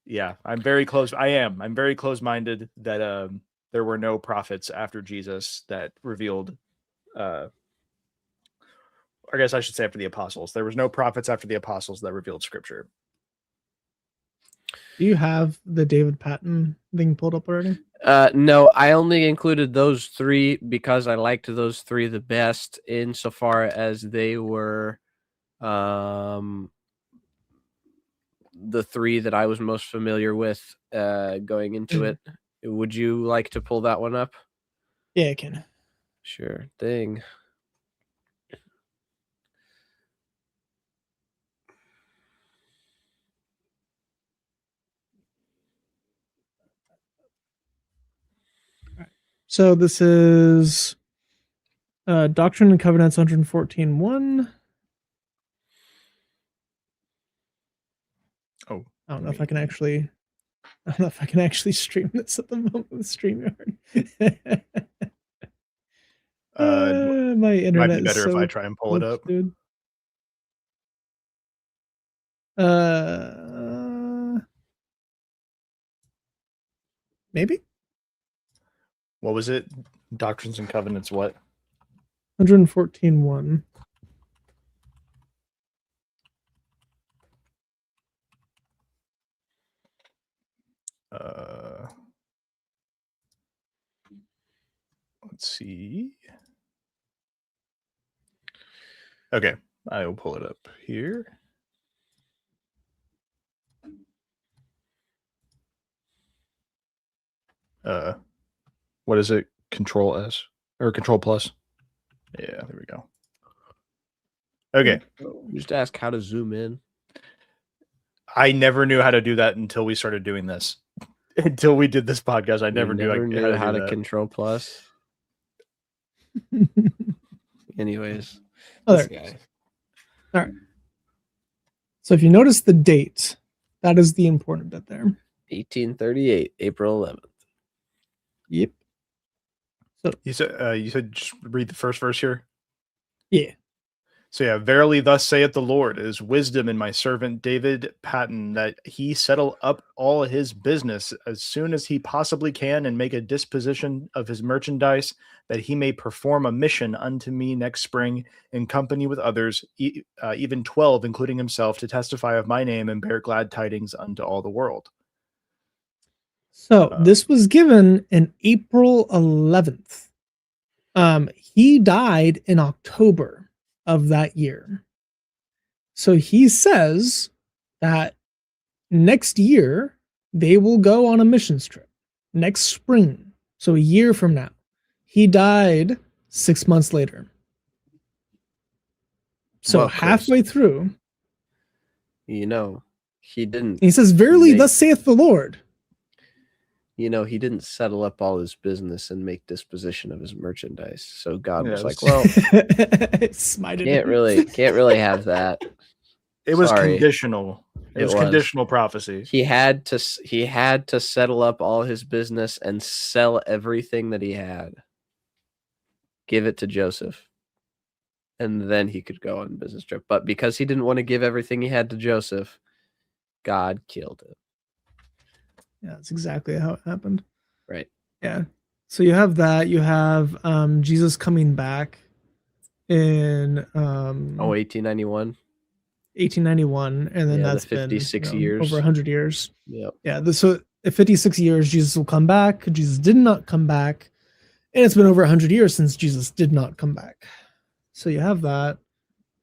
Yeah. I'm very close-minded that there were no prophets after Jesus that revealed, I guess I should say after the apostles. There was no prophets after the apostles that revealed scripture. Do you have the David Patton thing pulled up already? No, I only included those 3 because I liked those 3 the best, insofar as they were the 3 that I was most familiar with going into it. Would you like to pull that one up? Yeah, I can. Sure thing. So this is Doctrine and Covenants 114.1. Oh, I don't know if I can actually. I don't know if I can actually stream this at the moment with StreamYard. My internet might be better is so if I try and pull it up, dude. Maybe What was it? Doctrines and Covenants. What? 114.1. Let's see. Okay, I will pull it up here. What is it? Control S or Control Plus? Yeah, there we go. Okay. Just ask how to zoom in. I never knew how to do that until we started doing this. Until we did this podcast, I never knew how to Control Plus. Anyways, this guy. All right. So if you notice the date, that is the important bit there. 1838, April 11th. Yep. So you said just read the first verse here. Yeah. So yeah, verily thus saith the Lord, it is wisdom in my servant David Patton that he settle up all his business as soon as he possibly can and make a disposition of his merchandise, that he may perform a mission unto me next spring in company with others, even 12, including himself, to testify of my name and bear glad tidings unto all the world. So this was given in April 11th. He died in October of that year. So he says that next year they will go on a missions trip next spring. So a year from now. He died 6 months later. So well, halfway through, he didn't. He says, verily thus saith the Lord. He didn't settle up all his business and make disposition of his merchandise. So God was like, well, can't really have that. It was conditional. It was conditional prophecy. He had to settle up all his business and sell everything that he had. Give it to Joseph. And then he could go on a business trip. But because he didn't want to give everything he had to Joseph, God killed it. Yeah, that's exactly how it happened. Right. Yeah. So you have that. You have Jesus coming back in 1891. 1891, and then that's 56 been years. Over 100 years. Yep. Yeah. So in 56 years, Jesus will come back. Jesus did not come back. And it's been over 100 years since Jesus did not come back. So you have that.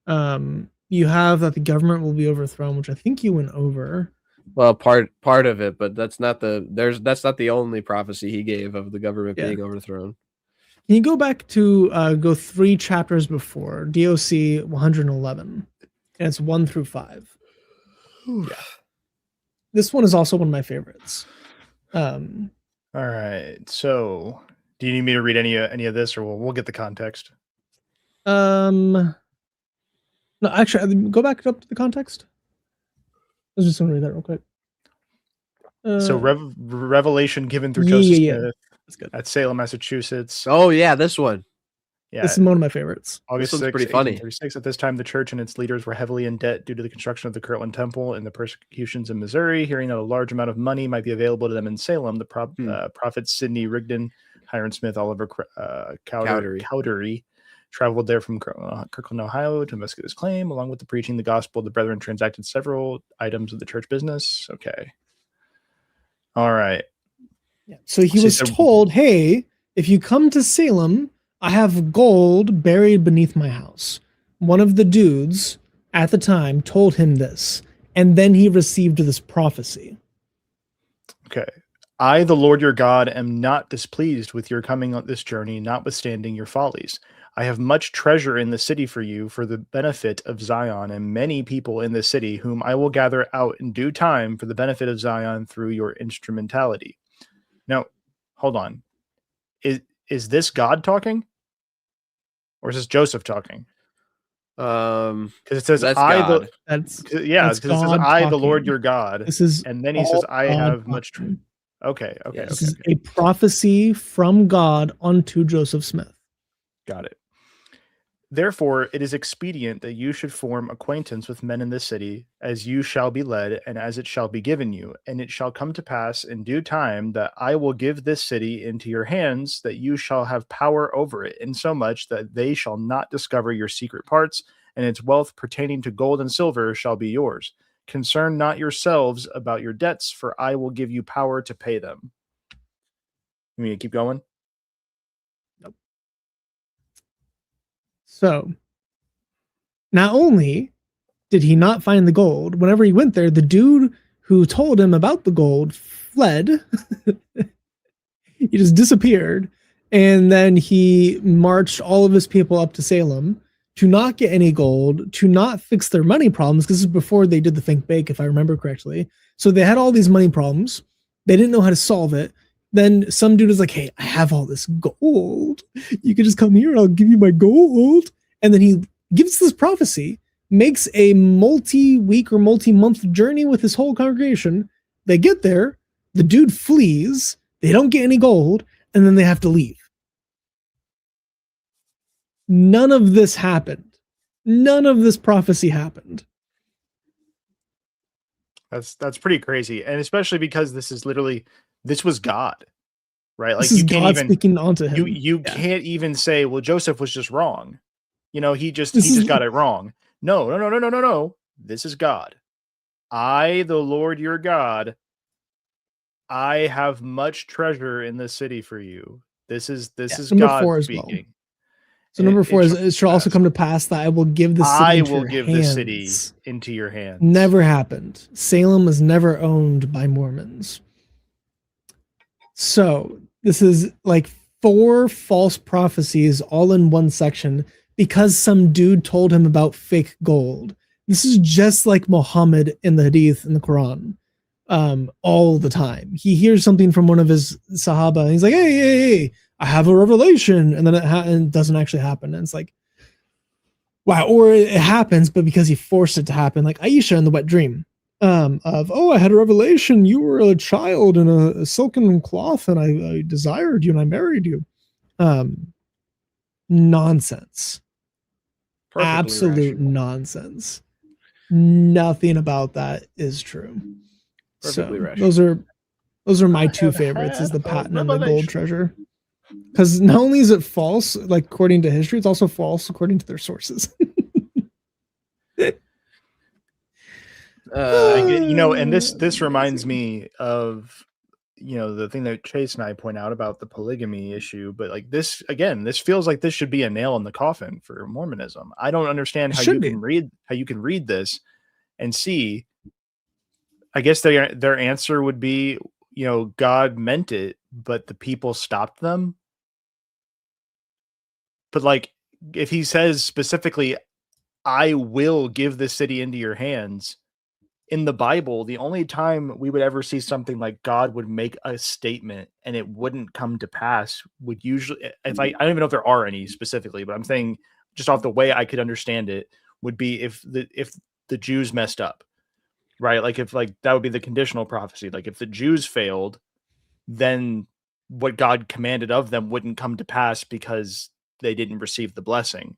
You have that the government will be overthrown, which I think you went over. Well, part of it, but that's not the only prophecy he gave of the government being overthrown. Can you go back to go 3 chapters before DOC 111, and it's 1 through 5. Yeah, this one is also one of my favorites. All right. So, do you need me to read any of this, or we'll get the context? No, actually, go back up to the context. I was just going to read that real quick. So revelation given through Joseph Smith at Salem, Massachusetts. Oh yeah, this one. Yeah, this is one of my favorites. August 6th, pretty funny. 1836. At this time, the church and its leaders were heavily in debt due to the construction of the Kirtland Temple and the persecutions in Missouri. Hearing that a large amount of money might be available to them in Salem, the prophets Sidney Rigdon, Hiram Smith, Oliver Cowdery traveled there from Kirkland, Ohio to investigate this claim. Along with the preaching the gospel, the brethren transacted several items of the church business. Okay. All right. Yeah. So he was told, hey, if you come to Salem, I have gold buried beneath my house. One of the dudes at the time told him this, and then he received this prophecy. Okay. I, the Lord your God, am not displeased with your coming on this journey, notwithstanding your follies. I have much treasure in the city for you, for the benefit of Zion, and many people in the city, whom I will gather out in due time for the benefit of Zion through your instrumentality. Now, hold on. is this God talking? Or is this Joseph talking? Because it says, that's I, God. That's because it says, God I, the Lord talking. your God. This is And then he all says, I God have much. talking. Okay. Yes. This is a prophecy from God unto Joseph Smith. Got it. Therefore, it is expedient that you should form acquaintance with men in this city, as you shall be led, and as it shall be given you. And it shall come to pass in due time that I will give this city into your hands, that you shall have power over it, insomuch that they shall not discover your secret parts, and its wealth pertaining to gold and silver shall be yours. Concern not yourselves about your debts, for I will give you power to pay them. You mean to keep going? So, not only did he not find the gold, whenever he went there, the dude who told him about the gold fled. He just disappeared. And then he marched all of his people up to Salem to not get any gold, to not fix their money problems, because this is before they did the think bake, if I remember correctly. So they had all these money problems. They didn't know how to solve it. Then some dude was like, hey, I have all this gold. You can just come here and I'll give you my gold. And then he gives this prophecy, makes a multi-week or multi-month journey with his whole congregation. They get there, the dude flees, they don't get any gold, and then they have to leave. None of this happened. None of this prophecy happened. That's pretty crazy. And especially because this was God, right? Like This is you can't God even speaking onto him. you Yeah. can't even say, well, Joseph was just wrong. He just This is- got it wrong. No. This is God. I, the Lord your God, I have much treasure in the city for you. This is number God 4 as speaking. well. So number 4 is it shall also come to pass that I will give the city into your hands. the city into your hands. Never happened. Salem was never owned by Mormons. So this is like 4 false prophecies all in one section because some dude told him about fake gold. This is just like Muhammad in the Hadith in the Quran. All the time. He hears something from one of his Sahaba and he's like, hey, I have a revelation. And then it doesn't actually happen. And it's like, wow. Or it happens, but because he forced it to happen, like Aisha in the wet dream of, oh, I had a revelation. You were a child in a silken cloth and I desired you and I married you. Nonsense. Perfectly Absolute rational. Nonsense. Nothing about that is true. Perfectly So rational. those are my 2 favorites, is the patent and the gold treasure. Because not only is it false, like according to history, it's also false according to their sources. And this reminds me of the thing that Chase and I point out about the polygamy issue, but like this feels like this should be a nail in the coffin for Mormonism. I don't understand how you can read this and see. I guess their answer would be, God meant it, but the people stopped them. But like, if he says specifically, I will give this city into your hands, in the Bible, the only time we would ever see something like God would make a statement and it wouldn't come to pass would usually, I don't even know if there are any specifically, but I'm saying just off the way I could understand it, would be if the Jews messed up. Right? Like if that would be the conditional prophecy. Like if the Jews failed, then what God commanded of them wouldn't come to pass because they didn't receive the blessing.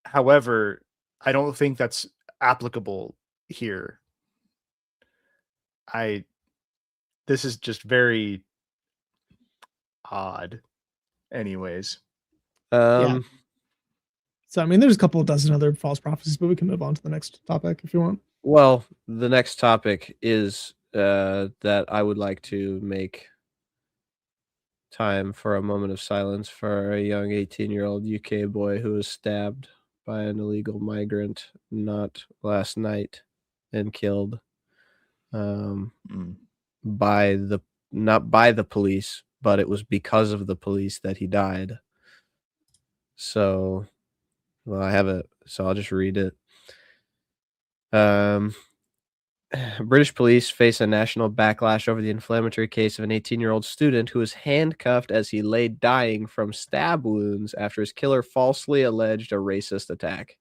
However, I don't think that's applicable here. This is just very odd. Anyways. Yeah. So, I mean, there's a couple of dozen other false prophecies, but we can move on to the next topic if you want. Well, the next topic is that I would like to make time for a moment of silence for a young 18-year-old UK boy who was stabbed by an illegal migrant not last night and killed not by the police, but it was because of the police that he died. So, well, I have it, so I'll just read it. British police face a national backlash over the inflammatory case of an 18-year-old student who was handcuffed as he lay dying from stab wounds after his killer falsely alleged a racist attack.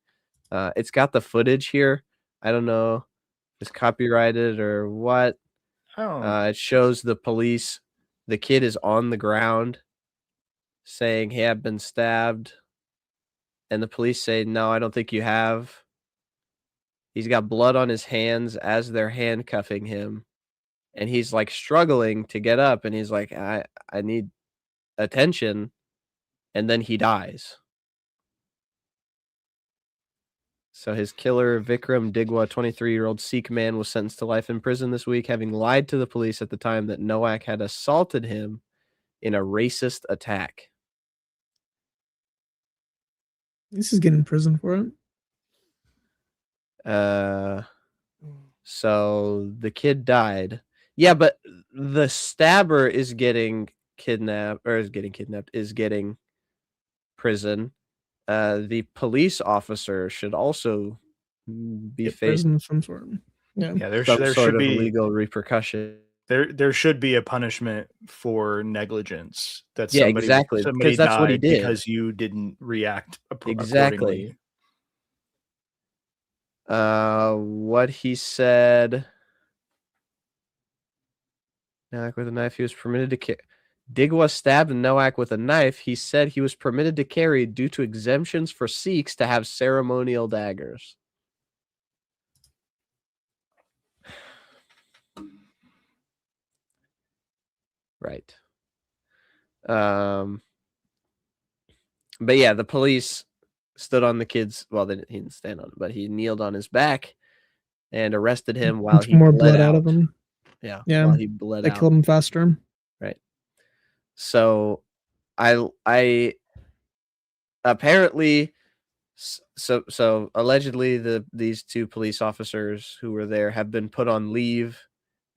It's got the footage here. I don't know if it's copyrighted or what. It shows the police. The kid is on the ground saying, "Hey, I've been stabbed." And the police say, "No, I don't think you have." He's got blood on his hands as they're handcuffing him. And he's like struggling to get up. And he's like, I need attention. And then he dies. So his killer, Vikram Digwa, 23-year-old Sikh man, was sentenced to life in prison this week, having lied to the police at the time that Nowak had assaulted him in a racist attack. This is getting in prison for it. So the kid died. Yeah, but the stabber is getting kidnapped, is getting prison. The police officer should also be facing some sort. Yeah, there some sort should of be legal repercussion. There should be a punishment for negligence. That Yeah, somebody, exactly, somebody because that's what he died did. because you didn't react Exactly. accordingly. What he said. Nowak with a knife. He was permitted to carry. Digwa stabbed Nowak with a knife. He said he was permitted to carry due to exemptions for Sikhs to have ceremonial daggers. Right. But yeah, the police stood on the kid's. Well, he didn't stand on it, but he kneeled on his back and arrested him while he more bled blood out of him. Yeah, yeah. While he bled they out. killed him faster. Right. So, I apparently, so allegedly these two police officers who were there have been put on leave,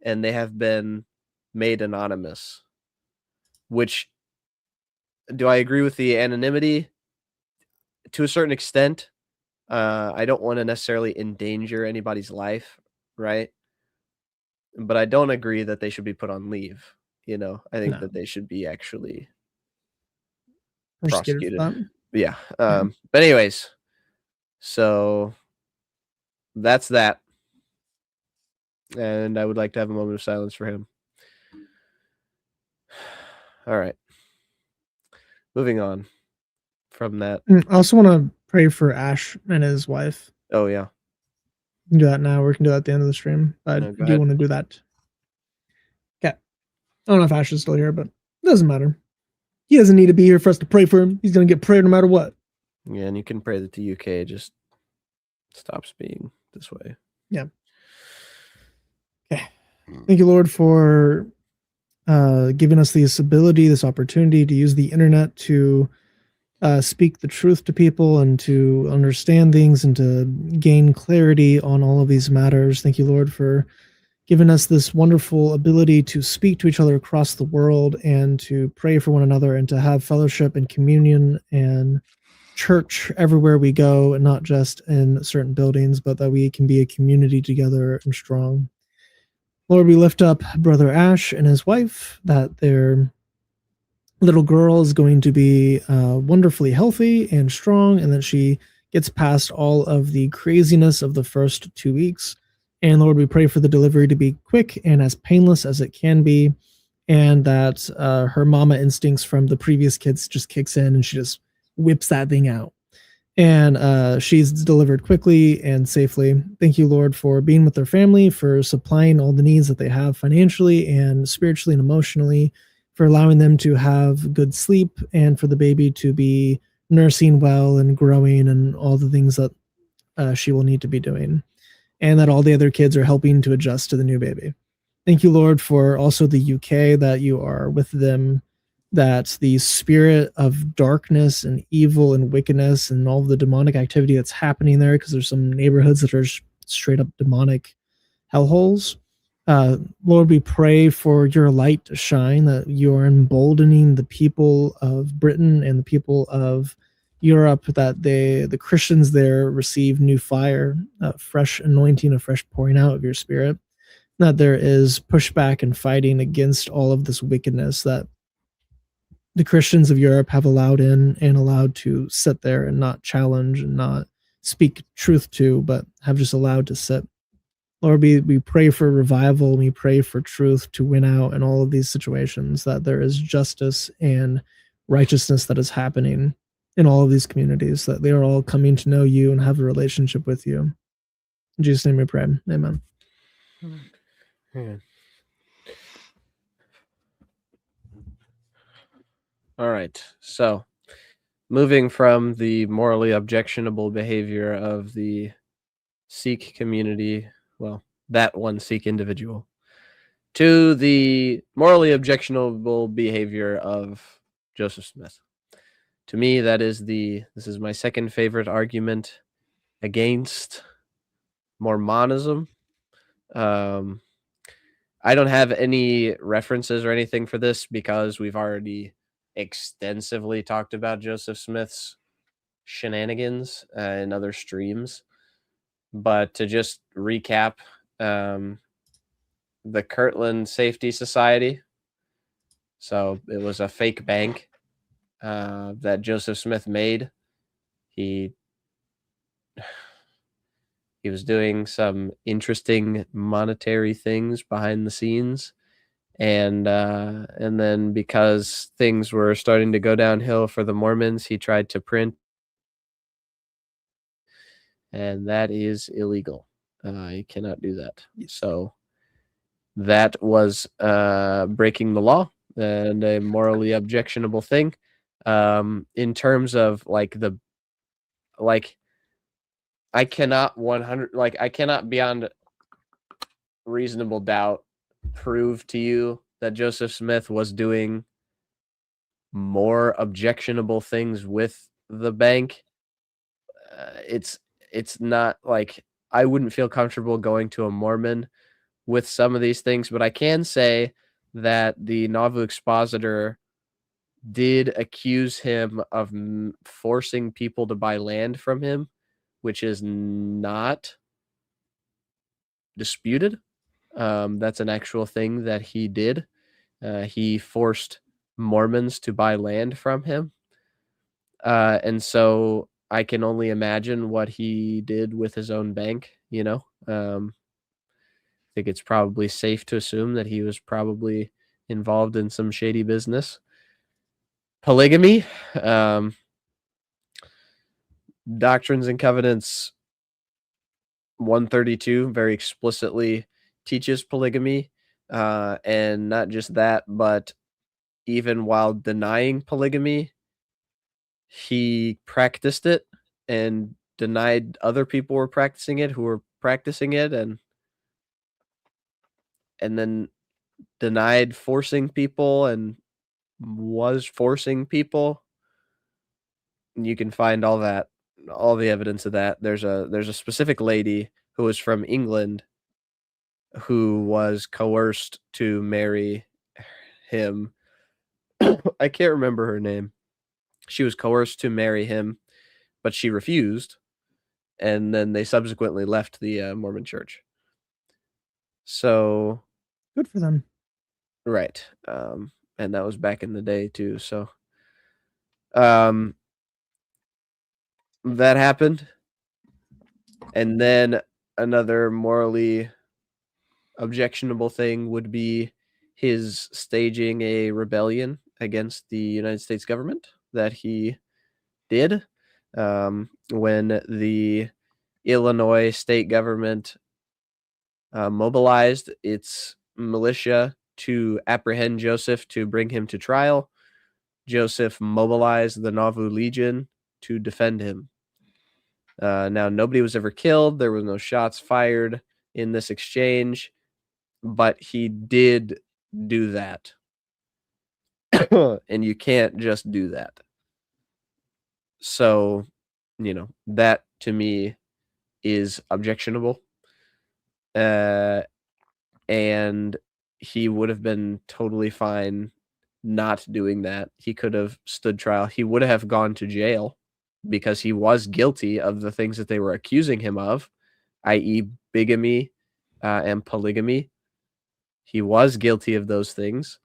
and they have been made anonymous. Which, do I agree with the anonymity? To a certain extent. I don't want to necessarily endanger anybody's life, right? But I don't agree that they should be put on leave. I think that they should be actually prosecuted. Yeah. But anyways, so that's that. And I would like to have a moment of silence for him. All right. Moving on from that. I also want to pray for Ash and his wife. Oh, yeah. We can do that now. We can do that at the end of the stream. But I do want to do that. Okay. I don't know if Ash is still here, but it doesn't matter. He doesn't need to be here for us to pray for him. He's going to get prayed no matter what. Yeah, and you can pray that the UK just stops being this way. Yeah. Okay. Thank you, Lord, for giving us this ability, this opportunity to use the internet to speak the truth to people and to understand things and to gain clarity on all of these matters. Thank you, Lord, for giving us this wonderful ability to speak to each other across the world and to pray for one another and to have fellowship and communion and church everywhere we go, and not just in certain buildings, but that we can be a community together and strong. Lord, we lift up Brother Ash and his wife, that their little girl is going to be wonderfully healthy and strong, and that she gets past all of the craziness of the first 2 weeks. And Lord, we pray for the delivery to be quick and as painless as it can be, and that her mama instincts from the previous kids just kicks in and she just whips that thing out. And she's delivered quickly and safely. Thank you, Lord, for being with their family, for supplying all the needs that they have financially and spiritually and emotionally, for allowing them to have good sleep, and for the baby to be nursing well and growing and all the things that she will need to be doing, and that all the other kids are helping to adjust to the new baby. Thank you, Lord, for also the UK, that you are with them, that the spirit of darkness and evil and wickedness and all the demonic activity that's happening there, because there's some neighborhoods that are straight up demonic hellholes. Lord, we pray for your light to shine, that you are emboldening the people of Britain and the people of Europe that the Christians there receive new fire, fresh anointing, a fresh pouring out of your spirit. That there is pushback and fighting against all of this wickedness that the Christians of Europe have allowed in and allowed to sit there and not challenge and not speak truth to, but have just allowed to sit. Lord, we pray for revival and we pray for truth to win out in all of these situations, that there is justice and righteousness that is happening in all of these communities, that they are all coming to know you and have a relationship with you. In Jesus' name we pray. Amen. Amen. All right. So, moving from the morally objectionable behavior of the Sikh community, well, that one Sikh individual, to the morally objectionable behavior of Joseph Smith. To me, this is my second favorite argument against Mormonism. I don't have any references or anything for this because we've already extensively talked about Joseph Smith's shenanigans in other streams. But to just recap, the Kirtland Safety Society. So it was a fake bank that Joseph Smith made. He was doing some interesting monetary things behind the scenes. And then because things were starting to go downhill for the Mormons, he tried to print, and that is illegal. You cannot do that. So that was breaking the law and a morally objectionable thing. In terms of I cannot beyond reasonable doubt prove to you that Joseph Smith was doing more objectionable things with the bank. It's not like I wouldn't feel comfortable going to a Mormon with some of these things, but I can say that the Nauvoo expositor did accuse him of forcing people to buy land from him, which is not disputed. That's an actual thing that he did. He forced Mormons to buy land from him. And so I can only imagine what he did with his own bank, I think it's probably safe to assume that he was probably involved in some shady business. Polygamy, Doctrines and Covenants 132 very explicitly teaches polygamy. And not just that, but even while denying polygamy, he practiced it and denied other people were practicing it who were practicing it, and then denied forcing people and was forcing people. You can find all the evidence of that. There's a specific lady who was from England who was coerced to marry him. I can't remember her name. She was coerced to marry him, but she refused, and then they subsequently left the Mormon church. So good for them. Right. And that was back in the day too. So that happened. And then another morally objectionable thing would be his staging a rebellion against the United States government that he did when the Illinois state government mobilized its militia to apprehend Joseph to bring him to trial. Joseph mobilized the Nauvoo Legion to defend him. Now, nobody was ever killed. There was no shots fired in this exchange, but he did do that. And you can't just do that. So, that to me is objectionable. And he would have been totally fine not doing that. He could have stood trial. He would have gone to jail because he was guilty of the things that they were accusing him of, i.e. bigamy and polygamy. He was guilty of those things.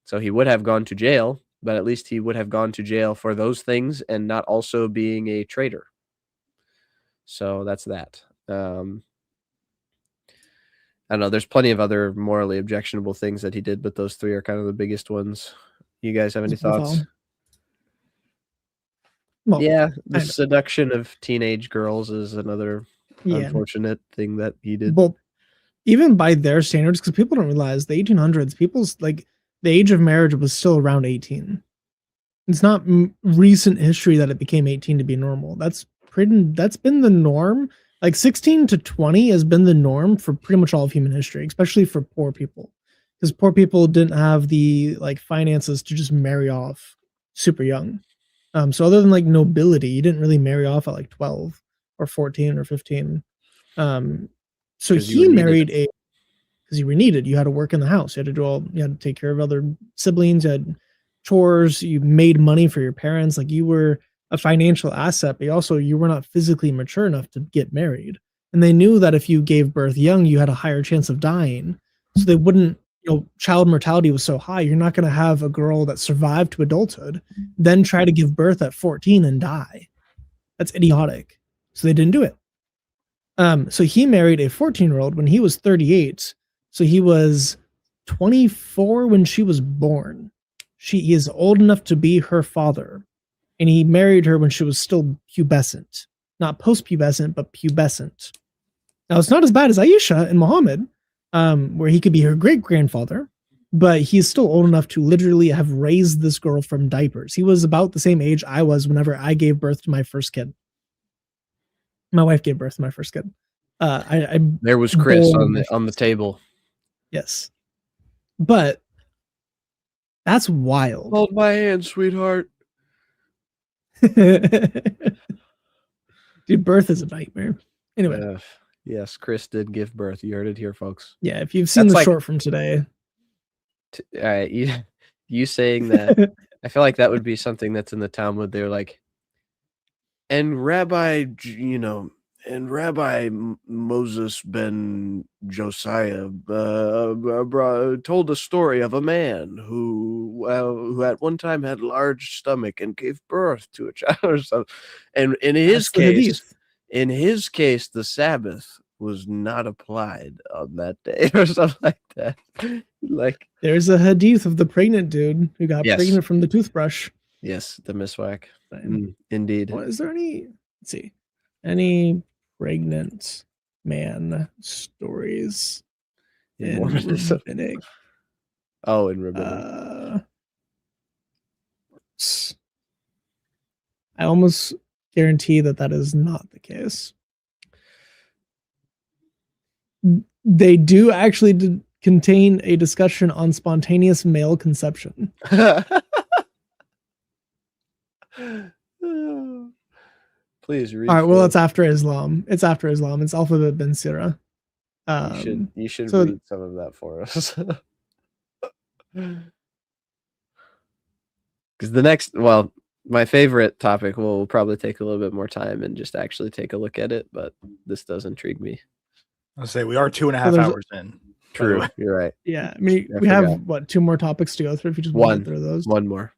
So he would have gone to jail, but at least he would have gone to jail for those things and not also being a traitor. So that's that. I don't know. There's plenty of other morally objectionable things that he did, but those three are kind of the biggest ones. You guys have any thoughts? Well, yeah, the seduction of teenage girls is another unfortunate thing that he did. Well, even by their standards, because people don't realize the 1800s, people's like the age of marriage was still around 18. It's not recent history that it became 18 to be normal. That's been the norm. Like 16 to 20 has been the norm for pretty much all of human history, especially for poor people, because poor people didn't have the like finances to just marry off super young. So other than like nobility, you didn't really marry off at like 12 or 14 or 15. So he married because you were needed. You had to work in the house. You had to take care of other siblings. You had chores. You made money for your parents. Like you were a financial asset, but you were not physically mature enough to get married. And they knew that if you gave birth young, you had a higher chance of dying. So they wouldn't, child mortality was so high. You're not going to have a girl that survived to adulthood, then try to give birth at 14 and die. That's idiotic. So they didn't do it. So he married a 14-year-old when he was 38. So he was 24 when she was born. He is old enough to be her father. And he married her when she was still pubescent. Not post-pubescent, but pubescent. Now, it's not as bad as Aisha and Muhammad, where he could be her great-grandfather, but he's still old enough to literally have raised this girl from diapers. He was about the same age I was whenever I gave birth to my first kid. My wife gave birth to my first kid. There was Chris on the table. Yes. But that's wild. Hold my hand, sweetheart. Dude, birth is a nightmare. Anyway. Yes, Chris did give birth. You heard it here, folks. Yeah, if you've seen the short from today. You saying that, I feel like that would be something that's in the Talmud. They're like, and Rabbi Moses ben Josiah told a story of a man who at one time had a large stomach and gave birth to a child or something. And in his case, the Sabbath was not applied on that day or something like that. Like there's a hadith of the pregnant dude who got pregnant from the toothbrush. Yes, the miswak. Indeed. Well, is there any pregnant man stories in rabbinic? Oh, in rabbinic. I almost guarantee that is not the case. They do actually contain a discussion on spontaneous male conception. Please read. All right, well, it's after Islam. It's Alphabet Ben Sirah. You should read some of that for us. Because the next, my favorite topic will probably take a little bit more time and just actually take a look at it, but this does intrigue me. I'll say we are 2.5 hours in. True, you're right. Yeah, I mean, we have two more topics to go through. If you just want to go through those, one more.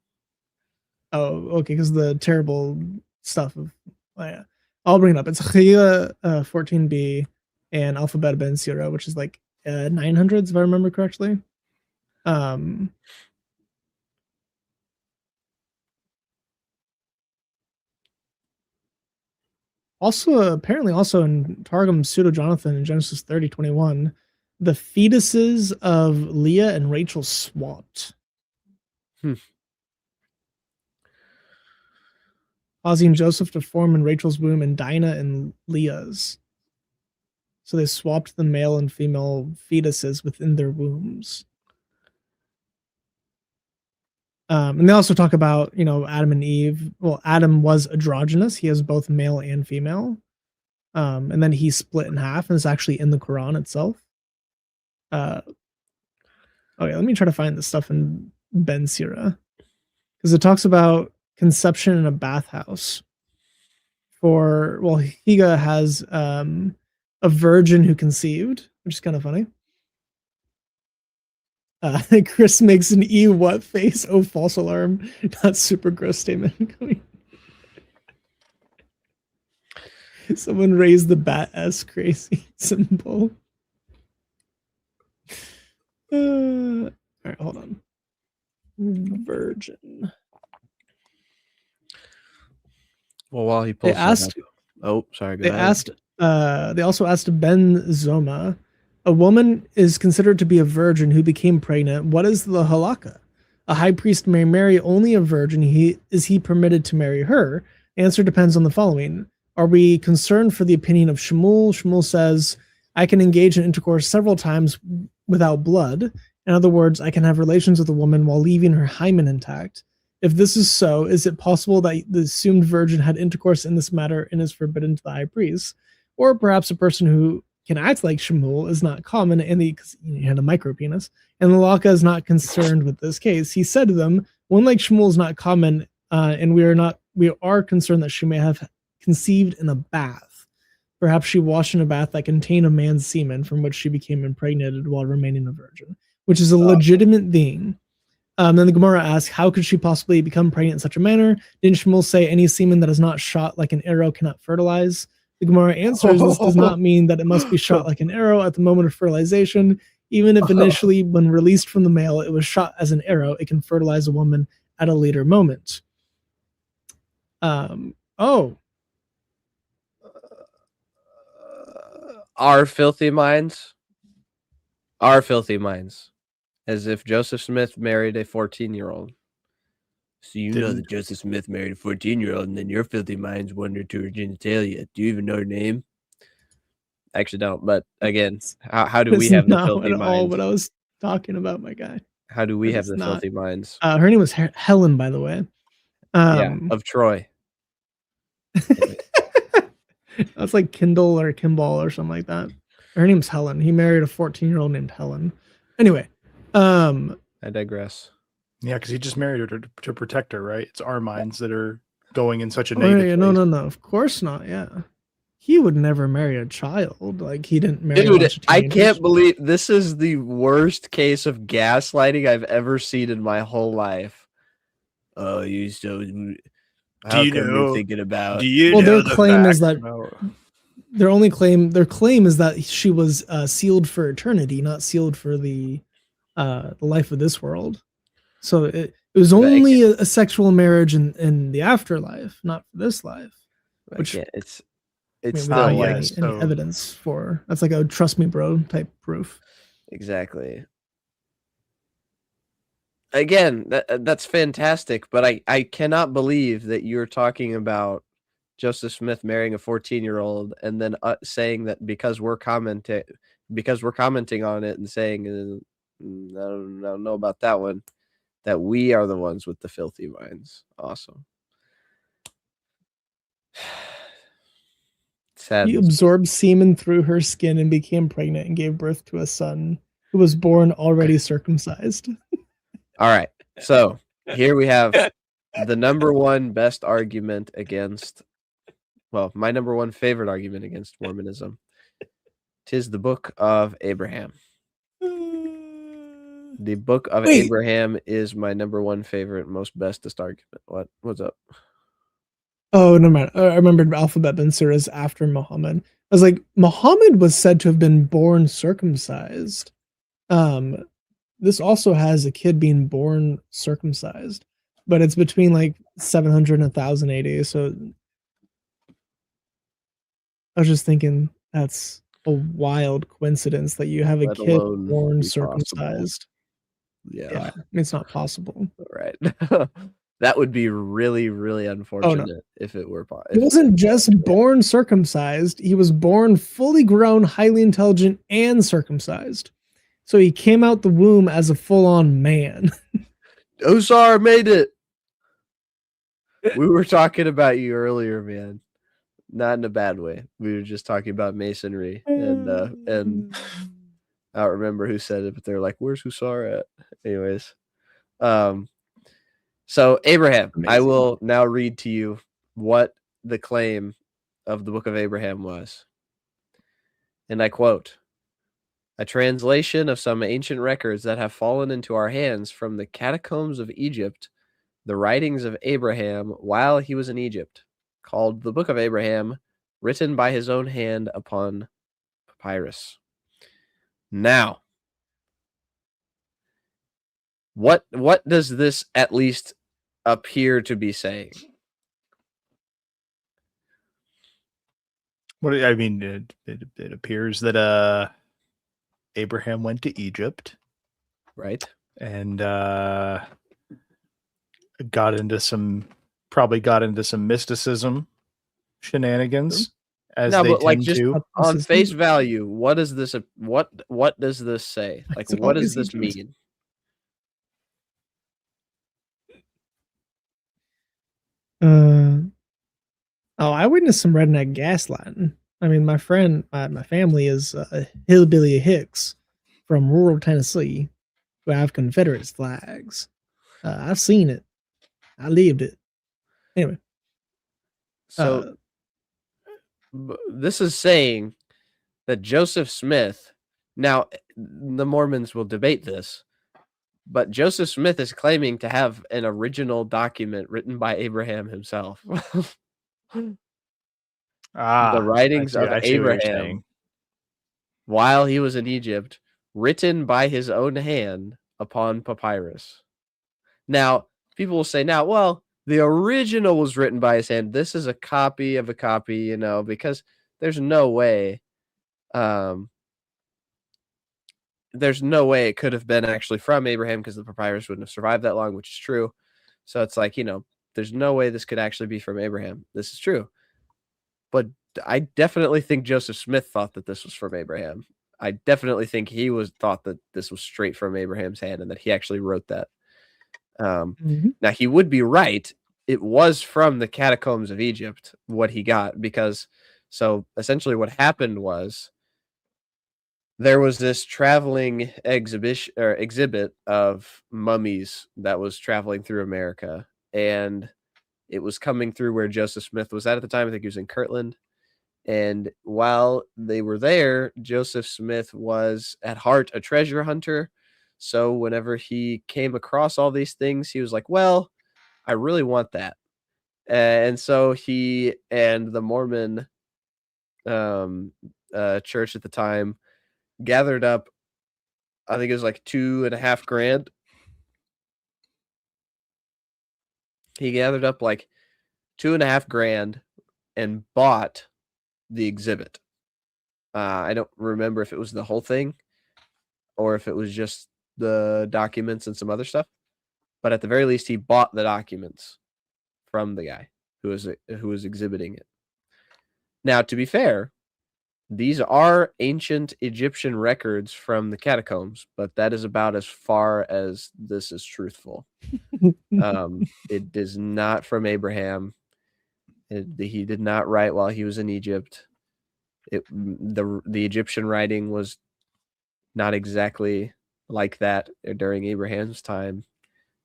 Oh, okay, because the terrible stuff of. Yeah. I'll bring it up. It's Khia 14b and Alphabet Ben Sirah, which is like 900s if I remember correctly. Apparently in Targum Pseudo-Jonathan in Genesis 30:21, the fetuses of Leah and Rachel swapped. Causing Joseph to form in Rachel's womb and Dinah in Leah's. So they swapped the male and female fetuses within their wombs. And they also talk about, Adam and Eve. Well, Adam was androgynous. He has both male and female. And then he split in half, and it's actually in the Quran itself. Okay, let me try to find this stuff in Ben Sirah. Because it talks about conception in a bathhouse. for, well, Higa has a virgin who conceived, which is kind of funny. Chris makes an E what face? Oh, false alarm. Not super gross statement. Someone raised the bat S crazy symbol. All right, hold on. Virgin. Well, while he pulls that up. Oh, sorry. Go ahead. They also asked Ben Zoma, a woman is considered to be a virgin who became pregnant. What is the halakha? A high priest may marry only a virgin. Is he permitted to marry her? The answer depends on the following. Are we concerned for the opinion of Shmuel? Shmuel says, I can engage in intercourse several times without blood. In other words, I can have relations with a woman while leaving her hymen intact. If this is so, is it possible that the assumed virgin had intercourse in this matter and is forbidden to the high priest? Or perhaps a person who can act like Shmuel is not common, and he had a micro penis, and the halakha is not concerned with this case. He said to them, one like Shmuel is not common, and we are concerned that she may have conceived in a bath. Perhaps she washed in a bath that contained a man's semen from which she became impregnated while remaining a virgin, which is a legitimate thing. Then the Gemara asks, how could she possibly become pregnant in such a manner? Didn't Shmuel say any semen that is not shot like an arrow cannot fertilize? The Gemara answers, this does not mean that it must be shot like an arrow at the moment of fertilization. Even if initially, when released from the male, it was shot as an arrow, it can fertilize a woman at a later moment. Our filthy minds. As if Joseph Smith married a 14-year-old. So you know that Joseph Smith married a 14-year-old, and then your filthy minds wander to her genitalia. Do you even know her name? I actually don't. But again, how do we have the filthy minds? That's not at all what I was talking about, my guy. How do we have the filthy minds? Her name was Helen, by the way. Of Troy. That's like Kindle or Kimball or something like that. Her name's Helen. He married a 14-year-old named Helen. Anyway. I digress. Yeah, because he just married her to protect her, right? It's our minds that are going in such a negative place. No. Of course not. Yeah. He would never marry a child. Like, he didn't marry Dude, I can't believe this is the worst case of gaslighting I've ever seen in my whole life. Oh, you so... How come you're thinking about... their claim is that... Their claim is that she was sealed for eternity, not sealed for the life of this world. So it was only a sexual marriage in the afterlife, not for this life. Which it's not any evidence for. That's like a trust me, bro type proof. Exactly. Again, that's fantastic, but I cannot believe that you're talking about Joseph Smith marrying a 14-year-old and then saying that because we're commenting on it and saying I don't know about that one, that we are the ones with the filthy minds. Awesome. Sad. He absorbed semen through her skin and became pregnant and gave birth to a son who was born already circumcised. All right. So here we have the number one best argument against, well, my number one favorite argument against Mormonism. 'Tis the Book of Abraham. The Book of Abraham is my number one favorite, most bestest argument. What's up? Oh, no matter. I remembered Alphabet Ben Surah is after Muhammad. I was like, Muhammad was said to have been born circumcised. This also has a kid being born circumcised, but it's between like 700 and 1000 AD. So I was just thinking that's a wild coincidence that you have a kid born circumcised. Yeah, it's not possible. Right. That would be really, really unfortunate if it were possible. He wasn't just born circumcised. He was born fully grown, highly intelligent, and circumcised. So he came out the womb as a full-on man. Osar made it. We were talking about you earlier, man. Not in a bad way. We were just talking about masonry, and I don't remember who said it, but they're like, "Where's Husar at?" Anyways, so Abraham, amazing. I will now read to you what the claim of the Book of Abraham was, and I quote, "A translation of some ancient records that have fallen into our hands from the catacombs of Egypt, the writings of Abraham while he was in Egypt, called the Book of Abraham, written by his own hand upon papyrus." Now, what does this at least appear to be saying? What I mean, it appears that Abraham went to Egypt, Right? and probably got into some mysticism shenanigans, as No, they but like tend just to. on face value, what does this say? Like, So what is does he this just- mean? I witnessed some redneck gaslighting. I mean, my family is hillbilly Hicks from rural Tennessee who have Confederate flags. I've seen it. I lived it. Anyway, So this is saying that Joseph Smith, now the Mormons will debate this, but Joseph Smith is claiming to have an original document written by Abraham himself. The writings of I see what you're Abraham saying. while he was in Egypt, written by his own hand upon papyrus. Now, people will say, now, well, the original was written by his hand. This is a copy of a copy, because there's no way it could have been actually from Abraham, because the papyrus wouldn't have survived that long, which is true. So it's like, there's no way this could actually be from Abraham. This is true. But I definitely think Joseph Smith thought that this was from Abraham. I definitely think he thought that this was straight from Abraham's hand and that he actually wrote that. Now, he would be right. It was from the catacombs of Egypt, what he got, because so essentially what happened was there was this traveling exhibit of mummies that was traveling through America, and it was coming through where Joseph Smith was at the time. I think he was in Kirtland. And while they were there, Joseph Smith was at heart a treasure hunter. So whenever he came across all these things, he was like, well, I really want that. And so he and the Mormon church at the time gathered up, I think it was like $2,500. He gathered up like $2,500 and bought the exhibit. I don't remember if it was the whole thing or if it was just the documents and some other stuff, but at the very least, he bought the documents from the guy who was exhibiting it. Now, to be fair, these are ancient Egyptian records from the catacombs, but that is about as far as this is truthful. It is not from Abraham. He did not write while he was in Egypt. The Egyptian writing was not exactly like that during Abraham's time.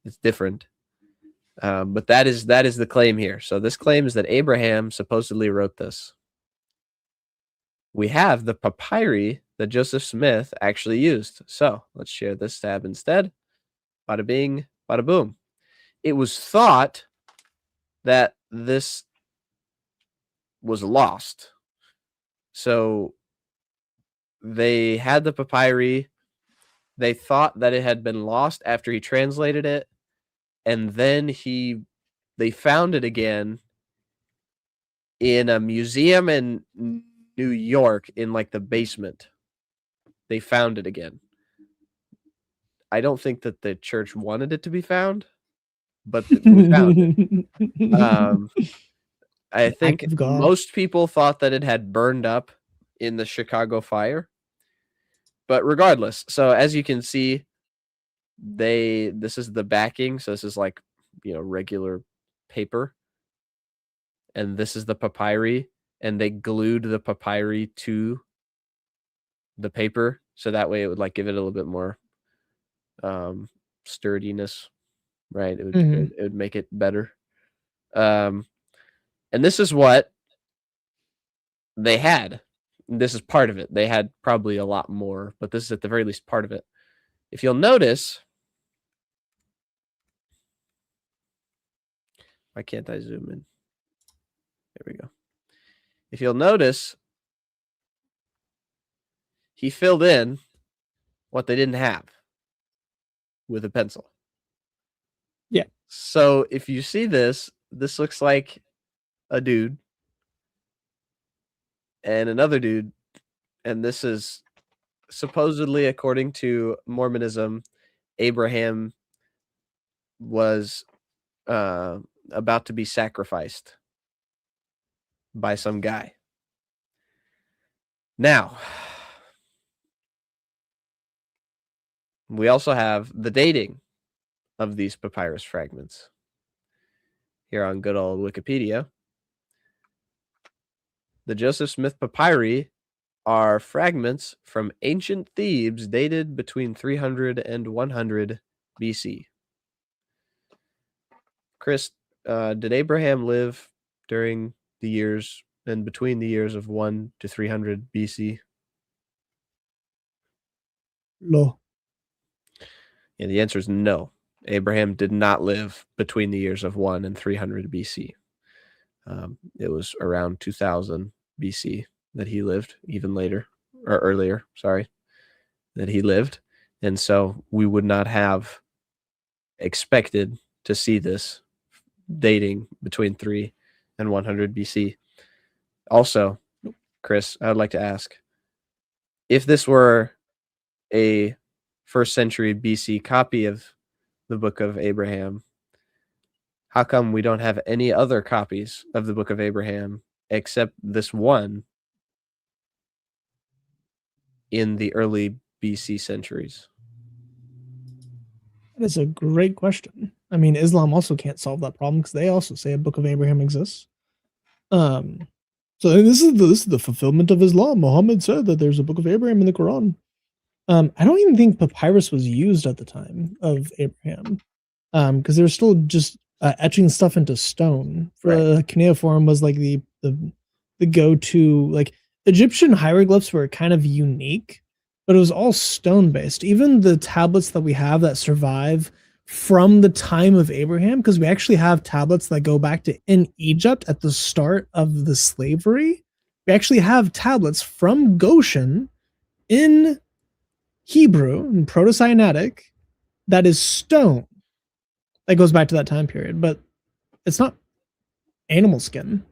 It's different. But that is the claim here. So this claims that Abraham supposedly wrote this. We have the papyri that Joseph Smith actually used. So let's share this tab instead. Bada bing, bada boom. It was thought that this was lost. So they had the papyri. They thought that it had been lost after he translated it. And then they found it again in a museum in New York in like the basement. They found it again. I don't think that the church wanted it to be found, but we found it. I think most people thought that it had burned up in the Chicago fire. But regardless, so as you can see, this is the backing. So this is like, regular paper. And this is the papyri. And they glued the papyri to the paper. So that way it would like give it a little bit more sturdiness, right? It would make it better. And this is what they had. This is part of it. They had probably a lot more, but this is at the very least part of it. If you'll notice, why can't I zoom in? There we go. If you'll notice, he filled in what they didn't have with a pencil. Yeah. So if you see this looks like a dude and another dude, and this is supposedly, according to Mormonism, Abraham was about to be sacrificed by some guy. Now, we also have the dating of these papyrus fragments here on good old Wikipedia. The Joseph Smith papyri are fragments from ancient Thebes dated between 300 and 100 BC. Chris, did Abraham live during the years and between the years of 1 to 300 BC? No. Yeah, the answer is no. Abraham did not live between the years of 1 and 300 BC. It was around 2000 BC that he lived, even later, or earlier, sorry, that he lived. And so we would not have expected to see this dating between 3 and 100 BC. Also, Chris, I would like to ask, if this were a 1st century BC copy of the Book of Abraham, how come we don't have any other copies of the Book of Abraham except this one in the early BC centuries? That is a great question. I mean, Islam also can't solve that problem because they also say a Book of Abraham exists. So this is the fulfillment of Islam. Muhammad said that there's a Book of Abraham in the Quran. I don't even think papyrus was used at the time of Abraham, because they were still just etching stuff into stone. Cuneiform was like the go-to. Like, Egyptian hieroglyphs were kind of unique, but it was all stone based. Even the tablets that we have that survive from the time of Abraham, because we actually have tablets that go back to in Egypt at the start of the slavery. We actually have tablets from Goshen in Hebrew and Proto-Sinaitic that is stone. That goes back to that time period, but it's not animal skin.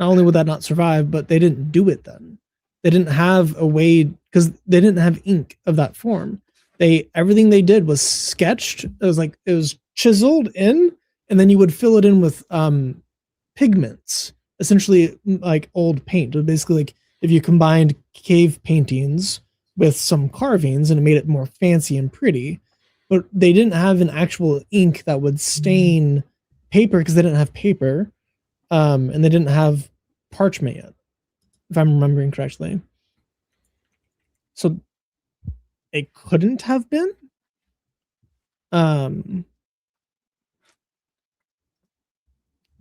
Not only would that not survive, but they didn't do it then. They didn't have a way, because they didn't have ink of that form. Everything they did was sketched. It was chiseled in, and then you would fill it in with pigments, essentially like old paint. It was basically like if you combined cave paintings with some carvings and it made it more fancy and pretty. But they didn't have an actual ink that would stain paper because they didn't have paper, and they didn't have parchment yet, if I'm remembering correctly. So it couldn't have been.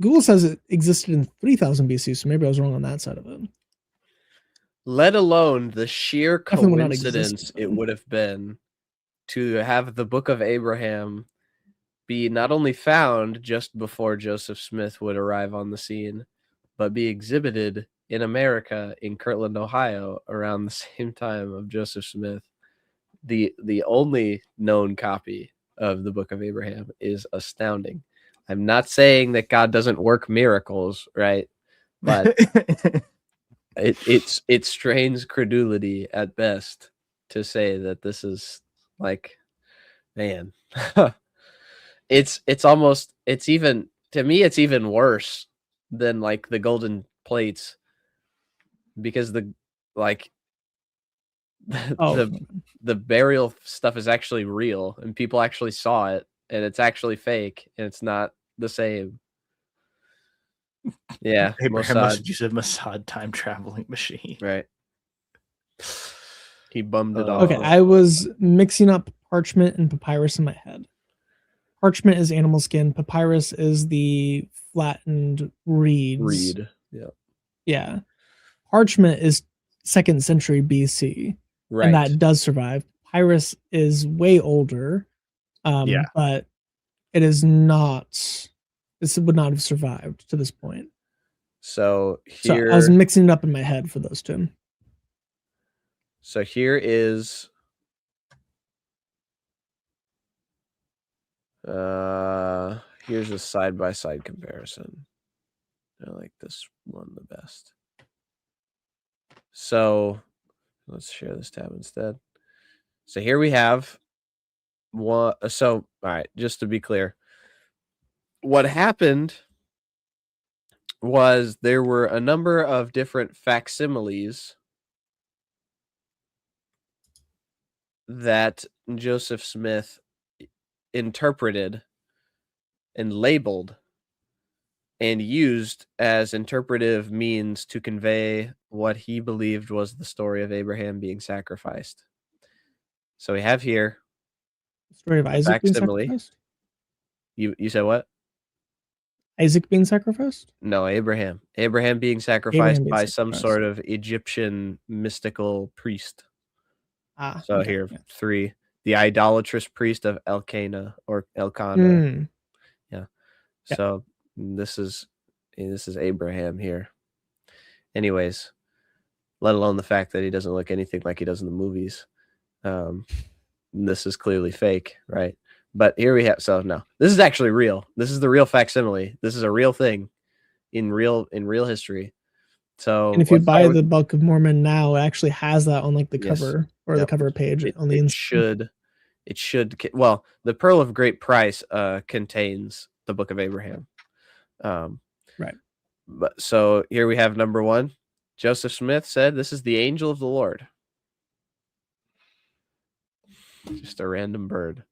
Google says it existed in 3000 BC, so maybe I was wrong on that side of it. Let alone the sheer coincidence it would have been to have the Book of Abraham be not only found just before Joseph Smith would arrive on the scene, but be exhibited in America in Kirtland, Ohio, around the same time of Joseph Smith. The only known copy of the Book of Abraham is astounding. I'm not saying that God doesn't work miracles, right? But it strains credulity at best to say that this is like, man, it's even, to me, it's even worse than like the golden plates, because the burial stuff is actually real and people actually saw it, and it's actually fake and it's not the same. Yeah, Abraham must use a Mossad time traveling machine, right? He bummed it off. Okay, I was mixing up parchment and papyrus in my head. Parchment is animal skin. Papyrus is the flattened reeds. Yeah. Yeah. parchment is 2nd century BC, Right. and that does survive. Papyrus is way older, but it is not. This would not have survived to this point. So So here, I was mixing it up in my head for those two. So here is here's a side-by-side comparison. I like this one the best. So let's share this tab instead. So here we have one. So, all right, just to be clear, what happened was there were a number of different facsimiles that Joseph Smith interpreted and labeled and used as interpretive means to convey what he believed was the story of Abraham being sacrificed. So we have here the story of Isaac being facsimile. sacrificed. You said what? Isaac being sacrificed? No, Abraham. Abraham being sacrificed by some sort of Egyptian mystical priest. So okay, here, 3, the idolatrous priest of Elkanah or Elkanah. Yeah. So this is Abraham here. Anyways, let alone the fact that he doesn't look anything like he does in the movies. This is clearly fake, right? But here we have, so no, this is actually real. This is the real facsimile. This is a real thing in real history. So, and if you buy the Book of Mormon now, it actually has that on like the cover or the cover page on the inside. It should. Well, the Pearl of Great Price contains the Book of Abraham. Right. But so here we have number 1. Joseph Smith said, "This is the angel of the Lord." Just a random bird.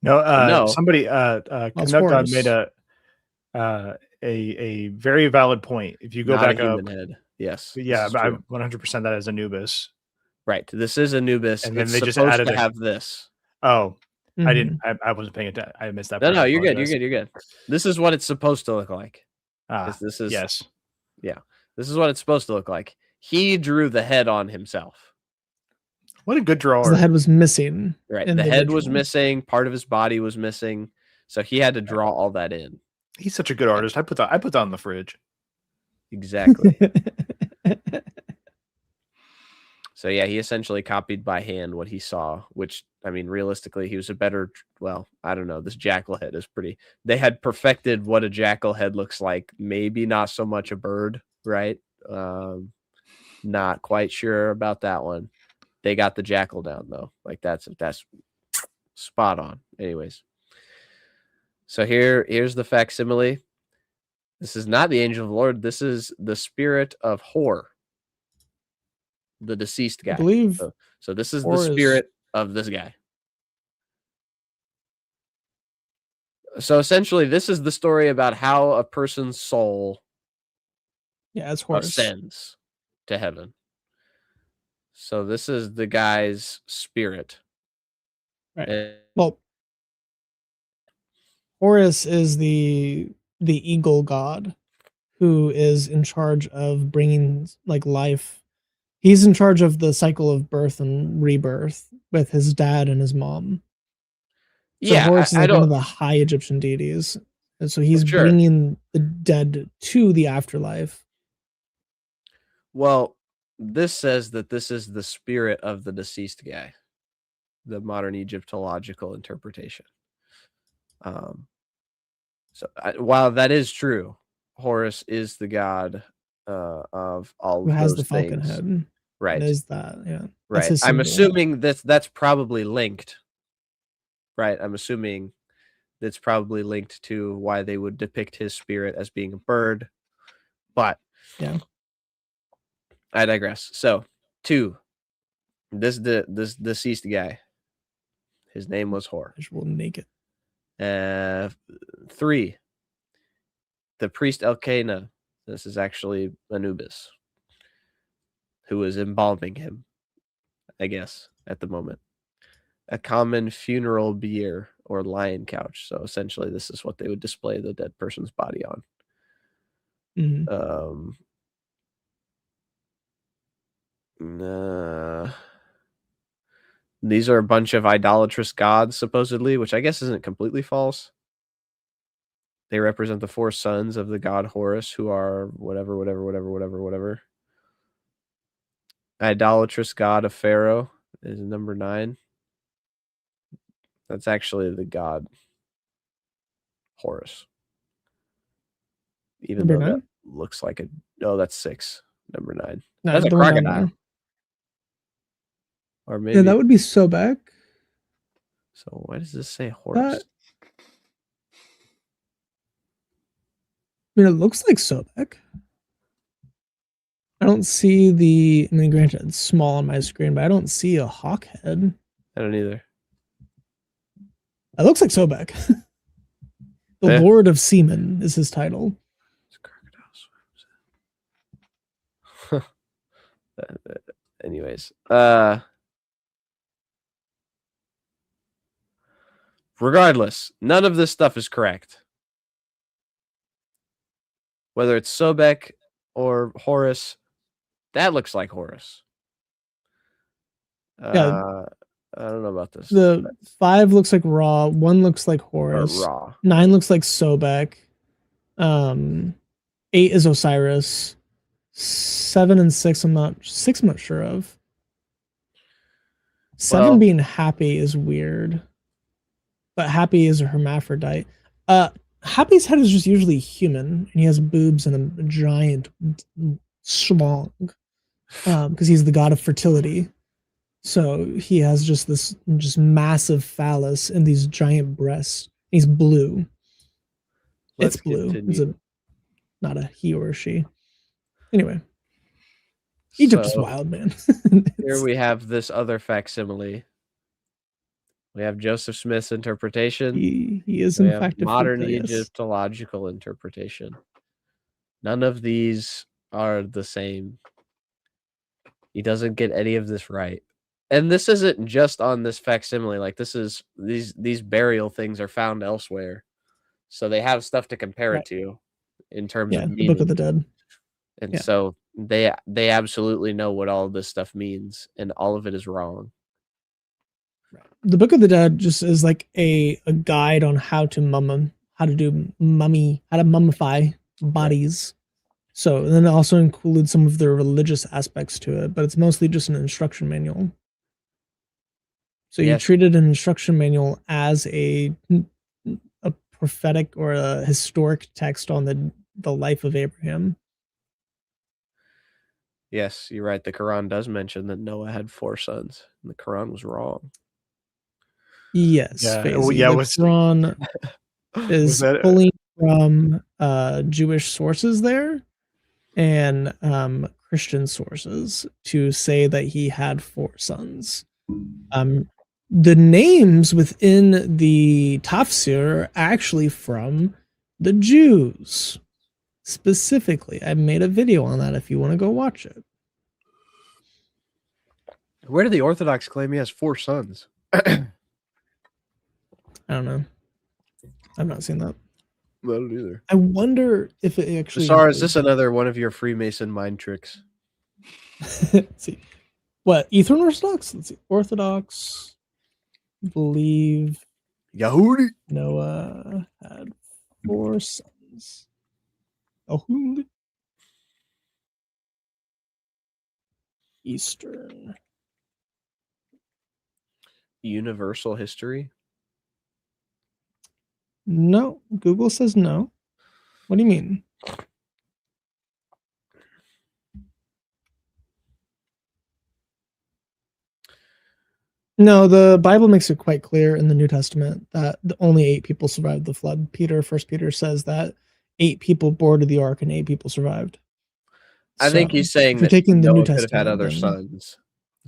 No, somebody Canuck made a very valid point. If you go back up, head. Yes. Yeah, I 100% that is Anubis. Right. This is Anubis. And then it's they just supposed added to have this. Oh, I wasn't paying attention. I missed that. No, you're good. You're good. This is what it's supposed to look like. This is yes. Yeah. This is what it's supposed to look like. He drew the head on himself. What a good drawer. The head was missing. Right. The head was missing. Part of his body was missing. So he had to draw all that in. He's such a good artist. I put that on the fridge. Exactly. So yeah, he essentially copied by hand what he saw, which, I mean, realistically, he was a better, well, I don't know. This jackal head is pretty, they had perfected what a jackal head looks like. Maybe not so much a bird, right? Not quite sure about that one. They got the jackal down though. Like that's spot on. Anyways. So here's the facsimile. This is not the angel of the Lord. This is the spirit of Hor, the deceased guy. I believe. So this is the spirit of this guy. So essentially, this is the story about how a person's soul ascends to heaven. So this is the guy's spirit. Right. Well, Horus is the eagle god who is in charge of bringing like life. He's in charge of the cycle of birth and rebirth with his dad and his mom. So Horus is like one of the high Egyptian deities. And so he's bringing the dead to the afterlife. Well, this says that this is the spirit of the deceased guy, the modern Egyptological interpretation. So while that is true, Horus is the god of all who of has those the falcon things. head. Right. Is that, yeah. Right. I'm assuming that's probably linked. Right. I'm assuming that's probably linked to why they would depict his spirit as being a bird. But yeah, I digress. So 2, this deceased guy, his name was Hor. Visual naked. 3, the priest Elkanah. This is actually Anubis, who is embalming him, I guess, at the moment. A common funeral bier or lion couch. So essentially, this is what they would display the dead person's body on. Mm-hmm. These are a bunch of idolatrous gods, supposedly, which I guess isn't completely false. They represent the 4 sons of the god Horus, who are whatever. Idolatrous god of Pharaoh is number 9. That's actually the god Horus. Even Number though 9? that looks like a... Oh, that's 6. Number 9. No, That's a the one down crocodile. there. Or maybe... Yeah, that would be Sobek. So why does this say Horus? I mean, it looks like Sobek. I don't see the... I mean, granted, it's small on my screen, but I don't see a hawk head. I don't either. It looks like Sobek. The Lord of Seamen is his title. It's crocodile. Anyways. Regardless, none of this stuff is correct. Whether it's Sobek or Horus, that looks like Horus. Yeah. I don't know about this. The 5 looks like Ra. 1 looks like Horus. Ra. 9 looks like Sobek. 8 is Osiris. 7 and 6, I'm not sure of. 7 being Happy is weird. But Happy is a hermaphrodite. Happy's head is just usually human, and he has boobs and a giant schlong. Because he's the god of fertility. So he has just this massive phallus and these giant breasts. He's blue. It's blue. It's not a he or a she. Anyway. Egypt is wild, man. Here we have this other facsimile. We have Joseph Smith's interpretation. He is in fact a modern yes. Egyptological interpretation. None of these are the same. He doesn't get any of this right. And this isn't just on this facsimile. Like this is these burial things are found elsewhere. So they have stuff to compare it to in terms of the Book of the Dead. And so they absolutely know what all of this stuff means, and all of it is wrong. The Book of the Dead just is like a guide on how to mummify bodies. So and then it also includes some of the religious aspects to it, but it's mostly just an instruction manual. So you treated an instruction manual as a prophetic or a historic text on the life of Abraham. Yes, you're right. The Quran does mention that Noah had 4 sons, and the Quran was wrong. Yes, the Quran is pulling from Jewish sources there and Christian sources to say that he had 4 sons. The names within the tafsir are actually from the Jews. Specifically, I made a video on that if you want to go watch it. Where did the Orthodox claim he has 4 sons? I don't know. I've not seen that. I don't either. I wonder if it actually... Sorry, is this another one of your Freemason mind tricks? Let's see. What? Eastern Orthodox? Let's see. Orthodox believe Yahudi Noah had 4 sons. Yahudi. Eastern. Universal history? No. Google says no. What do you mean? No, the Bible makes it quite clear in the New Testament that only 8 people survived the flood. First Peter says that 8 people boarded the ark and 8 people survived. I think he's saying that taking the Noah New could have Testament, had other then... sons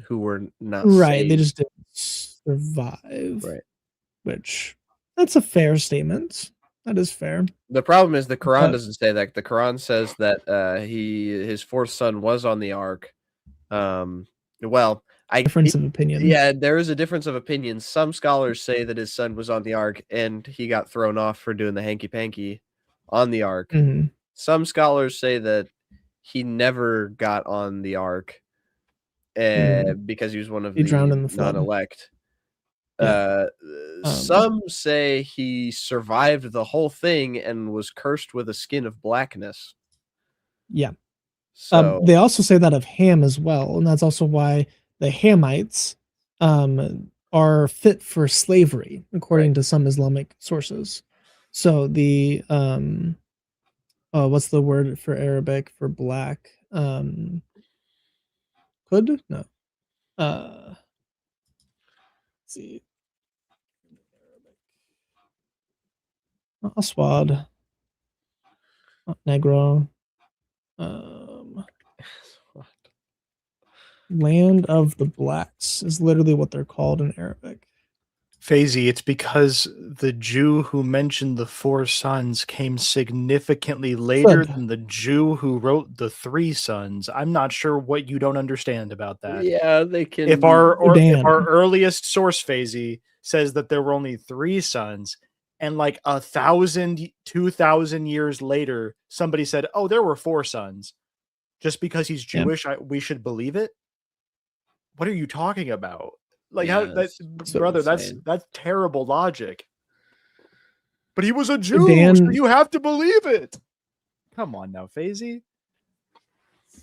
who were not right. saved. They just didn't survive. Right. Which that's a fair statement. That is fair. The problem is the Quran doesn't say that. The Quran says that his 4th son was on the ark. Difference of opinion. Yeah, there is a difference of opinion. Some scholars say that his son was on the ark and he got thrown off for doing the hanky panky on the ark. Mm-hmm. Some scholars say that he never got on the ark because he was one of He drowned in the the flood. non-elect. Yeah. Some say he survived the whole thing and was cursed with a skin of blackness. Yeah. So they also say that of Ham as well, and that's also why the Hamites are fit for slavery, according to some Islamic sources. So the what's the word for Arabic for black? Could no. Let's see. Aswad. Negro. Land of the Blacks is literally what they're called in Arabic. Fazy, it's because the Jew who mentioned the 4 sons came significantly later than the Jew who wrote the 3 sons. I'm not sure what you don't understand about that. Yeah, they can. If our earliest source, Fazy, says that there were only 3 sons, and like 1,000, 2,000 years later, somebody said, "Oh, there were 4 sons," just because he's Jewish, we should believe it. What are you talking about? Like, how that's brother, insane. that's terrible logic. But he was a Jew, so you have to believe it. Come on now, Fazy.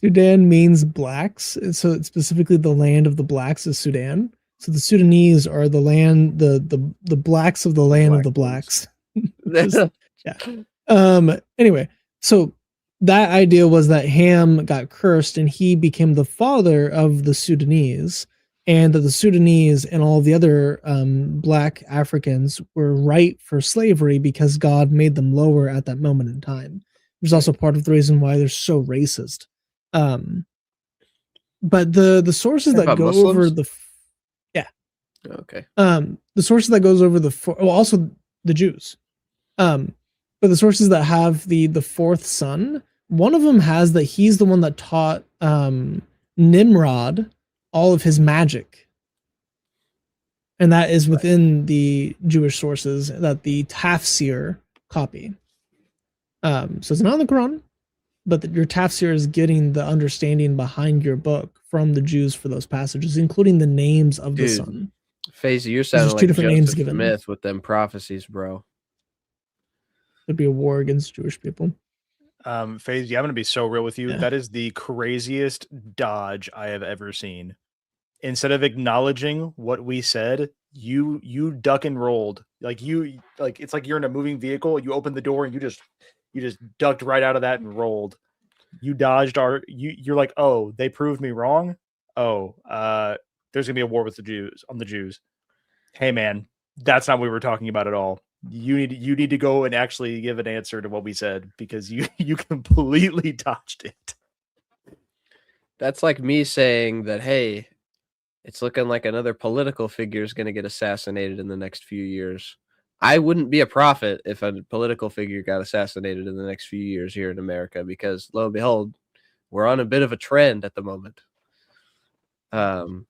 Sudan means blacks, so it's specifically the land of the blacks is Sudan. So the Sudanese are the land, the blacks of the land of the blacks. Just, yeah. Anyway, so that idea was that Ham got cursed and he became the father of the Sudanese. And that the Sudanese and all the other black Africans were right for slavery because God made them lower at that moment in time. Which is also part of the reason why they're so racist. But the sources that go Muslims? Over the okay. The sources that goes over also the Jews. But the sources that have the 4th son, one of them has that he's the one that taught Nimrod all of his magic. And that is within the Jewish sources that the Tafsir copy. So it's not in the Quran, but your Tafsir is getting the understanding behind your book from the Jews for those passages, including the names of the son. Fazy, you're sounding like Joseph Smith with them prophecies, bro. There'd be a war against Jewish people. Fazy, I'm going to be so real with you. Yeah. That is the craziest dodge I have ever seen. Instead of acknowledging what we said, you duck and rolled. It's like you're in a moving vehicle. You open the door and you just ducked right out of that and rolled. You dodged you're like, oh, they proved me wrong. Oh, there's gonna be a war with the Jews. Hey man, that's not what we were talking about at all. You need to go and actually give an answer to what we said because you completely dodged it. That's like me saying that, hey, it's looking like another political figure is going to get assassinated in the next few years. I wouldn't be a prophet if a political figure got assassinated in the next few years here in America, because lo and behold, we're on a bit of a trend at the moment. Islam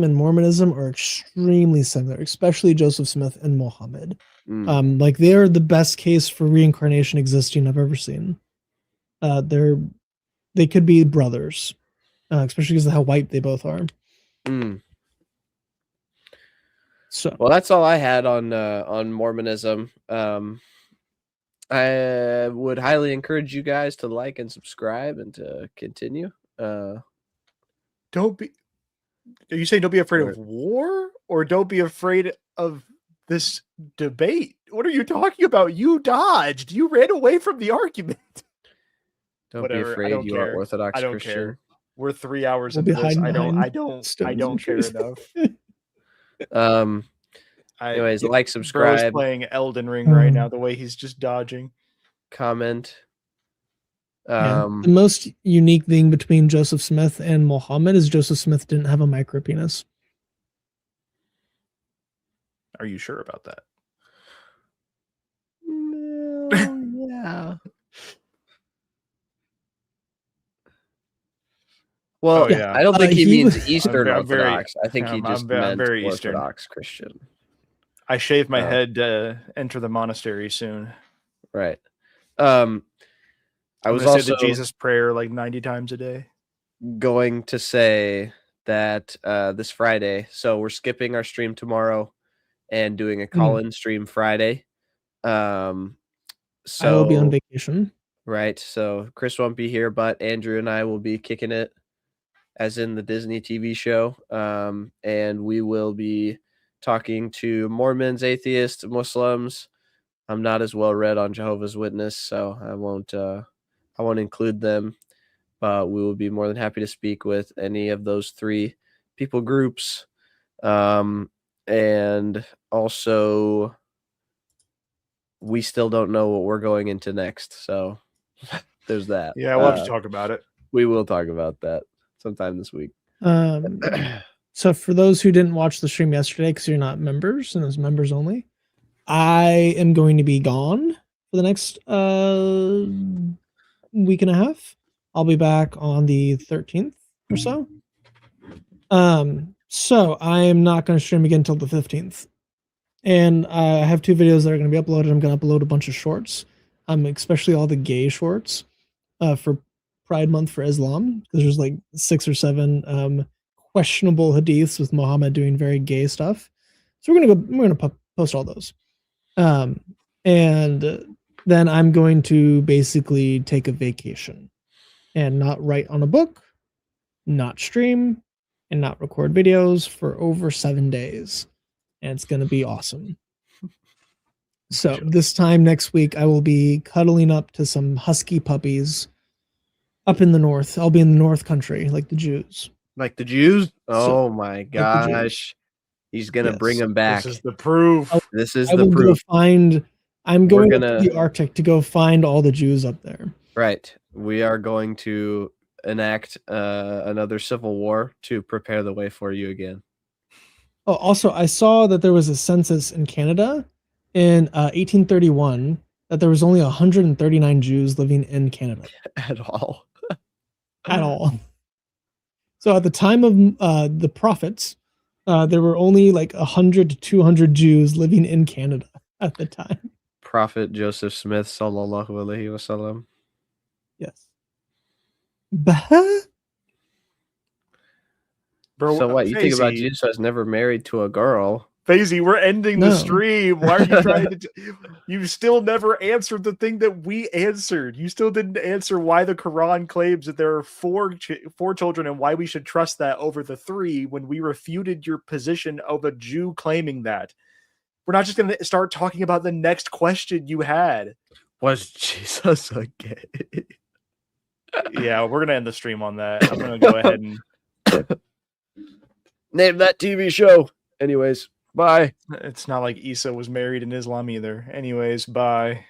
and Mormonism are extremely similar, especially Joseph Smith and Muhammad. Like they're the best case for reincarnation existing I've ever seen. They could be brothers, especially because of how white they both are. So, well, that's all I had on Mormonism. I would highly encourage you guys to like and subscribe and to continue. Are you saying don't be afraid of war, or don't be afraid of this debate? What are you talking about? You dodged. You ran away from the argument. Don't be afraid, you are Orthodox Christian. Care. We're 3 hours into this. I don't care enough. Anyways, like, subscribe. Bro's playing Elden Ring right now, the way he's just dodging. Comment. The most unique thing between Joseph Smith and Muhammad is Joseph Smith didn't have a micro penis. Are you sure about that? Yeah. Well, I don't think he means Eastern Orthodox. I think he just meant very Orthodox Eastern. Christian. I shave my head to enter the monastery soon. Right. I was say also the Jesus prayer like 90 times a day. going to say that this Friday, so we're skipping our stream tomorrow and doing a call-in stream Friday. So I will be on vacation. Right. So Chris won't be here, but Andrew and I will be kicking it, as in the Disney TV show. And we will be talking to Mormons, atheists, Muslims. I'm not as well read on Jehovah's Witness, so I won't include them. But we will be more than happy to speak with any of those three people groups. And also, we still don't know what we're going into next. So there's that. Yeah, we'll have to talk about it. We will talk about that sometime this week. So for those who didn't watch the stream yesterday, because you're not members and it's members only, I am going to be gone for the next week and a half. I'll be back on the 13th or so. So I am not going to stream again until the 15th. And I have 2 videos that are going to be uploaded. I'm going to upload a bunch of shorts, especially all the gay shorts for Pride Month for Islam, because there's like 6 or 7 questionable hadiths with Muhammad doing very gay stuff. So we're gonna post all those, and then I'm going to basically take a vacation and not write on a book, not stream, and not record videos for over 7 days, and it's gonna be awesome. So this time next week, I will be cuddling up to some husky puppies up in the north. I'll be in the North Country, like the Jews. Like the Jews? Oh my gosh. He's going to bring them back. This is the proof. This is the proof. I'm going to the Arctic to go find all the Jews up there. Right. We are going to enact another civil war to prepare the way for you again. Oh, also, I saw that there was a census in Canada in 1831 that there was only 139 Jews living in Canada. At all. At all. So at the time of the prophets, there were only like 100 to 200 Jews living in Canada at the time. Prophet Joseph Smith, sallallahu alaihi wasallam. Yes. Bro, so what? You think about Jesus as never married to a girl? Faisy, we're ending the stream. Why are you trying to? You still never answered the thing that we answered. You still didn't answer why the Quran claims that there are four children and why we should trust that over the 3 when we refuted your position of a Jew claiming that. We're not just going to start talking about the next question you had. Was Jesus a gay? Yeah, we're going to end the stream on that. I'm going to go ahead and name that TV show. Anyways. Bye. It's not like Isa was married in Islam either. Anyways, bye.